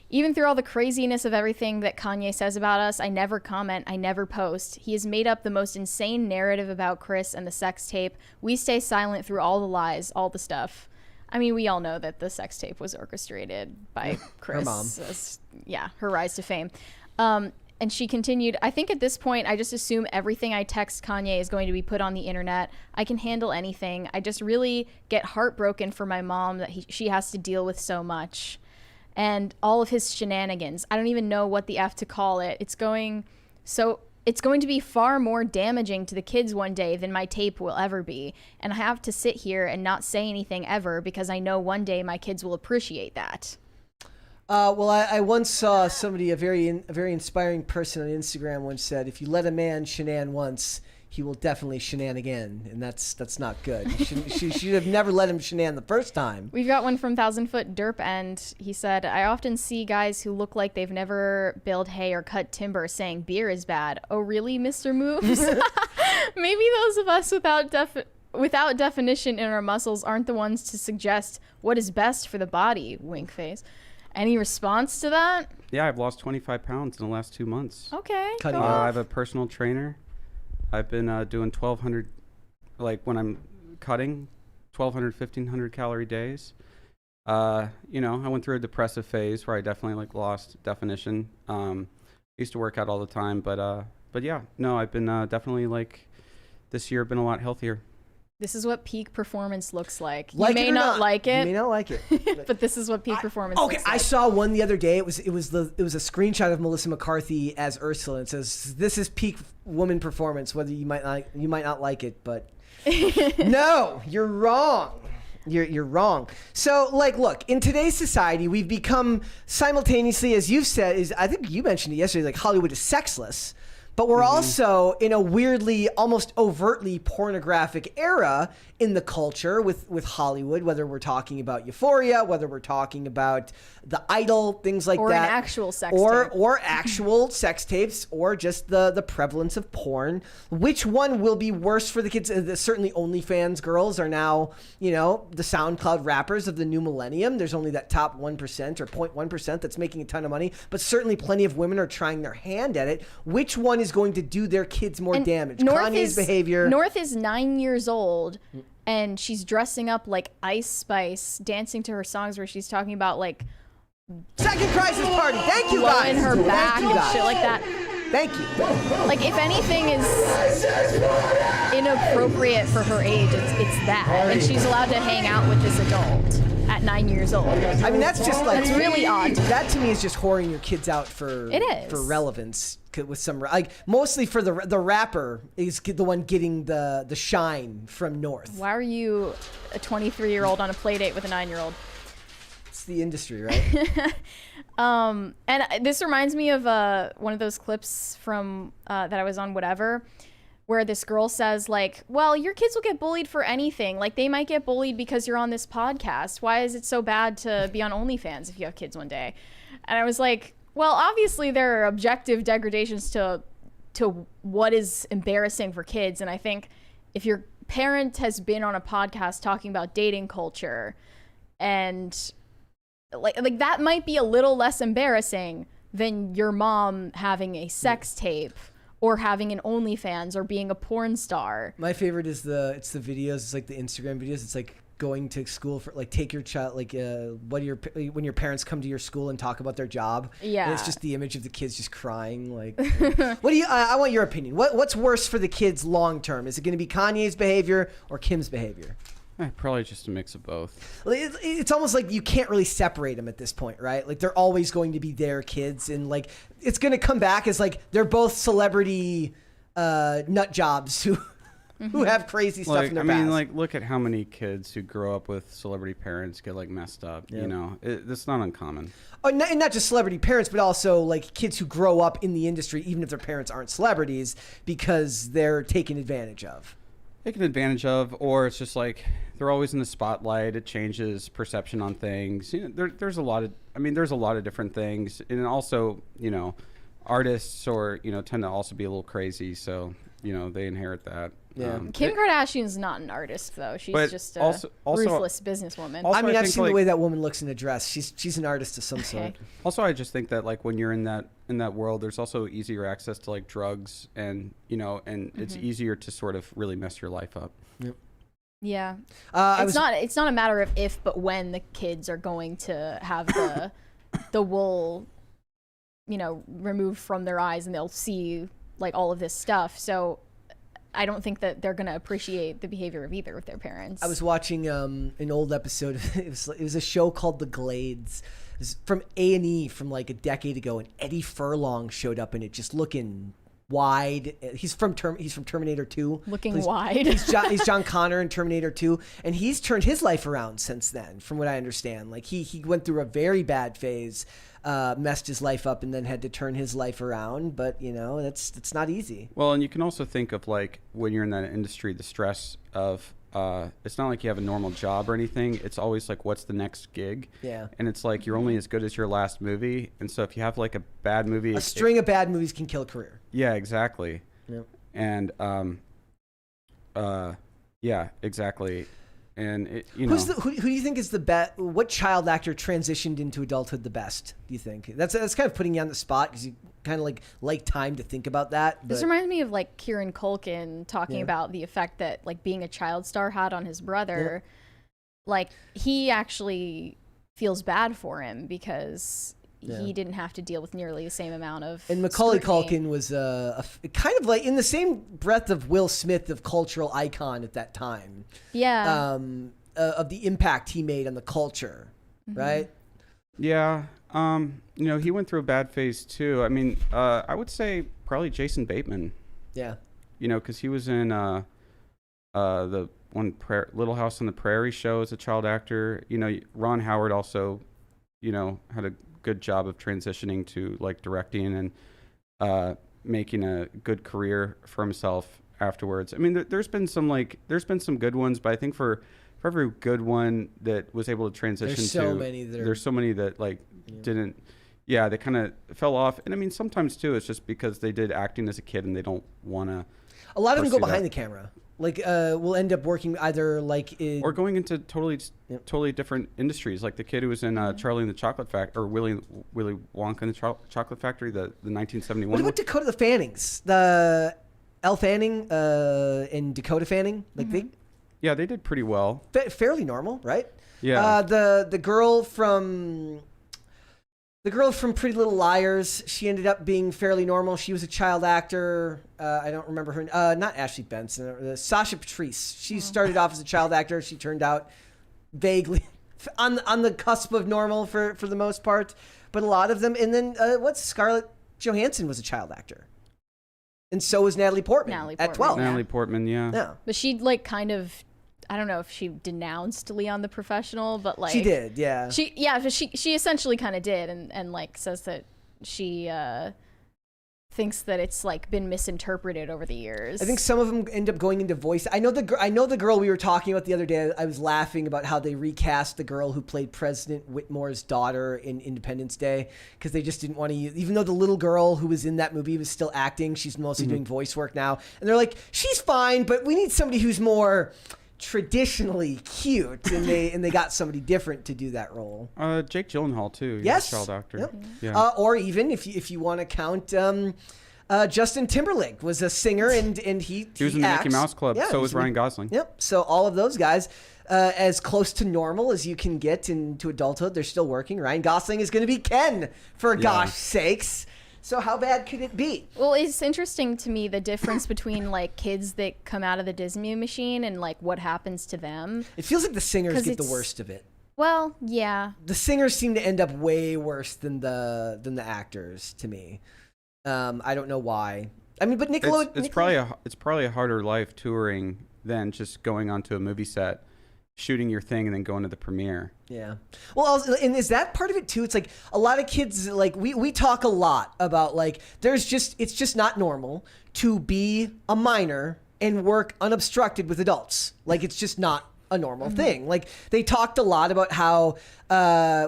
Even through all the craziness of everything that Kanye says about us, I never comment, I never post. He has made up the most insane narrative about Chris and the sex tape. We stay silent through all the lies, all the stuff. I mean, we all know that the sex tape was orchestrated by Chris. Her mom. Her rise to fame. And she continued, I think at this point, I just assume everything I text Kanye is going to be put on the internet. I can handle anything. I just really get heartbroken for my mom that she has to deal with so much. And all of his shenanigans. I don't even know what the F to call it. It's going to be far more damaging to the kids one day than my tape will ever be. And I have to sit here and not say anything ever because I know one day my kids will appreciate that. Well, I once saw somebody, a very inspiring person on Instagram once said, if you let a man shenan once, he will definitely shenan again. And that's not good. She should have never let him shenan the first time. We've got one from 1,000-Foot Derp End. He said, I often see guys who look like they've never baled hay or cut timber saying beer is bad. Oh, really, Mr. Moves? Maybe those of us without definition in our muscles aren't the ones to suggest what is best for the body, wink face. Any response to that? Yeah, I've lost 25 pounds in the last 2 months. Okay. Cutting I have a personal trainer. I've been doing 1,200, like when I'm cutting, 1,200, 1,500 calorie days. I went through a depressive phase where I definitely like lost definition. Used to work out all the time, but yeah, no, I've been definitely like this year been a lot healthier. This is what peak performance looks like. You Like may it or not like it. You may not like it. But this is what peak performance Okay, looks like. I saw one the other day. It was a screenshot of Melissa McCarthy as Ursula. It says, "This is peak woman performance. Whether you might not like it, but no, you're wrong. You're wrong." So, like, look, in today's society, we've become simultaneously, as you've said, I think you mentioned it yesterday, like Hollywood is sexless. But we're also in a weirdly, almost overtly pornographic era in the culture with Hollywood, whether we're talking about Euphoria, whether we're talking about The Idol, things like Or that. an actual sex tape. Or actual sex tapes, or just the prevalence of porn. Which one will be worse for the kids? Certainly OnlyFans girls are now, the SoundCloud rappers of the new millennium. There's only that top 1% or 0.1% that's making a ton of money. But certainly plenty of women are trying their hand at it. Which one is going to do their kids more damage? Kanye's behavior. North is 9 years old, and she's dressing up like Ice Spice, dancing to her songs where she's talking about like Second crisis party. Thank you guys. blowing her back Thank you and guys. shit like that. Thank you. Like if anything is inappropriate for her age. It's that, and she's allowed to hang out with this adult at 9 years old. I mean, that's just like It's really odd. That to me is just whoring your kids out for relevance with some like mostly for the rapper is the one getting the shine from North. Why are you a 23-year-old on a play date with a 9-year-old? It's the industry, right? And this reminds me of one of those clips from that I was on whatever, where this girl says like, well, your kids will get bullied for anything. Like they might get bullied because you're on this podcast. Why is it so bad to be on OnlyFans if you have kids one day? And I was like, well, obviously there are objective degradations to what is embarrassing for kids. And I think if your parent has been on a podcast talking about dating culture and like that might be a little less embarrassing than your mom having a sex tape or having an OnlyFans or being a porn star. My favorite is the videos. It's like the Instagram videos. It's like going to school for like take your child like when your parents come to your school and talk about their job. Yeah, and it's just the image of the kids just crying. Like, what do you? I want your opinion. What's worse for the kids long term? Is it going to be Kanye's behavior or Kim's behavior? Probably just a mix of both. It's almost like you can't really separate them at this point, right? Like they're always going to be their kids, and like it's going to come back as like they're both celebrity nut jobs who have crazy stuff in their past. I mean, like look at how many kids who grow up with celebrity parents get like messed up. Yep. You know, it's not uncommon. Oh, and not just celebrity parents, but also like kids who grow up in the industry, even if their parents aren't celebrities, because they're taken advantage of. Taken advantage of, or it's just like they're always in the spotlight. It changes perception on things. You know, there's a lot of different things, and also, you know, artists or tend to also be a little crazy, so they inherit that. Yeah. Kim Kardashian's not an artist though. She's just a ruthless businesswoman. I mean, I've seen the way that woman looks in a dress. She's an artist of some sort. Also, I just think that like when you're in that world, there's also easier access to like drugs, and it's easier to sort of really mess your life up. Yep. Yeah. It's not a matter of if, but when the kids are going to have the wool, removed from their eyes, and they'll see like all of this stuff. So I don't think that they're going to appreciate the behavior of either of their parents. I was watching an old episode. It was a show called The Glades. It was from A&E from like a decade ago, and Eddie Furlong showed up in it, just looking wide. He's from Terminator 2. Looking wide. He's John Connor in Terminator 2, and he's turned his life around since then, from what I understand. Like he went through a very bad phase, messed his life up, and then had to turn his life around. But that's not easy. Well, and you can also think of like when you're in that industry, the stress of it's not like you have a normal job or anything. It's always like, what's the next gig? Yeah. And it's like you're only as good as your last movie. And so if you have like a bad movie, a string of bad movies can kill a career. Yeah, exactly. Yep. And yeah, exactly. And who do you think is the best? What child actor transitioned into adulthood the best? Do you think that's kind of putting you on the spot, because you kind of like time to think about that? This reminds me of like Kieran Culkin talking about the effect that like being a child star had on his brother. Yeah. Like he actually feels bad for him because he didn't have to deal with nearly the same amount of. And Macaulay scrutiny. Culkin was kind of like in the same breath of Will Smith, of cultural icon at that time. Yeah. Of the impact he made on the culture, right? Yeah. He went through a bad phase too. I mean, I would say probably Jason Bateman. Yeah. Because he was in the one Little House on the Prairie show as a child actor. Ron Howard also, had a good job of transitioning to like directing and making a good career for himself afterwards. I mean, there's been some good ones, but I think for every good one that was able to transition there's so many that like didn't. Yeah, they kind of fell off. And I mean, sometimes too, it's just because they did acting as a kid and they don't want to. A lot of them go behind the camera. Like, we'll end up working either like or going into totally different industries. Like the kid who was in Charlie and the Chocolate Factory, or Willy Wonka and the Chocolate Factory, the 1971. What about Dakota the Fannings? The Elle Fanning and Dakota Fanning, like they did pretty well. Fairly normal, right? Yeah. The girl from The girl from Pretty Little Liars, she ended up being fairly normal. She was a child actor. I don't remember her. Not Ashley Benson. Sasha Patrice. She started off as a child actor. She turned out vaguely on the cusp of normal for the most part. But a lot of them. And then Scarlett Johansson was a child actor. And so was Natalie Portman at 12. Natalie Portman, yeah. Yeah. But she like kind of, I don't know if she denounced Leon the Professional, but like She did, yeah. She essentially kind of did, and like says that she thinks that it's like been misinterpreted over the years. I think some of them end up going into voice. I know the girl we were talking about the other day. I was laughing about how they recast the girl who played President Whitmore's daughter in Independence Day because they just didn't want to use, even though the little girl who was in that movie was still acting, she's mostly doing voice work now. And they're like, she's fine, but we need somebody who's more traditionally cute, and they got somebody different to do that role. Jake Gyllenhaal too. He's Yes. a child actor. Yep. Yeah. Or even if you want to count, Justin Timberlake was a singer, and he was in the acts. Mickey Mouse Club. Yeah, So he was Ryan Gosling. Yep. So all of those guys, as close to normal as you can get into adulthood, they're still working. Ryan Gosling is going to be Ken, for gosh sakes. So how bad could it be? Well, it's interesting to me the difference between like kids that come out of the Disney machine and like what happens to them. It feels like the singers 'Cause get the it's- worst of it. Well, yeah. The singers seem to end up way worse than the actors to me. I don't know why. I mean, but Nickelodeon. It's probably a harder life touring than just going onto a movie set, shooting your thing, and then going to the premiere. Yeah. Well, and is that part of it too? It's like a lot of kids, like we talk a lot about like it's just not normal to be a minor and work unobstructed with adults. Like it's just not a normal thing. Like they talked a lot about how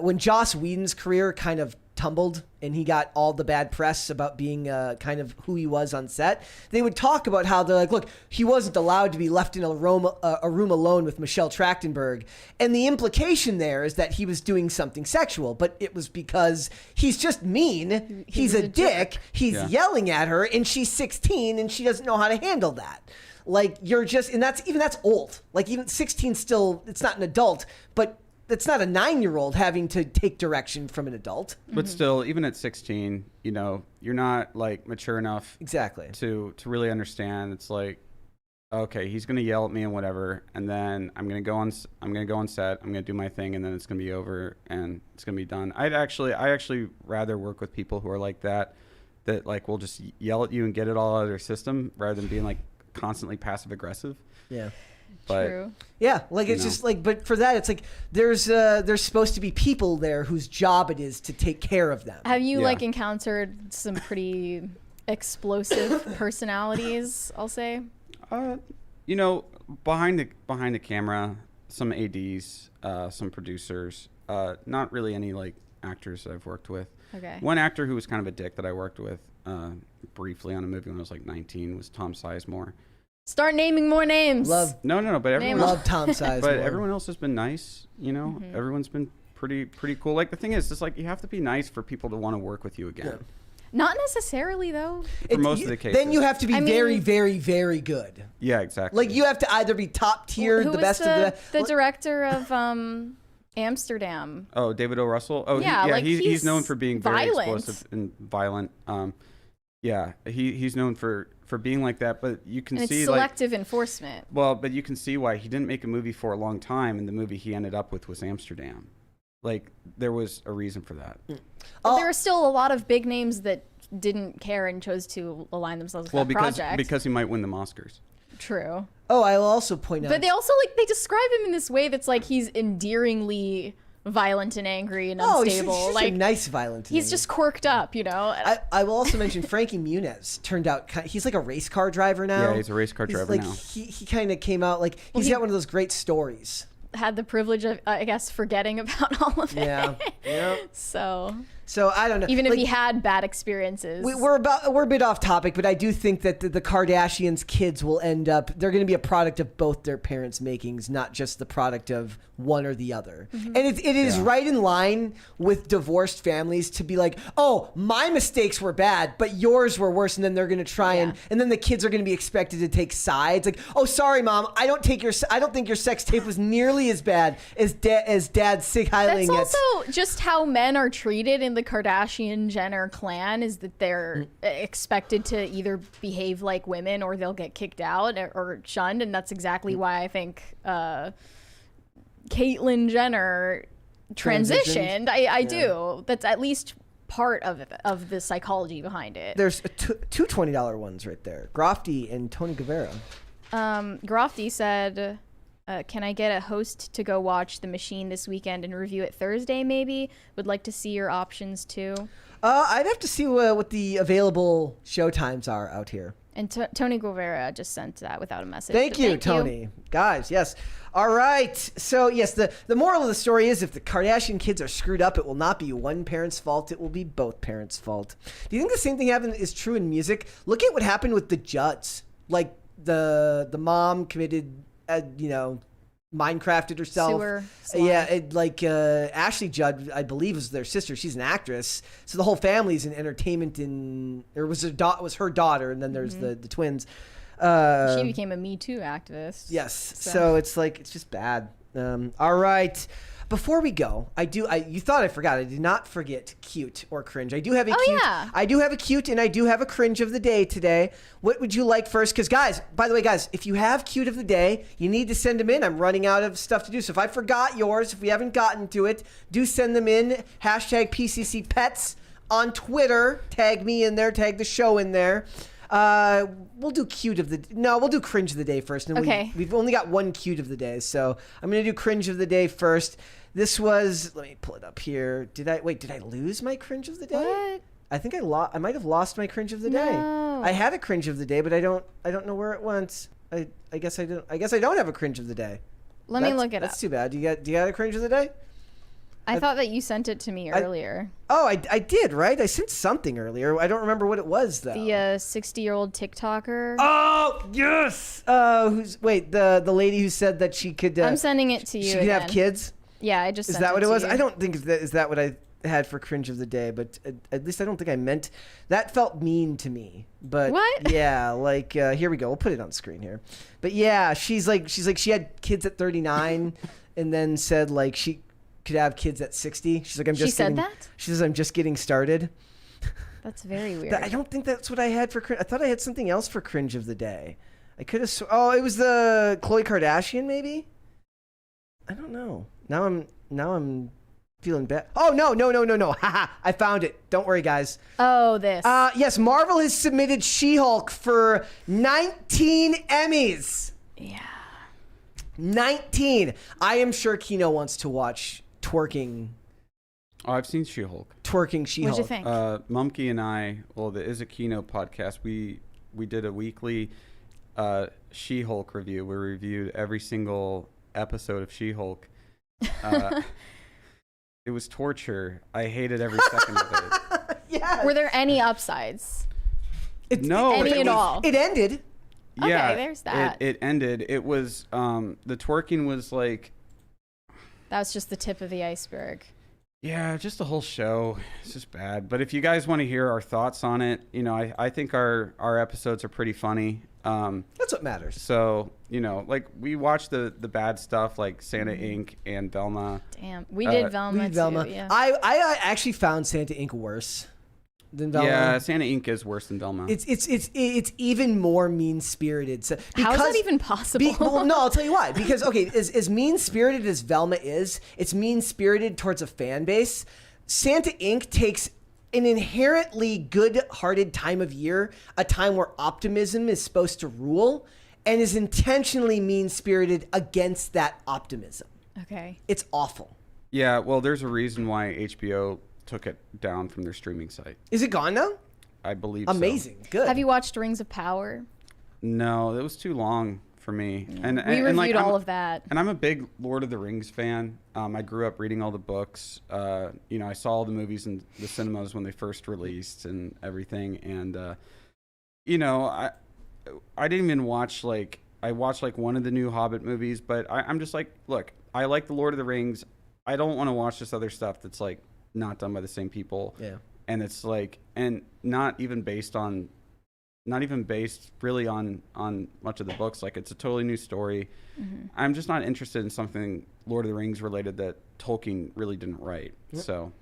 when Joss Whedon's career kind of tumbled and he got all the bad press about being kind of who he was on set, they would talk about how they're like, look, he wasn't allowed to be left in a room alone with Michelle Trachtenberg. And the implication there is that he was doing something sexual, but it was because he's just mean. He's a dick. He's yelling at her, and she's 16 and she doesn't know how to handle that. Like and that's old. Like even 16 still, it's not an adult, but it's not a 9-year-old having to take direction from an adult. But still, even at 16, you're not like mature enough Exactly. to really understand. It's like, okay, he's gonna yell at me and whatever, and then I'm gonna go on set, I'm gonna do my thing, and then it's gonna be over and it's gonna be done. I actually rather work with people who are like that like will just yell at you and get it all out of their system rather than being like constantly passive aggressive. Yeah. But True. Yeah, like it's just like, but for that, it's like there's supposed to be people there whose job it is to take care of them. Have you like encountered some pretty explosive personalities, I'll say? Behind the camera, some ADs, some producers, not really any like actors that I've worked with. Okay. One actor who was kind of a dick that I worked with briefly on a movie when I was like 19 was Tom Sizemore. Start naming more names. No, but everyone Love Tom Sizemore. But everyone else has been nice, Everyone's been pretty cool. Like the thing is, it's like you have to be nice for people to want to work with you again. Yeah. Not necessarily, though. For most of the cases. Then you have to be very, very, very good. Yeah, exactly. Like you have to either be top tier, Who the was best of the director of Amsterdam? Oh, David O. Russell. Oh, Yeah, he's known for being very violent. explosive and violent. He's known for being like that, but you can And see it's selective enforcement. Well, but you can see why he didn't make a movie for a long time, and the movie he ended up with was Amsterdam. Like there was a reason for that. But there are still a lot of big names that didn't care and chose to align themselves with that project. because he might win them Oscars. True. Oh, I will also point out. But they also they describe him in this way that's like he's endearingly violent and angry and unstable. He's like a nice violent. he's just quirked up, I will also mention Frankie Muniz turned out he's like a race car driver now. Yeah, he's a race car driver now. He kind of came out like he's got one of those great stories. Had the privilege of, I guess, forgetting about all of it. Yeah. So I don't know. even if he had bad experiences, we're a bit off topic, but I do think that the Kardashians' kids will end up. They're going to be a product of both their parents' makings, not just the product of one or the other. And it is right in line with divorced families to be like, oh, my mistakes were bad, but yours were worse, and then they're going to try and then the kids are going to be expected to take sides. Like, oh, sorry, mom, I don't think your sex tape was nearly as bad as Dad's Sig Heiling's. That's also just how men are treated in in the Kardashian Jenner clan is that they're expected to either behave like women or they'll get kicked out or shunned, and that's exactly why I think Caitlyn Jenner transitioned. I do. That's at least part of the psychology behind it. There's two $20 ones right there. Grofty and Tony Guevara. Grofty said, can I get a host to go watch The Machine this weekend and review it Thursday maybe? Would like to see your options too. I'd have to see what the available show times are out here. And Tony Guevara just sent that without a message. Thank you, Tony. Guys, yes. All right. So, yes, the moral of the story is if the Kardashian kids are screwed up, it will not be one parent's fault. It will be both parents' fault. Do you think the same thing is true in music? Look at what happened with the Judds. Like, the mom committed, Minecrafted herself. Sewer slime. Yeah, Ashley Judd, I believe, was their sister. She's an actress, so the whole family's in entertainment. It was her daughter, and then there's the twins. She became a Me Too activist. Yes, so it's just bad. All right. Before we go, you thought I forgot. I did not forget cute or cringe. I do have a cute. Yeah. I do have a cute and I do have a cringe of the day today. What would you like first? Because by the way, guys, if you have cute of the day, you need to send them in. I'm running out of stuff to do. So if I forgot yours, if we haven't gotten to it, do send them in. Hashtag PCC Pets on Twitter. Tag me in there. Tag the show in there. We'll do we'll do cringe of the day first. And okay. We've only got one cute of the day, so I'm going to do cringe of the day first. This was, let me pull it up here. Did I lose my cringe of the day? What? I think I might have lost my cringe of the day. No. I had a cringe of the day, but I don't know where it went. I guess I don't have a cringe of the day. Let me look it up. That's too bad. Do you got a cringe of the day? I thought that you sent it to me earlier. I did, right? I sent something earlier. I don't remember what it was, though. The 60-year-old TikToker. Oh, yes! The lady who said that she could... I'm sending it to you She could have kids? Yeah, I just Is sent that what it it was? to you. I don't think is that what I had for cringe of the day, but at least I don't think I meant... That felt mean to me. But what? Yeah, here we go. We'll put it on screen here. But yeah, she's like she had kids at 39 and then said she could have kids at 60. She's like, She says, I'm just getting started. That's very weird. I don't think that's what I had for cringe. I thought I had something else for cringe of the day. I could have... it was the Khloe Kardashian, maybe? I don't know. Now I'm feeling bad. Oh, no. Haha, I found it. Don't worry, guys. Oh, this. Yes, Marvel has submitted She-Hulk for 19 Emmys. Yeah. 19. I am sure Kino wants to watch twerking I've seen She-Hulk. Twerking She-Hulk. What'd you think? Mumkey and I, there is a Kino podcast. We did a weekly She-Hulk review. We reviewed every single episode of She-Hulk. It was torture. I hated every second of it. Yeah. Were there any upsides? No. Any at all? It ended. Yeah, Okay, there's that. It ended. It was the twerking was like... That was just the tip of the iceberg. Yeah, just the whole show. It's just bad. But if you guys want to hear our thoughts on it, I think our episodes are pretty funny. That's what matters. So, we watch the bad stuff like Santa Inc. and Velma. Damn, we did Velma too. Yeah. I actually found Santa Inc. worse than Velma. Yeah, Santa Inc. is worse than Velma. It's even more mean-spirited. So, How is that even possible? No, I'll tell you why. Because, okay, as mean-spirited as Velma is, it's mean-spirited towards a fan base. Santa Inc. takes an inherently good-hearted time of year, a time where optimism is supposed to rule, and is intentionally mean-spirited against that optimism. Okay. It's awful. Yeah, well, there's a reason why HBO took it down from their streaming site. Is it gone now? I believe Amazing. so. Good. Have you watched Rings of Power? No, it was too long for me. Yeah. And we reviewed all of that. And I'm a big Lord of the Rings fan. I grew up reading all the books. I saw all the movies in the cinemas when they first released and everything. And, I didn't even watch, I watched, one of the new Hobbit movies. But I'm just like, look, I like the Lord of the Rings. I don't want to watch this other stuff that's, not done by the same people. Yeah. And it's, and not even based really on much of the books. It's a totally new story. Mm-hmm. I'm just not interested in something Lord of the Rings related that Tolkien really didn't write. Yep. So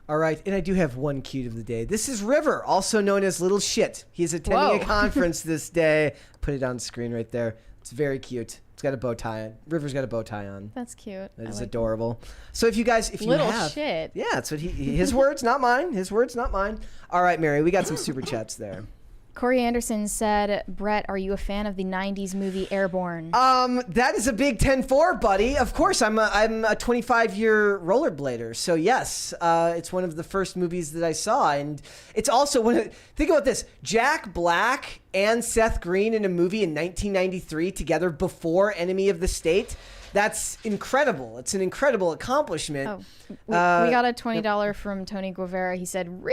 All right, and I do have one cute of the day. This is River, also known as Little Shit. He's attending a conference this day. Put it on screen right there. It's very cute. It's got a bow tie on. River's got a bow tie on. That's cute. That is adorable. So if you guys, if you Little have, shit. yeah, that's what his words, not mine. His words, not mine. All right, Mary, we got some super chats there. Corey Anderson said, Brett, are you a fan of the 90s movie Airborne? That is a big 10-4, buddy. Of course, I'm a 25-year rollerblader. So yes, it's one of the first movies that I saw, and it's also think about this: Jack Black and Seth Green in a movie in 1993 together before Enemy of the State. That's incredible. It's an incredible accomplishment. Oh, we got a $20 from Tony Guevara. He said,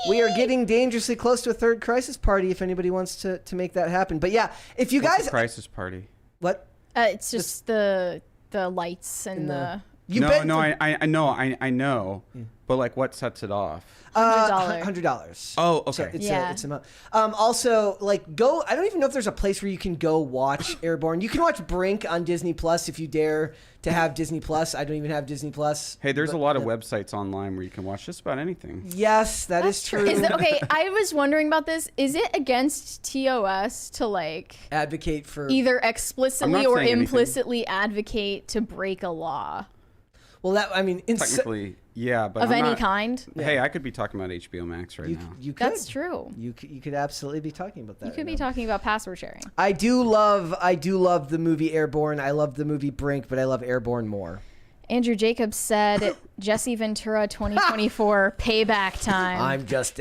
we are getting dangerously close to a third crisis party if anybody wants to make that happen. But yeah, if you guys... crisis party? What? It's just the lights and the... I know. But like, what sets it off? $100. Oh, okay. So it's a also, like, go. I don't even know if there's a place where you can go watch Airborne. You can watch Brink on Disney Plus if you dare to have Disney Plus. I don't even have Disney Plus. Hey, there's a lot of websites online where you can watch just about anything. Yes, that's true. Okay, I was wondering about this. Is it against TOS to like advocate for either explicitly or implicitly advocate to break a law? Well, that I mean, technically, yeah, but of any kind. Hey, I could be talking about HBO Max now. You could. That's true. You could absolutely be talking about that. You could be talking about password sharing. I do love the movie Airborne. I love the movie Brink, but I love Airborne more. Andrew Jacobs said, Jesse Ventura 2024 payback time. I'm just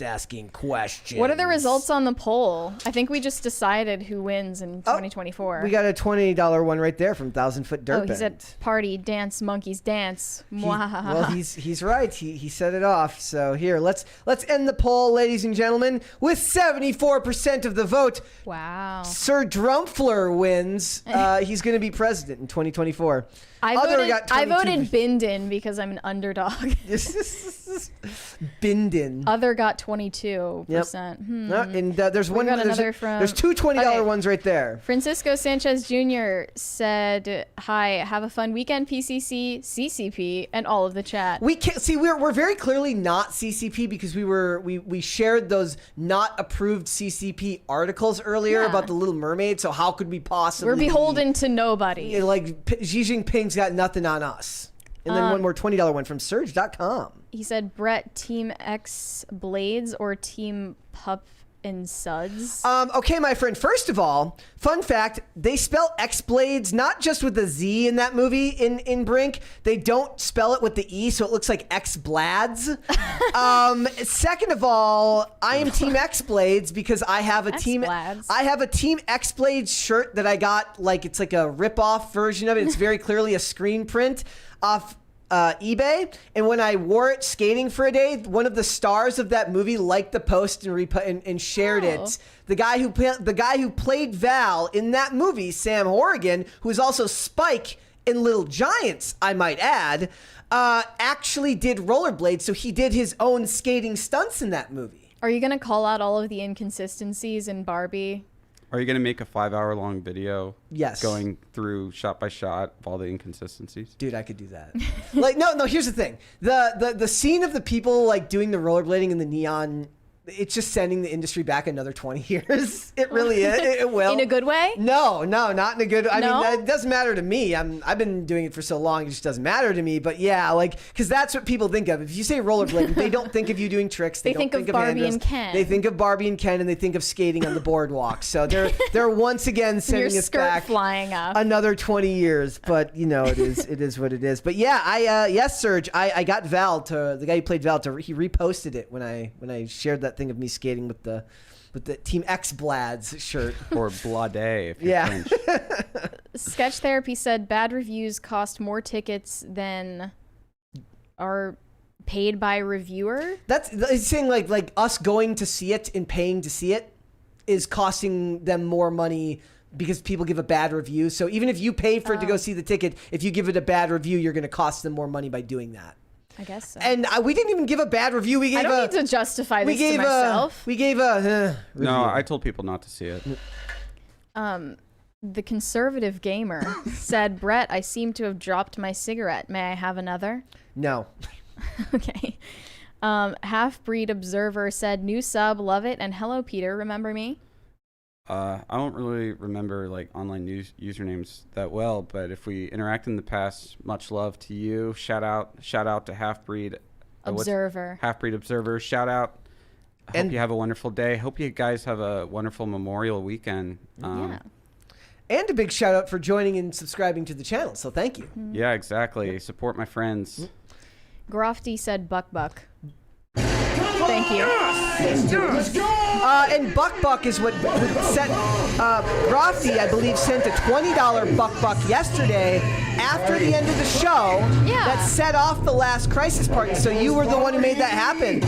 asking questions. What are the results on the poll? I think we just decided who wins in 2024. We got a $20 one right there from 1,000 Foot Dirt. Oh, he said party, dance, monkeys, dance. Well, he's right. He set it off. So here, let's end the poll, ladies and gentlemen, with 74% of the vote. Wow. Sir Drumpfler wins. He's going to be president in 2024. I voted Bindon because I'm an underdog. Bindon. Other got 22%. Yep. And there's one. There's two $20 ones right there. Francisco Sanchez Jr. said, "Hi, have a fun weekend, PCC, CCP, and all of the chat." We can't see. We're very clearly not CCP because we shared those not approved CCP articles earlier about the Little Mermaid. So how could we possibly? We're beholden to nobody. Like Xi Jinping's got nothing on us. And then one more $20 one from Surge.com. He said, Brett, Team X Blades or Team Pup and Suds? Okay, my friend. First of all, fun fact, they spell X-Blades not just with the Z in that movie in Brink. They don't spell it with the E, so it looks like X-Blads. Second of all, I am Team X-Blades because I have a Team X-Blades shirt that I got, like it's like a rip-off version of it. It's very clearly a screen print off eBay, and when I wore it skating for a day, one of the stars of that movie liked the post and shared it. The guy who played Val in that movie, Sam Horrigan, who is also Spike in Little Giants, I might add, actually did rollerblades, so he did his own skating stunts in that movie. Are you gonna call out all of the inconsistencies in Barbie? Are you going to make a 5-hour-long video? Yes. Going through shot by shot of all the inconsistencies? Dude, I could do that. Like, no, here's the thing. The scene of the people, like, doing the rollerblading in the neon, it's just sending the industry back another 20 years. It really is. It will. In a good way? No, not in a good. I mean, it doesn't matter to me. I've been doing it for so long, it just doesn't matter to me. But yeah, like, because that's what people think of. If you say rollerblading, they don't think of you doing tricks. They don't think of Barbie and Ken. They think of Barbie and Ken, and they think of skating on the boardwalk. So they're once again sending us back flying up another 20 years. But you know, it is what it is. But yeah, yes, Serge, I got Val the guy who played Val he reposted it when I shared that thing of me skating with the Team X Blads shirt. Or Blade, if you're French. Sketch Therapy said bad reviews cost more tickets than are paid by reviewer. It's saying like us going to see it and paying to see it is costing them more money because people give a bad review. So even if you pay for it to go see the ticket, if you give it a bad review, you're going to cost them more money by doing that. I guess so. And we didn't even give a bad review. I don't need to justify this to myself. We gave a review. No, I told people not to see it. The conservative gamer said, Brett, I seem to have dropped my cigarette. May I have another? No. Okay. Half-breed observer said, new sub, love it, and hello, Peter, remember me? I don't really remember like online news usernames that well, but if we interact in the past, much love to you. Shout out to Half-breed Observer. Half-breed Observer. Shout out. Hope you have a wonderful day. Hope you guys have a wonderful Memorial weekend. Yeah. And a big shout out for joining and subscribing to the channel. So thank you. Yeah, exactly. Support my friends. Grofty said buck. Thank you. Let's go! And Buck is what sent Grofty, I believe, sent a $20 Buck yesterday after the end of the show. Yeah. That set off the last crisis party. So you were the one who made that happen.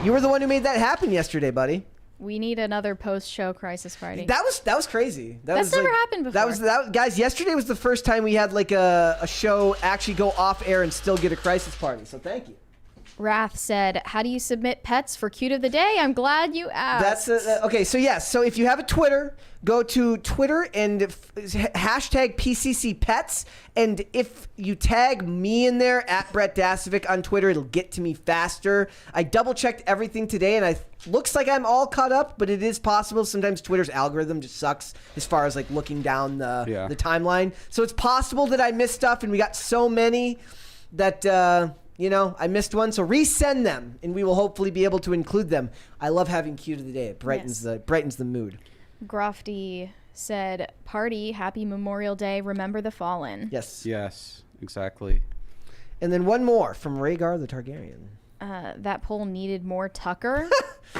You were the one who made that happen yesterday, buddy. We need another post-show crisis party. That was crazy. That's never happened before. That guys. Yesterday was the first time we had like a show actually go off air and still get a crisis party. So thank you. Wrath said, how do you submit pets for Cute of the Day? I'm glad you asked. Okay, so yes. So if you have a Twitter, go to Twitter and hashtag PCC Pets. And if you tag me in there at Brett Dasovic on Twitter, it'll get to me faster. I double checked everything today and looks like I'm all caught up, but it is possible. Sometimes Twitter's algorithm just sucks as far as like looking down the timeline. So it's possible that I missed stuff and we got so many that, you know, I missed one, so resend them, and we will hopefully be able to include them. I love having Cute of the Day. It brightens the mood. Grofty said, party, happy Memorial Day, remember the fallen. Yes. Yes, exactly. And then one more from Rhaegar the Targaryen. That poll needed more Tucker.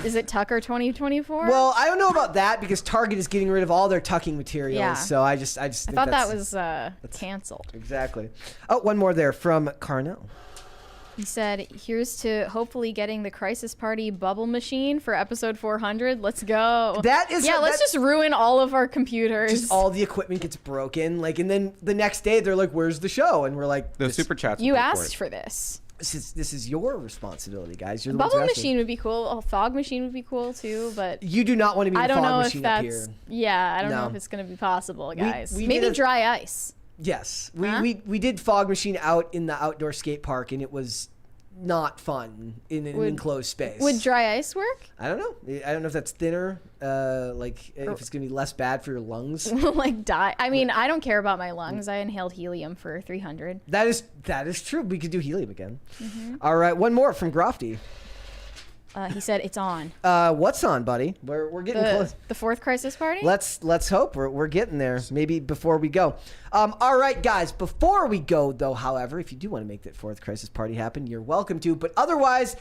Is it Tucker 2024? Well, I don't know about that because Target is getting rid of all their tucking materials. Yeah. So I just think thought that was canceled. Exactly. Oh, one more there from Carnell. He said, here's to hopefully getting the crisis party bubble machine for episode 400. Let's go. Let's just ruin all of our computers. Just all the equipment gets broken. And then the next day they're like, where's the show? And we're like, the Superchats. You asked for this. This is your responsibility, guys. You're the bubble machine would be cool. A fog machine would be cool too, but you do not want to be in a fog machine up here. Yeah, I don't know if it's going to be possible, guys. Maybe dry ice. Yes, we did fog machine out in the outdoor skate park, and it was not fun in an enclosed space. Would dry ice work? I don't know. I don't know if that's thinner, if it's gonna be less bad for your lungs. I mean, I don't care about my lungs. I inhaled helium for 300. That is true. We could do helium again. All right, one more from Grofty. He said it's on. What's on, buddy? We're getting close. The fourth crisis party? Let's hope we're getting there. Maybe before we go. All right, guys. Before we go, though, however, if you do want to make that fourth crisis party happen, you're welcome to. But otherwise,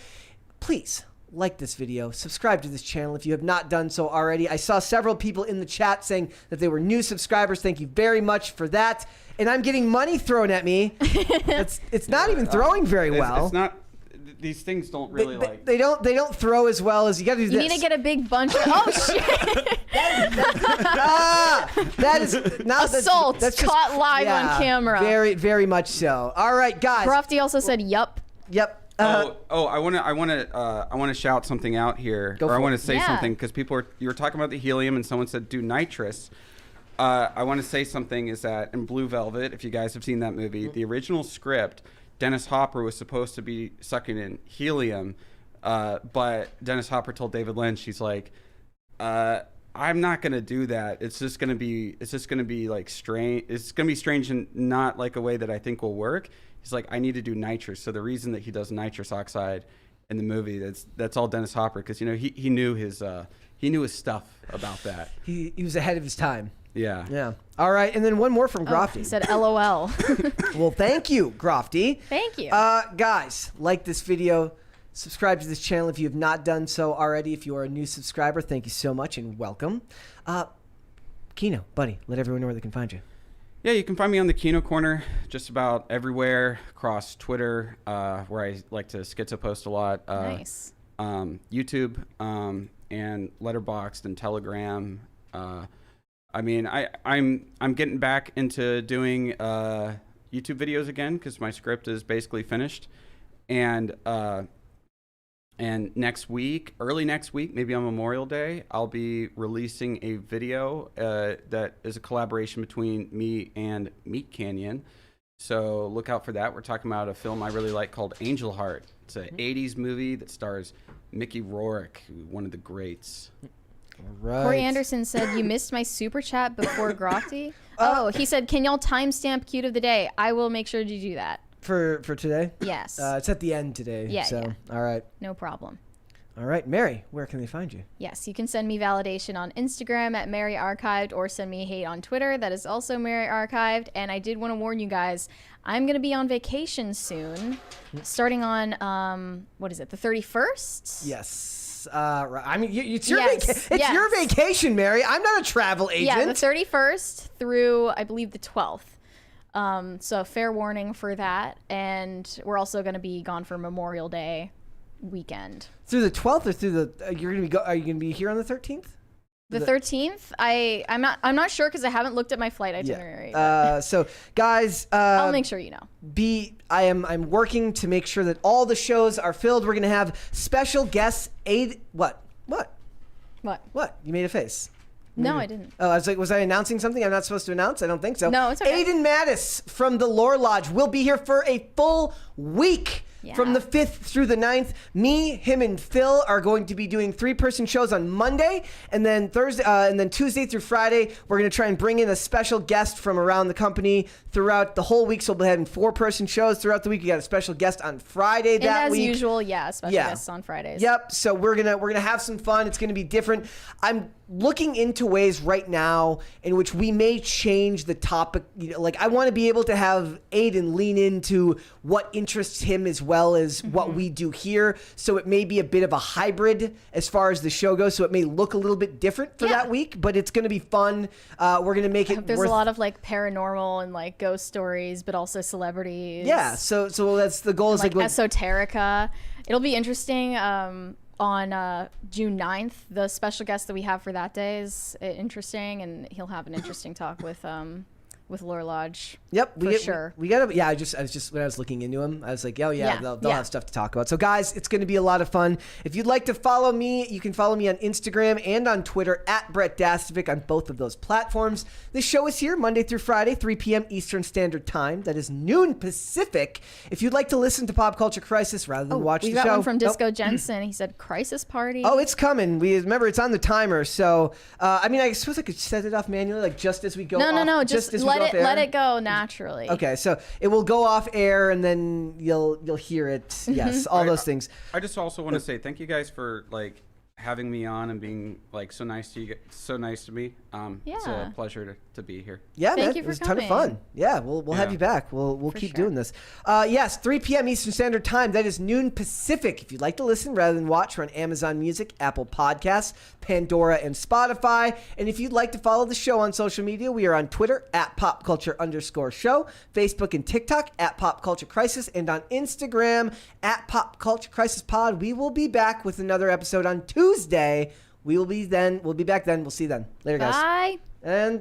please like this video, subscribe to this channel if you have not done so already. I saw several people in the chat saying that they were new subscribers. Thank you very much for that. And I'm getting money thrown at me. It's not even throwing very well. It's not. These things don't really they don't throw as well as you got to do. You need to get a big bunch of shit. That is not assault. That's caught live on camera. Very, very much so. All right, guys. Grofty also said, "Yup." Yep. I want to shout something out here, I want to say something because you were talking about the helium and someone said do nitrous. I want to say something is that in Blue Velvet, if you guys have seen that movie, the original script, Dennis Hopper was supposed to be sucking in helium, but Dennis Hopper told David Lynch, he's like, I'm not gonna do that. It's just gonna be like strange. It's gonna be strange and not like a way that I think will work. He's like, I need to do nitrous. So the reason that he does nitrous oxide in the movie, that's all Dennis Hopper, because he knew his stuff about that. He was ahead of his time. Yeah. Yeah. All right, and then one more from Grofty. He said LOL. Well, thank you, Grofty. Thank you. Guys, like this video, subscribe to this channel if you have not done so already. If you are a new subscriber, thank you so much and welcome. Kino, buddy, let everyone know where they can find you. Yeah, you can find me on the Kino Corner just about everywhere across Twitter, where I like to schizo post a lot. Nice. YouTube, and Letterboxd and Telegram. I mean, I'm getting back into doing YouTube videos again because my script is basically finished, and next week, early next week, maybe on Memorial Day, I'll be releasing a video that is a collaboration between me and Meat Canyon. So look out for that. We're talking about a film I really like called Angel Heart. It's an 80s movie that stars Mickey Rourke, one of the greats. Right. Corey Anderson said, you missed my super chat before Grotty. Oh, he said, can y'all timestamp cute of the day? I will make sure to do that. For today? Yes. It's at the end today. Yeah, So, yeah. all right. No problem. All right. Mary, where can they find you? Yes, you can send me validation on Instagram at Mary Archived or send me hate on Twitter. That is also Mary Archived. And I did want to warn you guys, I'm going to be on vacation soon, starting on, what is it, the 31st? Yes. Right. I mean, it's your Yes, it's your yes. vacation, Mary. I'm not a travel agent. Yeah, the 31st through, I believe, the 12th. So fair warning for that. And we're also going to be gone for Memorial Day weekend. Through the 12th or through the are you going to be here on the 13th? The 13th, I'm not sure because I haven't looked at my flight itinerary. So guys, I'll make sure you know. I'm working to make sure that all the shows are filled. We're going to have special guests. What? You made a face. No, I didn't. Oh, I was like, was I announcing something I'm not supposed to announce? I don't think so. No, it's okay. Aiden Mattis from the Lore Lodge will be here for a full week. Yeah. From the 5th through the 9th, me, him, and Phil are going to be doing 3-person shows on Monday, and then Tuesday through Friday, we're going to try and bring in a special guest from around the company throughout the whole week. So we'll be having 4-person shows throughout the week. We got a special guest on Friday that week. And as usual, special guests on Fridays. Yep. So we're gonna have some fun. It's gonna be different. I'm looking into ways right now in which we may change the topic. Like I want to be able to have Aiden lean into what interests him as well as what we do here. So it may be a bit of a hybrid as far as the show goes. So it may look a little bit different for that week, but it's gonna be fun. We're gonna make it. There's a lot of like paranormal and like ghost stories, but also celebrities. Yeah. So that's the goal. Is like like esoterica. It'll be interesting. On June 9th, the special guest that we have for that day is interesting, and he'll have an interesting talk with Lore Lodge. Yep, for sure. We got to. Yeah, I was just when I was looking into him, I was like, oh yeah, they'll have stuff to talk about. So guys, it's going to be a lot of fun. If you'd like to follow me, you can follow me on Instagram and on Twitter at Brett Dastovic on both of those platforms. This show is here Monday through Friday, 3 p.m. Eastern Standard Time. That is noon Pacific. If you'd like to listen to Pop Culture Crisis rather than watch the show, we got one from Disco Jensen. He said Crisis Party. Oh, it's coming. Remember it's on the timer. So I mean, I suppose I could set it off manually, like just as we go. No. Just let it go naturally. Okay, so it will go off air, and then you'll hear it. Yes, all those things. I just also want to say thank you guys for like having me on and being like so nice to you, so nice to me. It's a pleasure to be here. Yeah, Thank man, you it for was a ton of coming. fun. Yeah, we'll have you back. We'll keep sure. doing this. Yes, 3 p.m. Eastern Standard Time. That is noon Pacific. If you'd like to listen rather than watch, we're on Amazon Music, Apple Podcasts, Pandora, and Spotify. And if you'd like to follow the show on social media, we are on Twitter at @popculture_show, Facebook and TikTok at Pop Culture Crisis, and on Instagram at Pop Culture Crisis Pod. We will be back with another episode on Tuesday. We'll be back then. We'll see you then. Later, guys. Bye. And